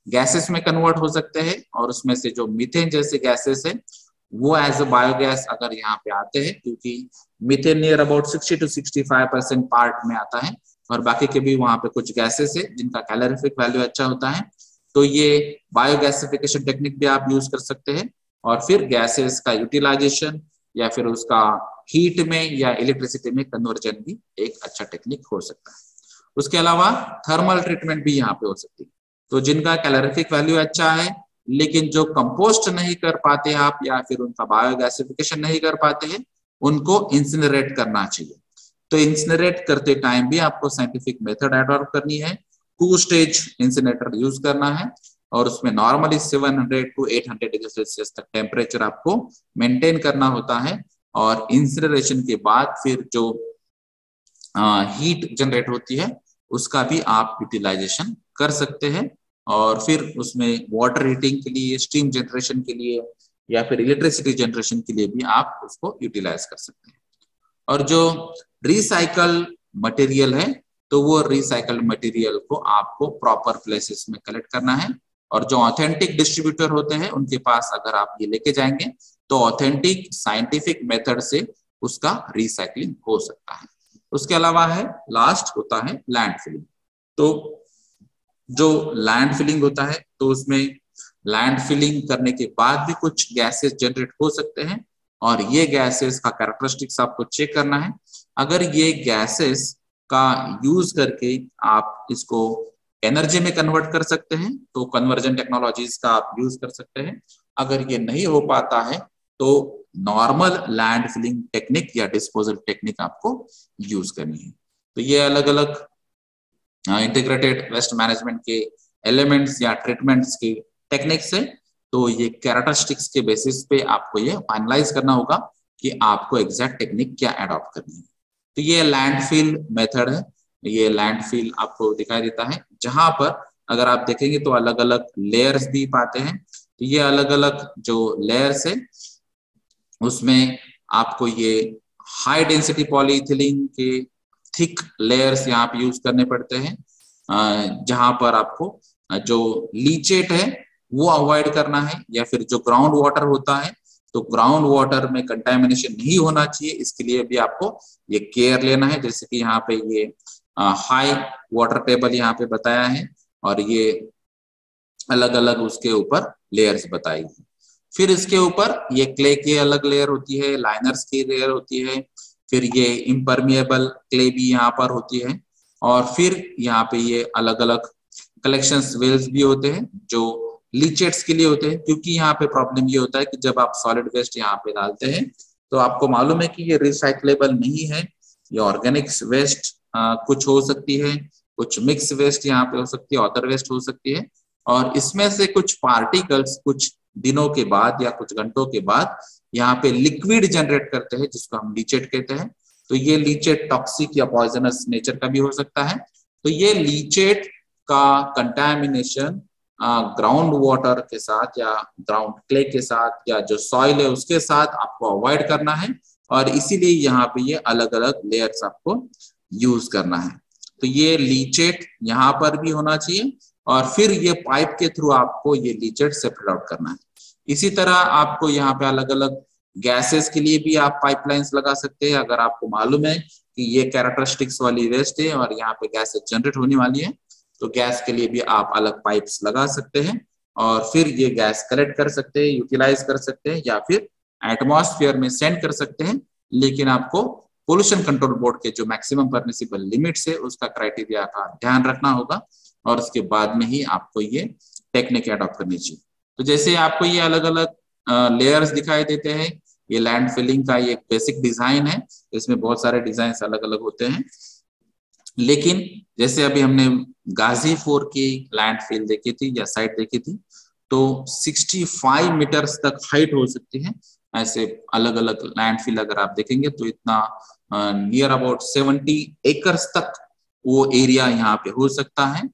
गैसेस में कन्वर्ट हो सकते हैं और उसमें से जो मीथेन जैसे गैसेस है वो एज अ बायोगैस अगर यहाँ पे आते हैं, क्योंकि methane near about 60 to 65% part में आता है और बाकी के भी वहां पे कुछ गैसेस है जिनका कैलोरीफिक वैल्यू अच्छा होता है, तो ये बायोगैसिफिकेशन टेक्निक भी आप यूज कर सकते हैं और फिर गैसेस का यूटिलाइजेशन या फिर उसका हीट में या इलेक्ट्रिसिटी में कन्वर्जन भी एक अच्छा टेक्निक हो सकता है। उसके अलावा थर्मल ट्रीटमेंट भी यहाँ पे हो सकती है। तो जिनका कैलोरीफिक वैल्यू अच्छा है लेकिन जो कंपोस्ट नहीं कर पाते आप या फिर उनका बायोगैसिफिकेशन नहीं कर पाते हैं, उनको इंसिनरेट करना चाहिए। तो इंसिनरेट करते टाइम भी आपको साइंटिफिक मेथड एडॉप्ट करनी है, 2 स्टेज इंसिनरेटर यूज करना है और उसमें नॉर्मली 700 to 800 डिग्री सेल्सियस तक टेम्परेचर आपको मेंटेन करना होता है, और इंसिनरेशन के बाद फिर जो हीट जनरेट होती है उसका भी आप यूटिलाइजेशन कर सकते हैं, और फिर उसमें वाटर हीटिंग के लिए, स्टीम जनरेशन के लिए या फिर इलेक्ट्रिसिटी जनरेशन के लिए भी आप उसको यूटिलाइज कर सकते हैं। और जो रिसाइकल मटेरियल है तो वो रिसाइकल मटेरियल को आपको प्रॉपर प्लेसेस में कलेक्ट करना है, और जो ऑथेंटिक डिस्ट्रीब्यूटर होते हैं उनके पास अगर आप ये लेके जाएंगे तो ऑथेंटिक साइंटिफिक मेथड से उसका रिसाइकलिंग हो सकता है। उसके अलावा है लास्ट होता है लैंड फिलिंग। तो जो लैंड फिलिंग होता है तो उसमें लैंड फिलिंग करने के बाद भी कुछ गैसेस जनरेट हो सकते हैं, और ये गैसेस का कैरेक्टरिस्टिक्स आपको चेक करना है। अगर ये गैसेस का यूज करके आप इसको एनर्जी में कन्वर्ट कर सकते हैं तो कन्वर्जन टेक्नोलॉजीज का आप यूज कर सकते हैं। अगर ये नहीं हो पाता है तो नॉर्मल लैंड फिलिंग टेक्निक या डिस्पोजल टेक्निक आपको यूज करनी है। तो ये अलग अलग इंटीग्रेटेड वेस्ट मैनेजमेंट के एलिमेंट्स या ट्रीटमेंट्स की टेक्निक्स है। तो ये कैरेक्टरिस्टिक्स के बेसिस पे आपको ये फाइनलाइज करना होगा कि आपको एग्जैक्ट टेक्निक क्या अडॉप्ट करनी है। तो ये लैंडफिल मेथड है, ये लैंडफिल आपको दिखाई देता है, जहां पर अगर आप देखेंगे तो अलग अलग लेयर्स भी पाते हैं। तो ये अलग अलग जो लेयर्स है उसमें आपको ये हाई डेंसिटी पॉलीइथिलीन के थिक लेयर्स यहाँ पे यूज करने पड़ते हैं, जहां पर आपको जो लीचेट है वो अवॉइड करना है, या फिर जो ग्राउंड वाटर होता है तो ग्राउंड वाटर में कंटामिनेशन नहीं होना चाहिए, इसके लिए भी आपको ये केयर लेना है। जैसे कि यहाँ पे ये हाई वाटर टेबल यहाँ पे बताया है और ये अलग अलग उसके ऊपर लेयर्स बताई है। फिर इसके ऊपर ये क्ले की अलग लेयर होती है, लाइनर्स की लेयर होती है, फिर ये इम्परमिएबल क्ले भी यहाँ पर होती है, और फिर यहाँ पे ये अलग अलग कलेक्शन वेल्स भी होते हैं जो लीचेट्स के लिए होते हैं। क्योंकि यहाँ पे प्रॉब्लम ये होता है कि जब आप सॉलिड वेस्ट यहाँ पे डालते हैं तो आपको मालूम है कि ये रिसाइक्लेबल नहीं है, ये ऑर्गेनिक्स वेस्ट कुछ हो सकती है, कुछ मिक्स वेस्ट यहाँ पे हो सकती है, अदर वेस्ट हो सकती है, और इसमें से कुछ पार्टिकल्स कुछ दिनों के बाद या कुछ घंटों के बाद यहाँ पे लिक्विड जनरेट करते हैं जिसको हम लीचेट कहते हैं। तो ये लीचेट टॉक्सिक या पॉइजनस नेचर का भी हो सकता है। तो ये लीचेट का कंटामिनेशन ग्राउंड वाटर के साथ या ग्राउंड क्ले के साथ या जो सॉइल है उसके साथ आपको अवॉइड करना है, और इसीलिए यहाँ पे ये अलग अलग लेयर्स आपको यूज करना है। तो ये लीचेट यहाँ पर भी होना चाहिए, और फिर ये पाइप के थ्रू आपको ये लीचेट सेपरेट आउट करना है। इसी तरह आपको यहाँ पे अलग अलग गैसेस के लिए भी आप पाइपलाइंस लगा सकते हैं। अगर आपको मालूम है कि ये कैरेक्टरिस्टिक्स वाली वेस्ट है और यहाँ पे गैसेस जनरेट होने वाली है, तो गैस के लिए भी आप अलग पाइप्स लगा सकते हैं और फिर ये गैस कलेक्ट कर सकते हैं, यूटिलाइज कर सकते हैं या फिर एटमॉस्फेयर में सेंड कर सकते हैं। लेकिन आपको पोल्यूशन कंट्रोल बोर्ड के जो मैक्सिमम परमिसिबल लिमिट्स है उसका क्राइटेरिया का ध्यान रखना होगा, और उसके बाद में ही आपको ये टेक्निक अडॉप्ट करनी चाहिए। तो जैसे आपको ये अलग अलग लेयर्स दिखाई देते हैं, ये लैंड फिलिंग का ये एक बेसिक डिजाइन है। इसमें बहुत सारे डिजाइन अलग अलग होते हैं, लेकिन जैसे अभी हमने गाजीपुर की लैंड फिल देखी थी या साइट देखी थी, तो 65 मीटर्स तक हाइट हो सकती है। ऐसे अलग अलग लैंडफिल अगर आप देखेंगे तो इतना नियर अबाउट 70 एकर्स तक वो एरिया यहाँ पे हो सकता है।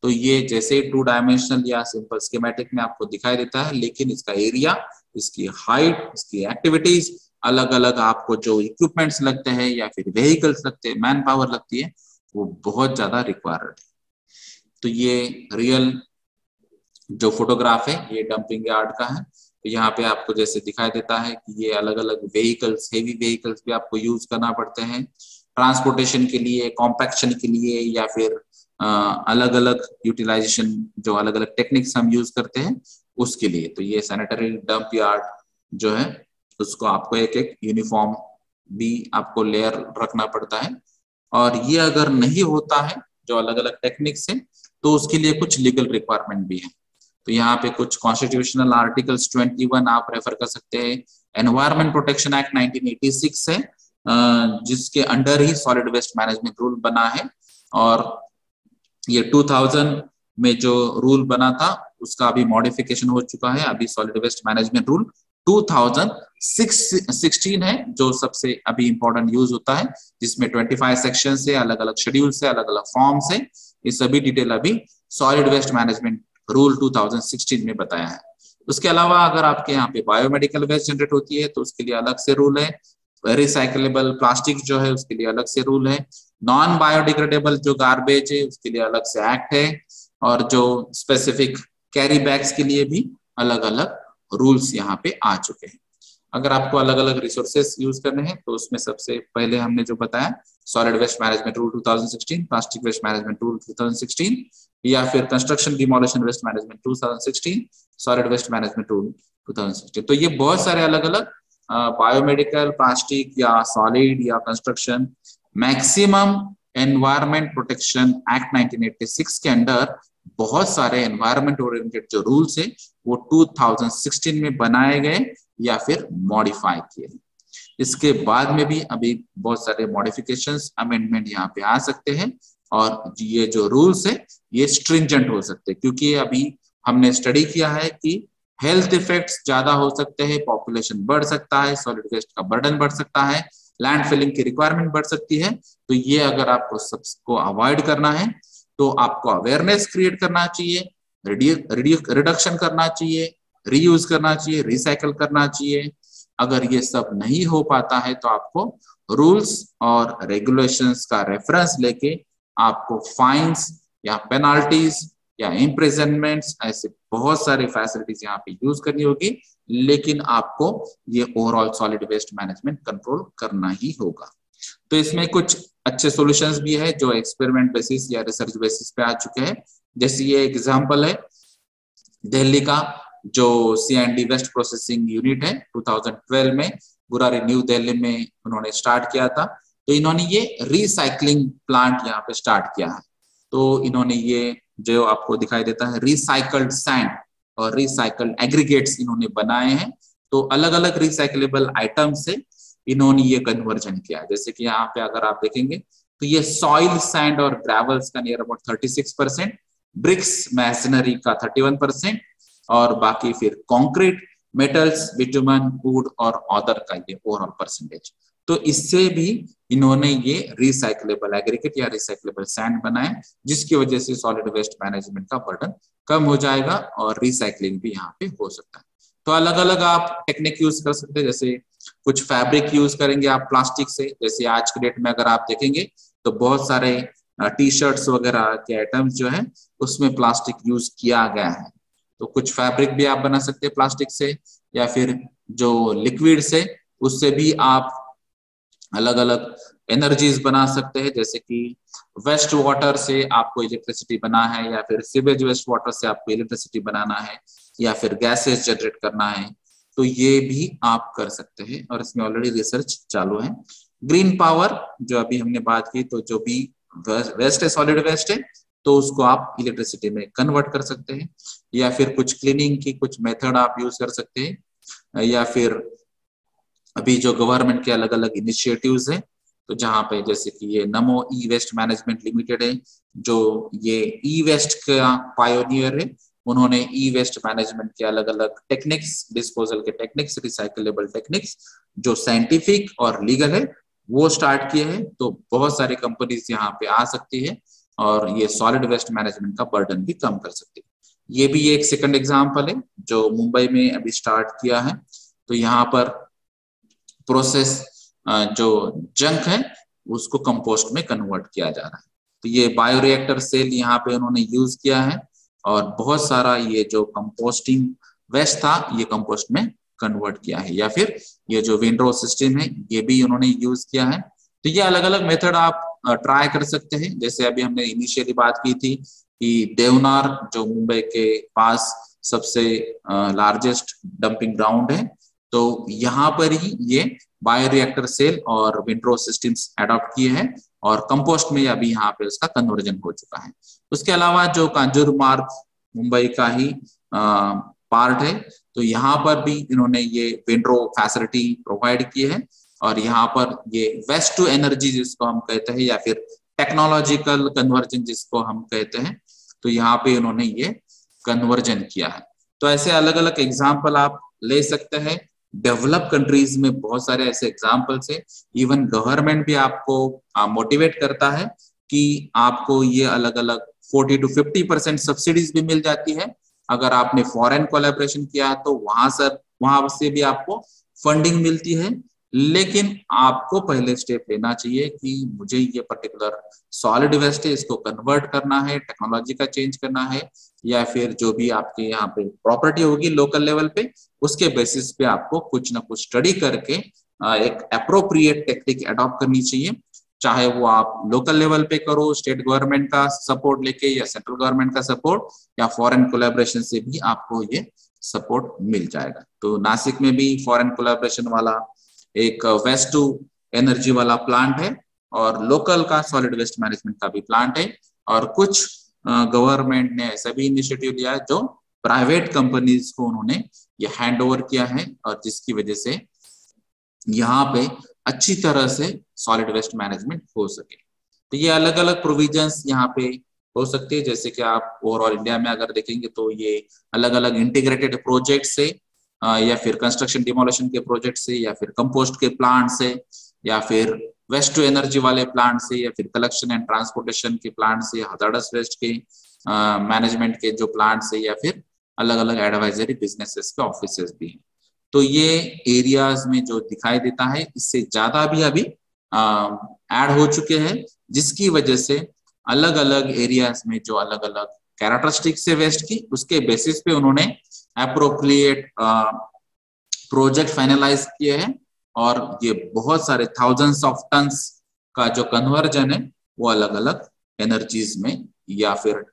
तो ये जैसे 2 डायमेंशनल या सिंपल स्कीमेटिक में आपको दिखाई देता है, लेकिन इसका एरिया, इसकी हाइट, इसकी एक्टिविटीज अलग अलग, आपको जो इक्विपमेंट्स लगते हैं या फिर व्हीकल्स लगते हैं, मैन पावर लगती है, वो बहुत ज्यादा रिक्वायर्ड है। तो ये रियल जो फोटोग्राफ है ये डंपिंग यार्ड का है। तो यहाँ पे आपको जैसे दिखाई देता है कि ये अलग अलग व्हीकल्स, हेवी व्हीकल्स भी आपको यूज करना पड़ते हैं ट्रांसपोर्टेशन के लिए, कॉम्पैक्शन के लिए, या फिर अलग अलग यूटिलाइजेशन जो अलग अलग टेक्निक्स हम यूज करते हैं उसके लिए। तो ये सैनिटरी डंप यार्ड जो है उसको आपको एक एक यूनिफॉर्म भी आपको लेयर रखना पड़ता है, और ये अगर नहीं होता है जो अलग अलग टेक्निक्स है तो उसके लिए कुछ लीगल रिक्वायरमेंट भी है। तो यहाँ पे कुछ कॉन्स्टिट्यूशनल आर्टिकल्स 21 आप रेफर कर सकते हैं। एनवायरमेंट प्रोटेक्शन एक्ट 1986 है जिसके अंडर ही सॉलिड वेस्ट मैनेजमेंट रूल बना है, और ये 2000 में जो रूल बना था उसका अभी मॉडिफिकेशन हो चुका है। अभी सॉलिड वेस्ट मैनेजमेंट रूल 2016 है जो सबसे अभी इंपॉर्टेंट यूज होता है, जिसमें 25 सेक्शन से, अलग अलग शेड्यूल से, अलग अलग फॉर्म से, ये सभी डिटेल अभी सॉलिड वेस्ट मैनेजमेंट रूल 2016 में बताया है। उसके अलावा अगर आपके यहाँ पे बायोमेडिकल वेस्ट जनरेट होती है तो उसके लिए अलग से रूल है। रिसाइकलेबल प्लास्टिक जो है उसके लिए अलग से रूल है। नॉन बायोडिग्रेडेबल जो गार्बेज है उसके लिए अलग से एक्ट है, और जो स्पेसिफिक कैरी बैग्स के लिए भी अलग अलग रूल्स यहाँ पे आ चुके हैं। अगर आपको अलग अलग रिसोर्सेस यूज करने हैं तो उसमें सबसे पहले हमने जो बताया solid waste management rule 2016, plastic waste management rule 2016, या फिर construction demolition waste management 2016, solid waste management rule 2016। तो ये बहुत सारे अलग अलग बायोमेडिकल, प्लास्टिक या सॉलिड या construction, maximum environment protection act 1986 के अंडर बहुत सारे एनवायरमेंट ओरिएंटेड जो रूल्स है वो 2016 में बनाए गए या फिर मॉडिफाई किए। इसके बाद में भी अभी बहुत सारे मॉडिफिकेशंस, अमेंडमेंट यहाँ पे आ सकते हैं, और ये जो रूल्स है ये स्ट्रिंजेंट हो सकते हैं, क्योंकि अभी हमने स्टडी किया है कि हेल्थ इफेक्ट्स ज्यादा हो सकते हैं, पॉपुलेशन बढ़ सकता है, सॉलिड वेस्ट का बर्डन बढ़ सकता है, लैंड फिलिंग की रिक्वायरमेंट बढ़ सकती है। तो ये अगर आपको सबको अवॉइड करना है तो आपको अवेयरनेस क्रिएट करना चाहिए, रिडक्शन करना चाहिए, रीयूज करना चाहिए, रिसाइकल करना चाहिए। अगर ये सब नहीं हो पाता है तो आपको रूल्स और रेगुलेशंस का रेफरेंस लेके आपको फाइन्स या पेनाल्टीज या इम्प्रिजनमेंट्स, ऐसे बहुत सारे फैसिलिटीज यहाँ पे यूज करनी होगी, लेकिन आपको ये overall solid waste management control करना ही होगा। तो इसमें कुछ अच्छे सॉल्यूशंस भी है जो एक्सपेरिमेंट बेसिस या रिसर्च बेसिस पे आ चुके हैं। जैसे ये एग्जांपल है दिल्ली का जो C&D वेस्ट प्रोसेसिंग यूनिट है, 2012 में बुरारी न्यू दिल्ली में उन्होंने स्टार्ट किया था। तो इन्होंने ये रिसाइकलिंग प्लांट यहाँ पे स्टार्ट किया है। तो इन्होंने ये जो आपको दिखाई देता है रिसाइकल्ड सैंड और रिसाइकल्ड एग्रीगेट्स इन्होंने बनाए हैं। तो अलग अलग रिसाइकलेबल आइटम से इन्होंने ये कन्वर्जन किया। जैसे कि यहाँ पे अगर आप देखेंगे तो ये सॉइल सैंड और ग्रेवल्स का नियर अबाउट 36%, ब्रिक्स मैसनरी का 31%, और बाकी फिर कंक्रीट मेटल्स, बिटुमन, वुड और अदर का ये ओवरऑल परसेंटेज। तो इससे भी इन्होंने ये रिसाइक्लेबल एग्रीगेट या रिसाइक्लेबल सैंड बनाए, जिसकी वजह से सॉलिड वेस्ट मैनेजमेंट का बर्डन कम हो जाएगा और रिसाइकलिंग भी यहाँ पे हो सकता है। तो अलग अलग आप टेक्निक यूज कर सकते हैं, जैसे कुछ फैब्रिक यूज करेंगे आप प्लास्टिक से, जैसे आज के डेट में अगर आप देखेंगे तो बहुत सारे टी शर्ट्स वगैरह के आइटम्स जो है उसमें प्लास्टिक यूज किया गया है। तो कुछ फैब्रिक भी आप बना सकते हैं प्लास्टिक से, या फिर जो लिक्विड से उससे भी आप अलग अलग एनर्जीज बना सकते हैं, जैसे कि वेस्ट वाटर से आपको इलेक्ट्रिसिटी बना है, या फिर सीवेज वेस्ट वाटर से आपको इलेक्ट्रिसिटी बनाना है, या फिर गैसेस जनरेट करना है। तो ये भी आप कर सकते हैं और इसमें ऑलरेडी रिसर्च चालू है। ग्रीन पावर जो अभी हमने बात की, तो जो भी वेस्ट है, सॉलिड वेस्ट है, तो उसको आप इलेक्ट्रिसिटी में कन्वर्ट कर सकते हैं, या फिर कुछ क्लीनिंग की कुछ मेथड आप यूज कर सकते हैं, या फिर अभी जो गवर्नमेंट के अलग अलग इनिशिएटिव्स हैं, तो जहाँ पे जैसे कि ये नमो ई वेस्ट मैनेजमेंट लिमिटेड है, जो ये ई वेस्ट का पायोनियर है। उन्होंने ई वेस्ट मैनेजमेंट के अलग अलग टेक्निक्स, डिस्पोजल के टेक्निक्स, रिसाइकलेबल टेक्निक्स जो साइंटिफिक और लीगल है वो स्टार्ट किए हैं। तो बहुत सारी कंपनीज यहाँ पे आ सकती है और ये सॉलिड वेस्ट मैनेजमेंट का बर्डन भी कम कर सकती है। ये भी एक सेकंड एग्जांपल है जो मुंबई में अभी स्टार्ट किया है। तो यहाँ पर प्रोसेस जो जंक है उसको कंपोस्ट में कन्वर्ट किया जा रहा है। तो ये बायोरिएक्टर सेल यहाँ पे उन्होंने यूज किया है और बहुत सारा ये जो कंपोस्टिंग वेस्ट था ये कंपोस्ट में कन्वर्ट किया है, या फिर ये जो विंडो सिस्टम है ये भी उन्होंने यूज किया है। तो ये अलग अलग मेथड आप ट्राई कर सकते हैं। जैसे अभी हमने इनिशियली बात की थी कि देवनार जो मुंबई के पास सबसे लार्जेस्ट डंपिंग ग्राउंड है, तो यहाँ पर ही ये बायोरिएक्टर सेल और विंडो सिस्टम्स अडॉप्ट किए हैं और कंपोस्ट में अभी यहाँ पे उसका कन्वर्जन हो चुका है। उसके अलावा जो कांजूरमार्ग मुंबई का ही पार्ट है, तो यहाँ पर भी इन्होंने ये विंडो फैसिलिटी प्रोवाइड की है और यहाँ पर ये वेस्ट टू एनर्जी जिसको हम कहते हैं, या फिर टेक्नोलॉजिकल कन्वर्जन जिसको हम कहते हैं, तो यहाँ पे इन्होंने ये कन्वर्जन किया है। तो ऐसे अलग अलग एग्जाम्पल आप ले सकते हैं। डेवलप कंट्रीज में बहुत सारे ऐसे एग्जाम्पल्स है। इवन गवर्नमेंट भी आपको मोटिवेट करता है कि आपको ये अलग अलग 40 to 50% सब्सिडीज भी मिल जाती है। अगर आपने फॉरेन कोलैबोरेशन किया तो वहां से भी आपको फंडिंग मिलती है। लेकिन आपको पहले स्टेप लेना चाहिए कि मुझे ये पर्टिकुलर सॉलिड वेस्ट है इसको कन्वर्ट करना है, टेक्नोलॉजी का चेंज करना है, या फिर जो भी आपके यहाँ पे प्रॉपर्टी होगी लोकल लेवल पे उसके बेसिस पे आपको कुछ ना कुछ स्टडी करके एक अप्रोप्रिएट टेक्निक अडॉप्ट करनी चाहिए। चाहे वो आप लोकल लेवल पे करो स्टेट गवर्नमेंट का सपोर्ट लेके, या सेंट्रल गवर्नमेंट का सपोर्ट, या फॉरेन कोलैबोरेशन से भी आपको ये सपोर्ट मिल जाएगा। तो नासिक में भी फॉरेन कोलैबोरेशन वाला एक वेस्ट टू एनर्जी वाला प्लांट है और लोकल का सॉलिड वेस्ट मैनेजमेंट का भी प्लांट है, और कुछ गवर्नमेंट ने ऐसा भी इनिशिएटिव लिया है जो प्राइवेट कंपनीज को उन्होंने ये हैंड ओवर किया है, और जिसकी वजह से यहाँ पे अच्छी तरह से सॉलिड वेस्ट मैनेजमेंट हो सके। तो ये अलग अलग प्रोविजंस यहाँ पे हो सकती है। जैसे कि आप ओवरऑल इंडिया में अगर देखेंगे तो ये अलग अलग इंटीग्रेटेड प्रोजेक्ट से, या फिर कंस्ट्रक्शन डिमोलेशन के प्रोजेक्ट से, या फिर कंपोस्ट के प्लांट से, या फिर वेस्ट टू एनर्जी वाले प्लांट से, या फिर कलेक्शन एंड ट्रांसपोर्टेशन के प्लांट से, हजार्डस वेस्ट के मैनेजमेंट के जो प्लांट से, या फिर अलग अलग एडवाइजरी बिजनेसेस के ऑफिसेस भी हैं। तो ये एरियाज में जो दिखाई देता है इससे ज्यादा भी अभी ऐड हो चुके हैं, जिसकी वजह से अलग अलग एरियाज में जो अलग अलग कैरेक्टरिस्टिक्स है वेस्ट की, उसके बेसिस पे उन्होंने अप्रोप्रिएट प्रोजेक्ट फाइनलाइज किए हैं, और ये बहुत सारे थाउजेंड्स ऑफ टन्स का जो कन्वर्जन है वो अलग अलग एनर्जीज में, या फिर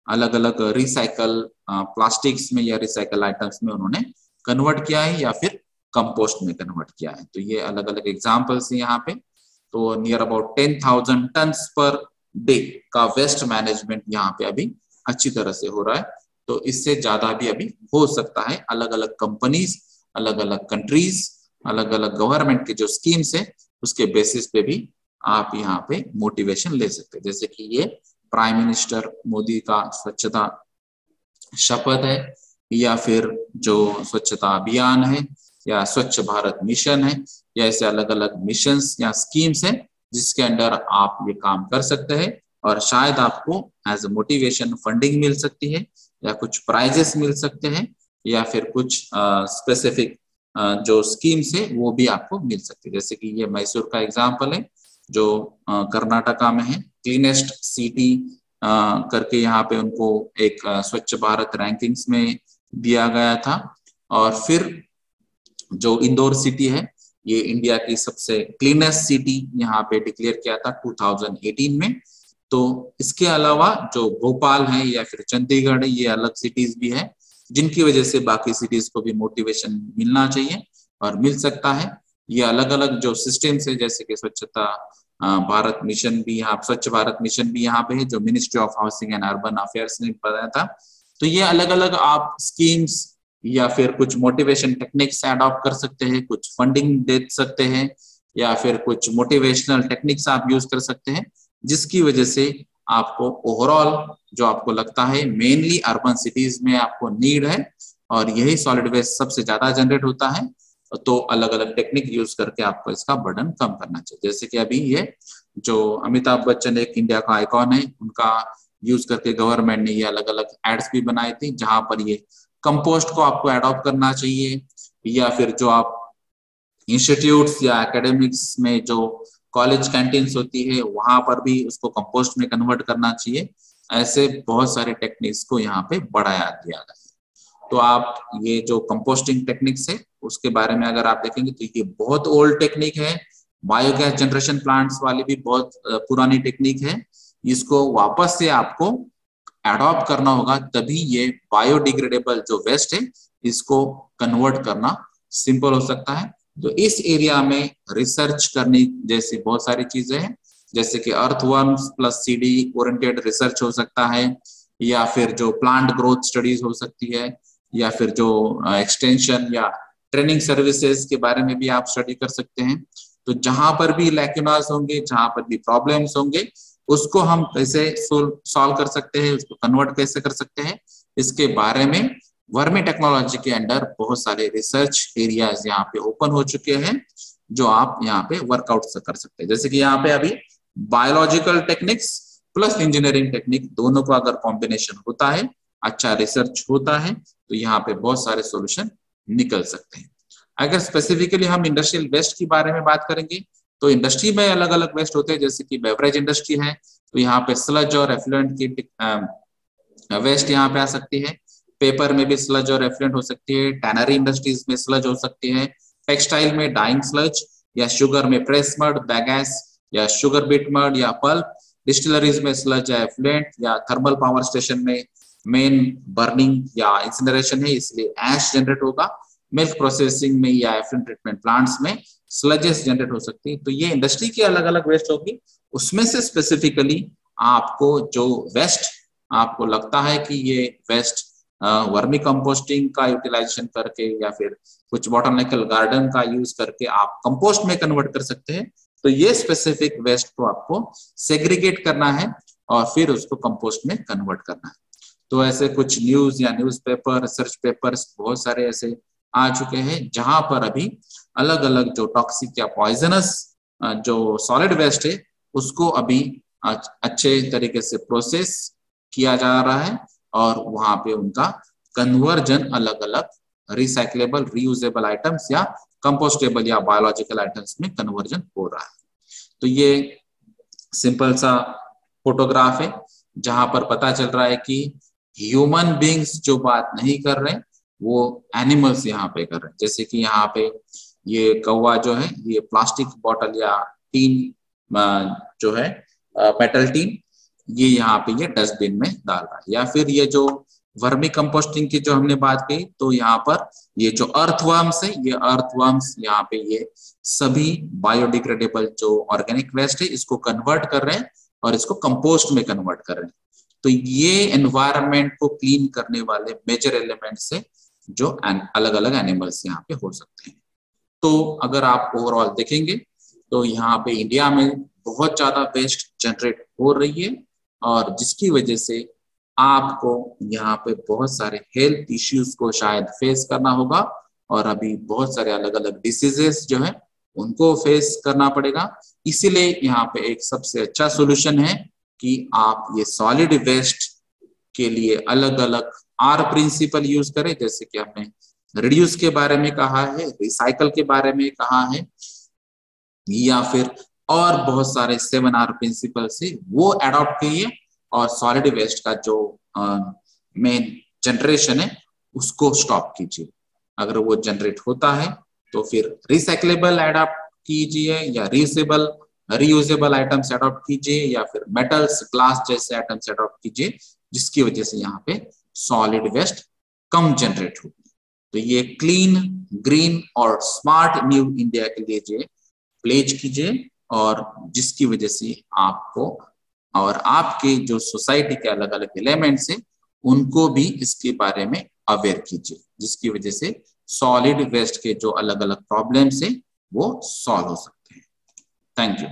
अलग अलग रिसाइकल प्लास्टिक्स में या रिसाइकल आइटम्स में उन्होंने कन्वर्ट किया है, या फिर कंपोस्ट में कन्वर्ट किया है। तो ये अलग अलग एग्जांपल्स हैं यहाँ पे। तो near about 10,000 tons per day का वेस्ट मैनेजमेंट यहाँ पे अभी अच्छी तरह से हो रहा है। तो इससे ज्यादा भी अभी हो सकता है। अलग अलग कंपनीज, अलग अलग कंट्रीज, अलग अलग गवर्नमेंट के जो स्कीम्स है उसके बेसिस पे भी आप यहाँ पे मोटिवेशन ले सकते हैं। जैसे कि ये प्राइम मिनिस्टर मोदी का स्वच्छता शपथ है, या फिर जो स्वच्छता अभियान है या स्वच्छ भारत मिशन है या ऐसे अलग अलग मिशंस या स्कीम्स हैं जिसके अंडर आप ये काम कर सकते हैं और शायद आपको एज ए मोटिवेशन फंडिंग मिल सकती है या कुछ प्राइजेस मिल सकते हैं या फिर कुछ स्पेसिफिक जो स्कीम्स है वो भी आपको मिल सकती है। जैसे कि ये मैसूर का एग्जाम्पल है जो कर्नाटका में है, क्लीनेस्ट सिटी करके यहाँ पे उनको एक स्वच्छ भारत रैंकिंग्स में दिया गया था। और फिर जो इंदौर सिटी है ये इंडिया की सबसे क्लीनेस्ट सिटी यहाँ पे डिक्लेयर किया था 2018 में। तो इसके अलावा जो भोपाल है या फिर चंडीगढ़ है ये अलग सिटीज भी है जिनकी वजह से बाकी सिटीज को भी मोटिवेशन मिलना चाहिए और मिल सकता है। ये अलग अलग जो सिस्टम्स है जैसे कि स्वच्छता भारत मिशन भी यहाँ, स्वच्छ भारत मिशन भी यहाँ पे है जो ministry of housing and urban affairs ने बताया था। तो ये अलग अलग आप स्कीम्स या फिर कुछ मोटिवेशन टेक्निक्स अडॉप्ट कर सकते हैं, कुछ फंडिंग दे सकते हैं या फिर कुछ मोटिवेशनल टेक्निक्स आप यूज कर सकते हैं जिसकी वजह से आपको ओवरऑल जो आपको लगता है मेनली अर्बन सिटीज में आपको नीड है और यही सॉलिड वेस्ट सबसे ज्यादा जनरेट होता है। तो अलग अलग टेक्निक यूज करके आपको इसका बर्डन कम करना चाहिए। जैसे कि अभी ये जो अमिताभ बच्चन एक इंडिया का आइकॉन है उनका यूज करके गवर्नमेंट ने ये अलग अलग एड्स भी बनाई थी जहां पर ये कंपोस्ट को आपको अडॉप्ट करना चाहिए या फिर जो आप इंस्टीट्यूट्स या एकेडमिक्स में जो कॉलेज कैंटीन्स होती है वहां पर भी उसको कंपोस्ट में कन्वर्ट करना चाहिए। ऐसे बहुत सारे टेक्निक्स को यहाँ पे बढ़ाया दिया गया है। तो आप ये जो कंपोस्टिंग टेक्निक्स है उसके बारे में अगर आप देखेंगे तो ये बहुत ओल्ड टेक्निक है। बायोगैस जनरेशन प्लांट्स वाली भी बहुत पुरानी टेक्निक है। इसको वापस से आपको अडॉप्ट करना होगा तभी ये बायोडिग्रेडेबल जो वेस्ट है इसको कन्वर्ट करना सिंपल हो सकता है। तो इस एरिया में रिसर्च करने जैसी बहुत सारी चीजें हैं जैसे कि earthworms plus CD oriented research हो सकता है या फिर जो प्लांट ग्रोथ स्टडीज हो सकती है या फिर जो एक्सटेंशन या ट्रेनिंग सर्विसेज के बारे में भी आप स्टडी कर सकते हैं। तो जहां पर भी लैक्यूनास होंगे, जहां पर भी प्रॉब्लम्स होंगे उसको हम कैसे सॉल्व कर सकते हैं, उसको कन्वर्ट कैसे कर सकते हैं, इसके बारे में वर्मी टेक्नोलॉजी के अंडर बहुत सारे रिसर्च एरियाज यहाँ पे ओपन हो चुके हैं जो आप यहाँ पे वर्कआउट कर सकते हैं। जैसे कि यहाँ पे अभी biological techniques plus engineering technique दोनों का अगर कॉम्बिनेशन होता है, अच्छा रिसर्च होता है तो यहाँ पे बहुत सारे सॉल्यूशन निकल सकते हैं। अगर स्पेसिफिकली हम इंडस्ट्रियल वेस्ट की बारे में बात करेंगे तो इंडस्ट्री में अलग अलग वेस्ट होते हैं। जैसे कि बेवरेज इंडस्ट्री है तो यहाँ पे स्लज और एफ्लुएंट की वेस्ट यहाँ पे आ सकती है। पेपर में भी स्लज और एफ्लुएंट हो सकती है। टैनरी इंडस्ट्रीज में स्लज हो सकती है। टेक्सटाइल में डाइंग स्लज या शुगर में प्रेस मड, बैगैस या शुगर बीट मड या पल्प। डिस्टिलरीज में स्लज या एफ्लुएंट या थर्मल पावर स्टेशन में मेन बर्निंग या इंसिनरेशन है इसलिए ऐश जनरेट होगा। मिल्क प्रोसेसिंग में या एफ्लुएंट ट्रीटमेंट प्लांट्स में स्लजेस जनरेट हो सकती है। तो ये इंडस्ट्री की अलग अलग वेस्ट होगी। उसमें से स्पेसिफिकली आपको जो वेस्ट आपको लगता है कि ये वेस्ट वर्मी कंपोस्टिंग का यूटिलाइजेशन करके या फिर कुछ बॉटनिकल गार्डन का यूज करके आप कंपोस्ट में कन्वर्ट कर सकते हैं। तो ये स्पेसिफिक वेस्ट को आपको सेग्रीगेट करना है और फिर उसको कंपोस्ट में कन्वर्ट करना है। तो ऐसे कुछ न्यूज या न्यूज़पेपर, रिसर्च पेपर्स बहुत सारे ऐसे आ चुके हैं जहां पर अभी अलग अलग जो टॉक्सिक या पॉइजनस जो सॉलिड वेस्ट है उसको अभी अच्छे तरीके से प्रोसेस किया जा रहा है और वहां पे उनका कन्वर्जन अलग अलग रिसाइक्लेबल रीयूजेबल आइटम्स या कंपोस्टेबल या बायोलॉजिकल आइटम्स में कन्वर्जन हो रहा है। तो ये सिंपल सा फोटोग्राफ है जहां पर पता चल रहा है कि ह्यूमन बींग्स जो बात नहीं कर रहे वो एनिमल्स यहाँ पे कर रहे हैं। जैसे कि यहाँ पे ये कौवा जो है ये प्लास्टिक बॉटल या टीन जो है मेटल टीन ये यहाँ पे ये डस्टबिन में डाल रहा है। या फिर ये जो वर्मी कंपोस्टिंग की जो हमने बात की तो यहाँ पर ये जो अर्थवर्म्स है ये अर्थवर्म्स यहाँ पे ये सभी बायोडिग्रेडेबल जो ऑर्गेनिक वेस्ट है इसको कन्वर्ट कर रहे हैं और इसको कंपोस्ट में कन्वर्ट कर रहे हैं। तो ये एनवायरनमेंट को क्लीन करने वाले मेजर एलिमेंट से जो अलग अलग एनिमल्स यहाँ पे हो सकते हैं। तो अगर आप ओवरऑल देखेंगे तो यहाँ पे इंडिया में बहुत ज्यादा वेस्ट जनरेट हो रही है और जिसकी वजह से आपको यहाँ पे बहुत सारे हेल्थ इश्यूज को शायद फेस करना होगा और अभी बहुत सारे अलग अलग डिसीजेस जो है उनको फेस करना पड़ेगा। इसीलिए यहाँ पे एक सबसे अच्छा सोल्यूशन है कि आप ये सॉलिड वेस्ट के लिए अलग अलग आर प्रिंसिपल यूज करें, जैसे कि हमने रिड्यूस के बारे में कहा है, रिसाइकल के बारे में कहा है, या फिर और बहुत सारे 7R प्रिंसिपल से वो अडॉप्ट कीजिए और सॉलिड वेस्ट का जो मेन जनरेशन है उसको स्टॉप कीजिए। अगर वो जनरेट होता है तो फिर रिसाइकलेबल अडॉप्ट कीजिए या रीयूजेबल आइटम्स अडॉप्ट कीजिए या फिर मेटल्स ग्लास जैसे आइटम्स अडॉप्ट कीजिए, जिसकी वजह से यहाँ पे सॉलिड वेस्ट कम जनरेट होगी। तो ये क्लीन, ग्रीन और स्मार्ट न्यू इंडिया के लिए जो प्लेज कीजिए और जिसकी वजह से आपको और आपके जो सोसाइटी के अलग अलग एलिमेंट्स हैं उनको भी इसके बारे में अवेयर कीजिए, जिसकी वजह से सॉलिड वेस्ट के जो अलग अलग प्रॉब्लम्स हैं वो सॉल्व हो सकते हैं। Thank you.